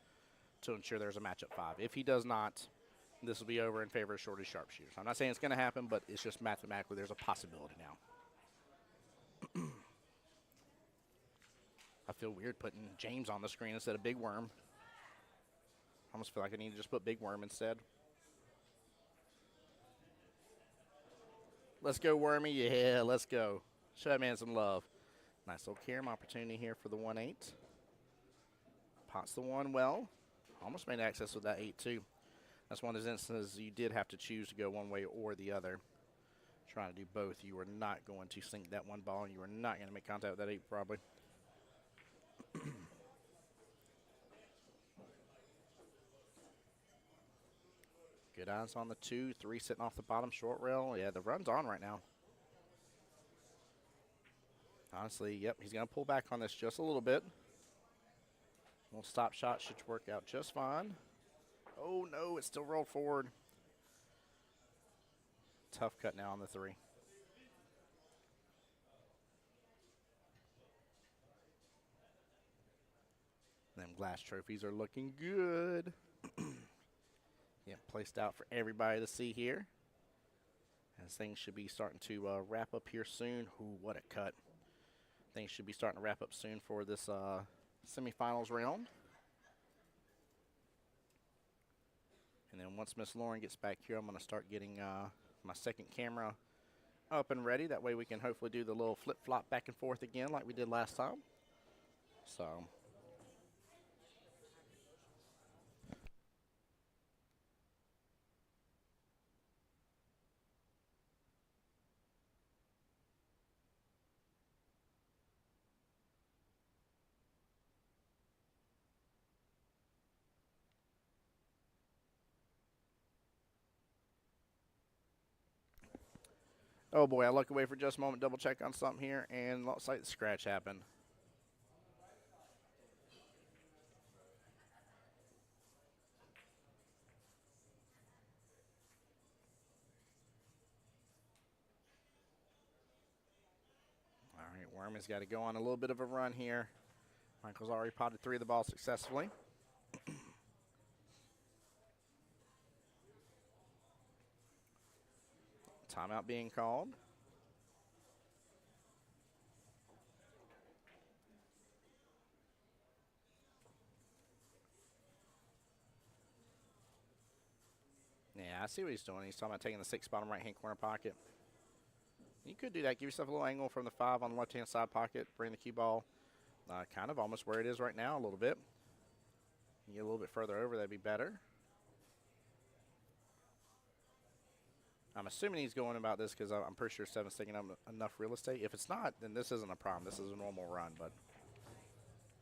to ensure there's a matchup 5. If he does not, this will be over in favor of Shorty Sharpshooters. I'm not saying it's going to happen, but it's just mathematically there's a possibility now. I feel weird putting James on the screen instead of Big Worm. I almost feel like I need to just put Big Worm instead. Let's go, Wormy. Yeah, let's go. Show that man some love. Nice little carom opportunity here for the 1-8. Pots the 1 well. Almost made access with that 8 too. That's one of those instances you did have to choose to go one way or the other. Trying to do both. You were not going to sink that 1 ball, and you were not going to make contact with that 8 probably. Good eyes on the 2, 3 sitting off the bottom short rail. Yeah, the run's on right now. Honestly, yep, he's going to pull back on this just a little bit. Little stop shot should work out just fine. Oh, no, it still rolled forward. Tough cut now on the 3. Them glass trophies are looking good. Yeah, placed out for everybody to see here. As things should be starting to wrap up here soon. Ooh, what a cut. Things should be starting to wrap up soon for this semifinals round. And then once Miss Lauren gets back here, I'm going to start getting my second camera up and ready. That way we can hopefully do the little flip-flop back and forth again like we did last time. So... Oh boy, I look away for just a moment, double check on something here, and looks like the scratch happened. All right, Worm has got to go on a little bit of a run here. Michael's already potted 3 of the ball successfully. Timeout being called. Yeah, I see what he's doing. He's talking about taking the 6 bottom right-hand corner pocket. You could do that. Give yourself a little angle from the 5 on the left-hand side pocket. Bring the cue ball kind of almost where it is right now a little bit. You get a little bit further over, that'd be better. I'm assuming he's going about this because I'm pretty sure 7's taking up enough real estate. If it's not, then this isn't a problem. This is a normal run. But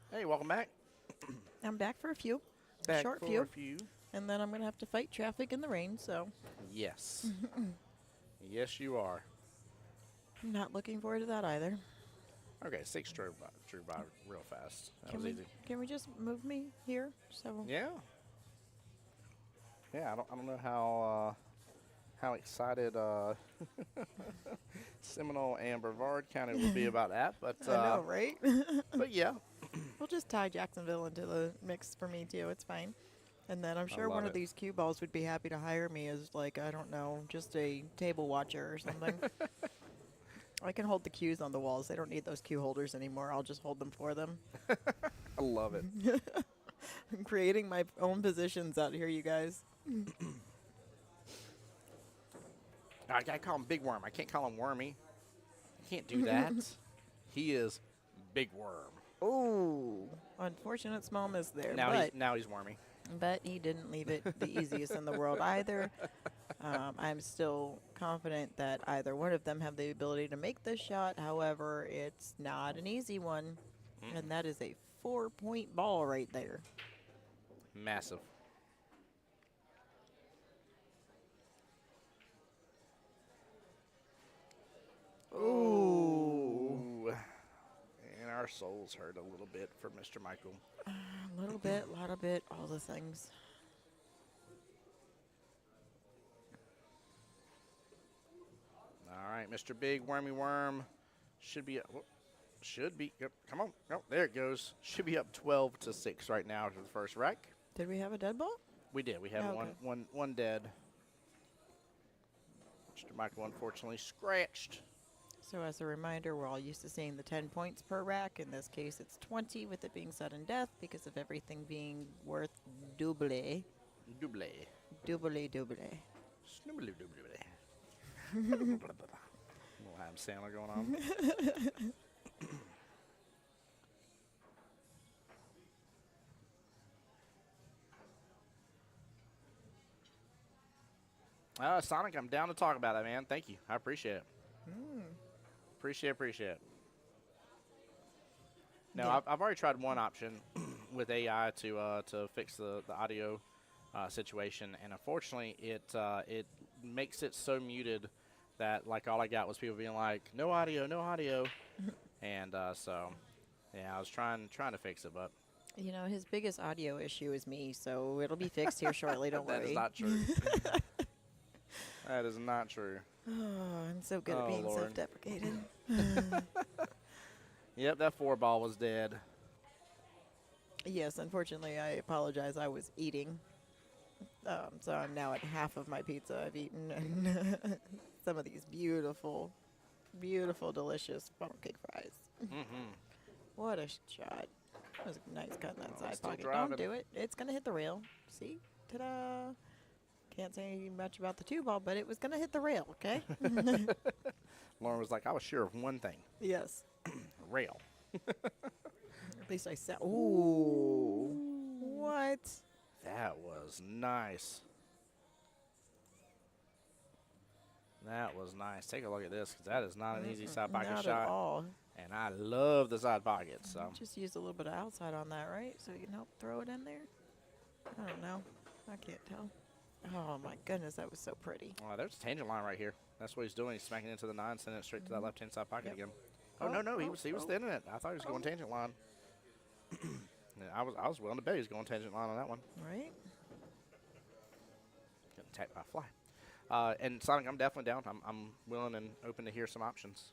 hey, welcome back. I'm back for a few. Back Short for few. a few. And then I'm going to have to fight traffic in the rain, so. Yes. Yes, you are. I'm not looking forward to that either. Okay, 6 drew by real fast. That was easy. Can we just move me here? So Yeah. Yeah, I don't know how excited Seminole and Brevard County would be about that, but I know, right? but yeah. We'll just tie Jacksonville into the mix for me, too. It's fine. And then I'm sure love one it. of these cue balls would be happy to hire me as, like, I don't know, just a table watcher or something. I can hold the cues on the walls. They don't need those cue holders anymore. I'll just hold them for them. I love it. I'm creating my own positions out here, you guys. I gotta call him Big Worm. I can't call him Wormy. I can't do that. He is Big Worm. Ooh, unfortunate small miss there. Now he's Wormy. But he didn't leave it the easiest in the world either. I'm still confident that either one of them have the ability to make this shot. However, it's not an easy one. And that is a 4-point ball right there. Massive. Ooh. And our souls hurt a little bit for Mr. Michael. A little bit, a lot of bit, all the things. All right, Mr. Big Wormy Worm should be yep, come on. Oh, there it goes. Should be up 12-6 right now to the first rack. Did we have a dead ball? We did. We have Oh, okay. one dead. Mr. Michael unfortunately scratched. So as a reminder, we're all used to seeing the 10 points per rack. In this case, it's 20 with it being sudden death because of everything being worth double. Double. Double. Snoobly doobly. Little Adam Sandler going on. Sonic, I'm down to talk about that, man. Thank you. I appreciate it. Appreciate it. Now, Yeah. I've already tried one option with AI to fix the audio situation, and unfortunately, it makes it so muted that like all I got was people being like, "No audio, no audio," and so yeah, I was trying to fix it, but You know, his biggest audio issue is me, so it'll be fixed here shortly. Don't that worry. is not true. That is not true. Oh, I'm so good at Oh, being Lord. self-deprecating. Yep, that 4-ball was dead. Yes, unfortunately, I apologize. I was eating. So I'm now at half of my pizza I've eaten. And some of these beautiful, beautiful, delicious funnel cake fries. What a shot. That was a nice cut in that side still pocket. driving. Don't do it. It's going to hit the rail. See? Ta-da. Can't say much about the 2-ball, but it was going to hit the rail, okay? Lauren was like, I was sure of one thing. Yes. Rail. At least I said, ooh. What? That was nice. That was nice. Take a look at this, because that is not an easy side pocket Not shot. at all. And I love the side pocket. So Just use a little bit of outside on that, right? So you can help throw it in there? I don't know. I can't tell. Oh, my goodness, that was so pretty. oh, there's a tangent line right here. That's what he's doing. He's smacking into the 9, sending it straight to that left-hand side pocket Yep. again. Oh, no, he was thinning it. I thought he was going tangent line. Yeah, I was willing to bet he was going tangent line on that one. Right? Getting attacked by a fly. And Sonic, I'm definitely down. I'm willing and open to hear some options.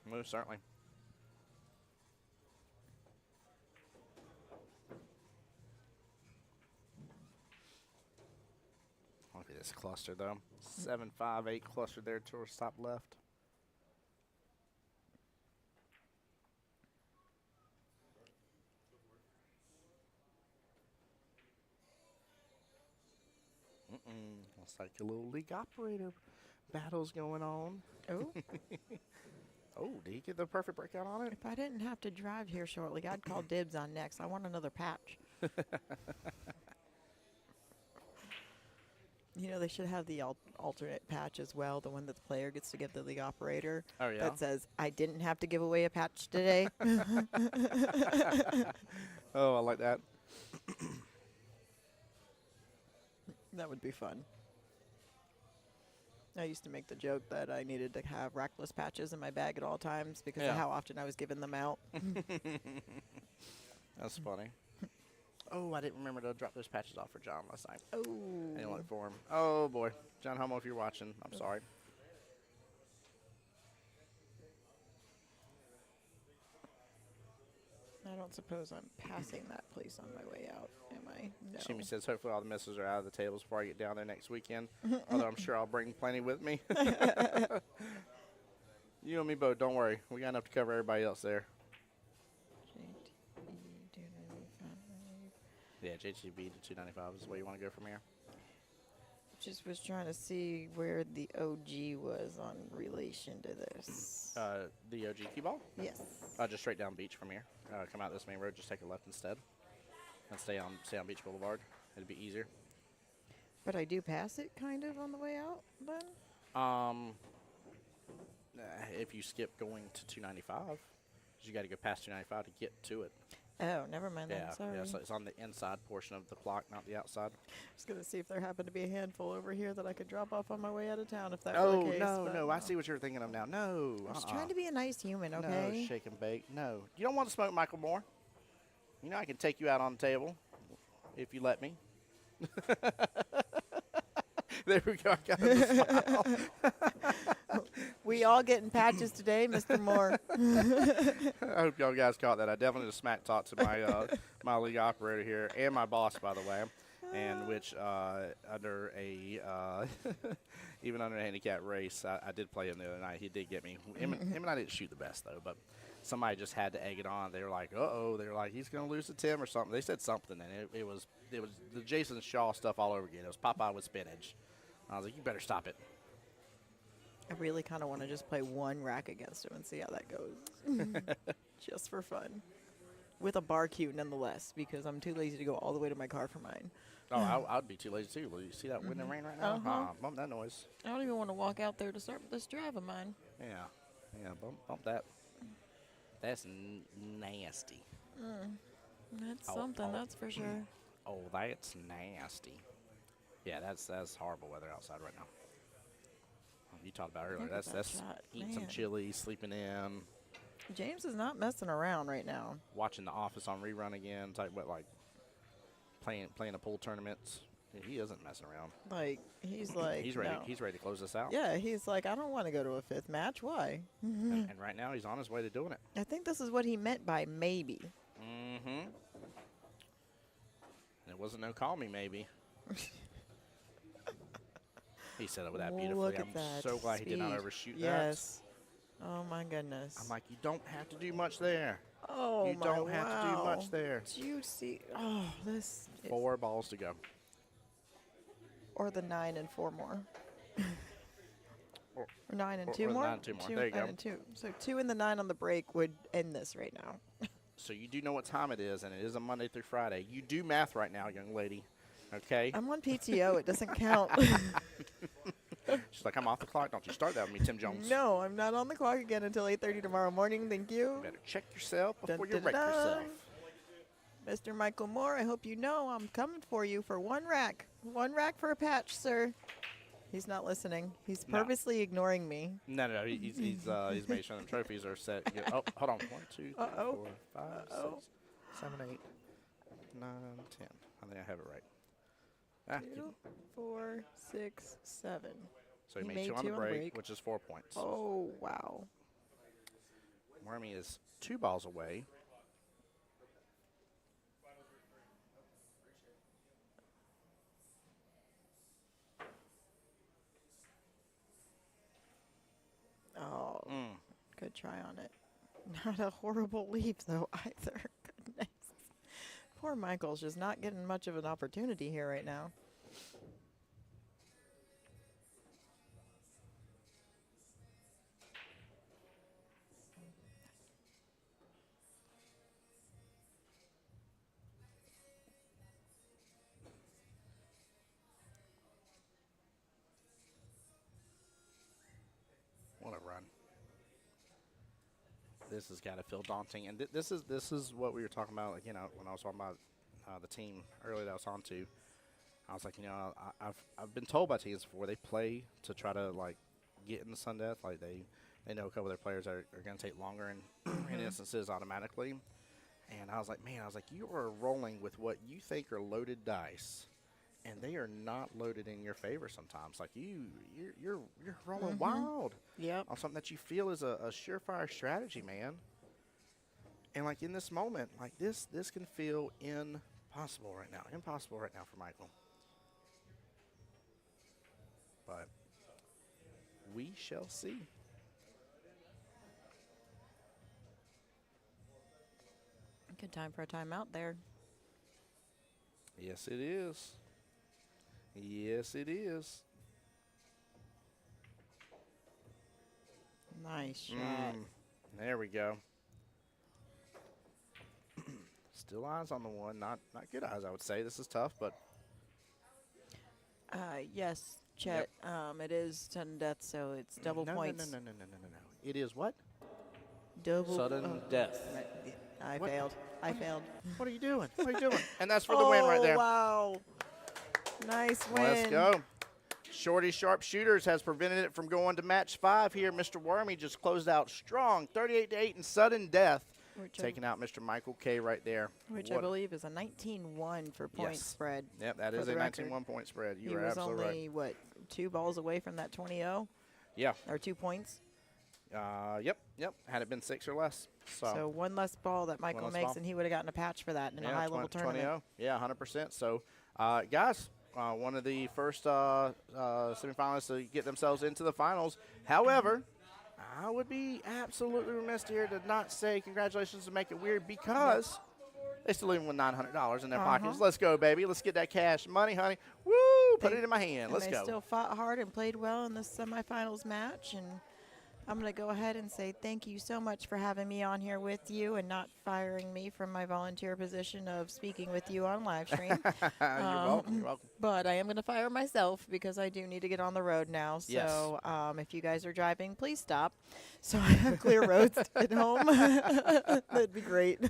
Most certainly. Look at this cluster, though. 7, 5, 8 cluster there towards top left. Looks like a little league operator battle's going on. Oh, Oh, did he get the perfect breakout on it? if I didn't have to drive here shortly, I'd call dibs on next. I want another patch. You know, they should have the alternate patch as well, the one that the player gets to give the league operator. Oh, yeah? That says, I didn't have to give away a patch today. Oh, I like that. That would be fun. I used to make the joke that I needed to have rackless patches in my bag at all times because Yeah. of how often I was giving them out. That's funny. Oh, I didn't remember to drop those patches off for John last night. I didn't Oh. look for him. Oh, boy. John Homo, if you're watching, I'm sorry. don't suppose I'm passing that place on my way out, am I? No. Jimmy says, hopefully all the misses are out of the tables before I get down there next weekend. Although I'm sure I'll bring plenty with me. You and me both, don't worry. We got enough to cover everybody else there. Yeah, JTB to 295 is the way you want to go from here. Just was trying to see where the OG was on relation to this. The OG Qball? Yes. Just straight down beach from here. Come out this main road, just take a left instead. And stay on Beach Boulevard. It'd be easier. But I do pass it kind of on the way out then? If you skip going to 295, 'cause you got to go past 295 to get to it. Oh, never mind then. Yeah, Sorry. yeah, so it's on the inside portion of the clock, not the outside. I was going to see if there happened to be a handful over here that I could drop off on my way out of town if that were the case. No, I see what you're thinking of now. No. I was trying to be a nice human, okay? No, shake and bake. No. You don't want to smoke Michael Moore? You know I can take you out on the table if you let me. There we go. I got a smile. We all getting patches today, Mr. Moore. I hope y'all guys caught that. I definitely just smack talked to my my league operator here and my boss, by the way, and which under a even under a handicap race, I did play him the other night. He did get me. Him and I didn't shoot the best though, but somebody just had to egg it on. They were like, "Uh-oh," they were like, "He's gonna lose to Tim or something." They said something, and it was the Jason Shaw stuff all over again. It was Popeye with spinach. I was like, "You better stop it." I really kind of want to just play one rack against him and see how that goes. Just for fun. With a bar cue, nonetheless, because I'm too lazy to go all the way to my car for mine. Oh, I'd be too lazy, too. Well, you see that wind and rain right now? Bump that noise. I don't even want to walk out there to start this drive of mine. Yeah, bump that. That's nasty. That's something, that's for sure. Oh, that's nasty. Yeah, that's horrible weather outside right now. You talked about earlier. That's shot. eating some chili, sleeping in. James is not messing around right now. Watching The Office on rerun again. Like playing a pool tournament. He isn't messing around. Like he's like he's ready. No. He's ready to close this out. Yeah, he's like, I don't want to go to a fifth match. Why? And right now he's on his way to doing it. I think this is what he meant by maybe. Mm-hmm. And it wasn't no call me maybe. He said it with that beautifully. Look at I'm that so glad he did not speed. overshoot Yes. Oh my goodness. that. I'm like, you don't have to do much there. Oh you don't have to do much there. Do you see? Oh, this. 4 balls to go. Or the 9 and 4 more. Or 9 and 2 more. 9 and 2 more. There you go. 9 and 2. So 2 and the 9 on the break would end this right now. So you do know what time it is, and it is a Monday through Friday. You do math right now, young lady. Okay? I'm on PTO. It doesn't count. She's like, I'm off the clock. Don't you start that with me, Tim Jones. No, I'm not on the clock again until 8:30 tomorrow morning. Thank you. You better check yourself before you wreck Dun-dun-dun. yourself. Mr. Michael Moore, I hope you know I'm coming for you for 1 rack. 1 rack for a patch, sir. He's not listening. He's purposely ignoring me. No. He's made sure the trophies are set. Yeah, oh, hold on. 1, 2, 3, 4, 5, 6, 7, 8, 9, 10. I think I have it right. 2, 4, 6, 7. So he made 2 on the break, which is 4 points. Oh, wow. Wormy is 2 balls away. Oh, good try on it. Not a horrible leap, though, either. Goodness. Poor Michael's just not getting much of an opportunity here right now. What a run. This has got to feel daunting. And this is what we were talking about, like, you know, when I was talking about the team earlier that I was on to. I was like, you know, I've been told by teams before they play to try to, like, get in the Sun Death. Like, they know a couple of their players are going to take longer in instances automatically. And I was like, man, you are rolling with what you think are loaded dice. And they are not loaded in your favor sometimes. Like you're rolling wild. Yep. On something that you feel is a surefire strategy, man. And like in this moment, like this can feel impossible right now. Impossible right now for Michael. But we shall see. Good time for a timeout there. Yes, it is. Yes, it is. Nice shot. There we go. Still eyes on the one. Not good eyes, I would say. This is tough, but. Yes, Chet. It is sudden death, so it's double points. No. It is what? Double sudden death. I What? failed. I failed. What are you doing? What are you doing? And that's for the win right there. Wow. Nice win. Let's go. Shorty Sharpshooters has prevented it from going to match 5 here. Mr. Wormy just closed out strong, 38-8 in sudden death, taking out Mr. Michael K right there. Which I believe is a 19-1 for point spread. Yep, that is a 19-1 point spread. You are absolutely right. He was only, what, 2 balls away from that 20-0? Yeah. Or 2 points? Yep. Had it been 6 or less. So one less ball that Michael makes, and he would have gotten a patch for that in a high-level tournament. 20-0. Yeah, 100%. So, guys, one of the first semifinalists to get themselves into the finals. However, I would be absolutely remiss here to not say congratulations to make it weird because they still leave with $900 in their pockets. Let's go, baby. Let's get that cash money, honey. Woo! Put it in my hand. Let's go. They still fought hard and played well in the semifinals match, and I'm going to go ahead and say thank you so much for having me on here with you and not firing me from my volunteer position of speaking with you on live stream. You're welcome. You're welcome. But I am going to fire myself because I do need to get on the road now. So if you guys are driving, please stop so I have clear roads at home. That'd be great.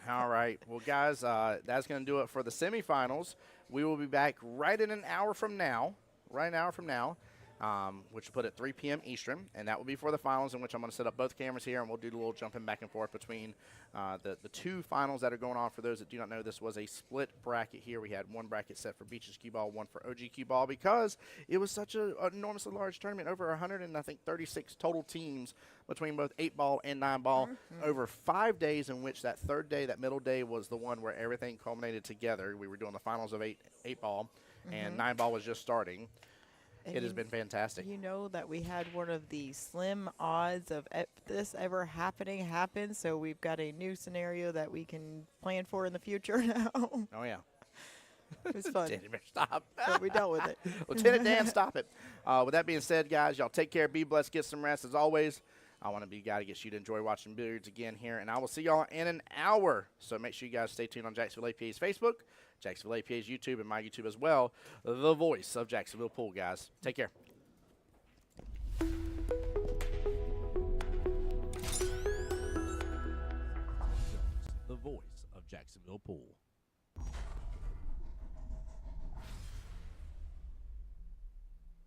All right. Well, guys, that's going to do it for the semifinals. We will be back right in an hour from now. Which will put at 3 p.m. Eastern, and that will be for the finals, in which I'm going to set up both cameras here, and we'll do a little jumping back and forth between the 2 finals that are going on. For those that do not know, this was a split bracket here. We had one bracket set for Beaches Qball, one for OG Qball, because it was such an enormously large tournament, over 136 total teams between both 8-ball and 9-ball, over 5 days, in which that third day, that middle day, was the one where everything culminated together. We were doing the finals of 8-ball, and 9-ball was just starting. And it has been fantastic. You know that we had one of the slim odds of this ever happening happen, so we've got a new scenario that we can plan for in the future now. Oh, yeah. It was fun. Danny, stop. But we dealt with it. Lieutenant Dan, stop it. With that being said, guys, y'all take care, be blessed, get some rest. As always, I want to be a guy to get you to enjoy watching billiards again here, and I will see y'all in an hour. So make sure you guys stay tuned on Jacksonville APA's Facebook, Jacksonville APA's YouTube, and my YouTube as well. The voice of Jacksonville Pool, guys. Take care. The voice of Jacksonville Pool.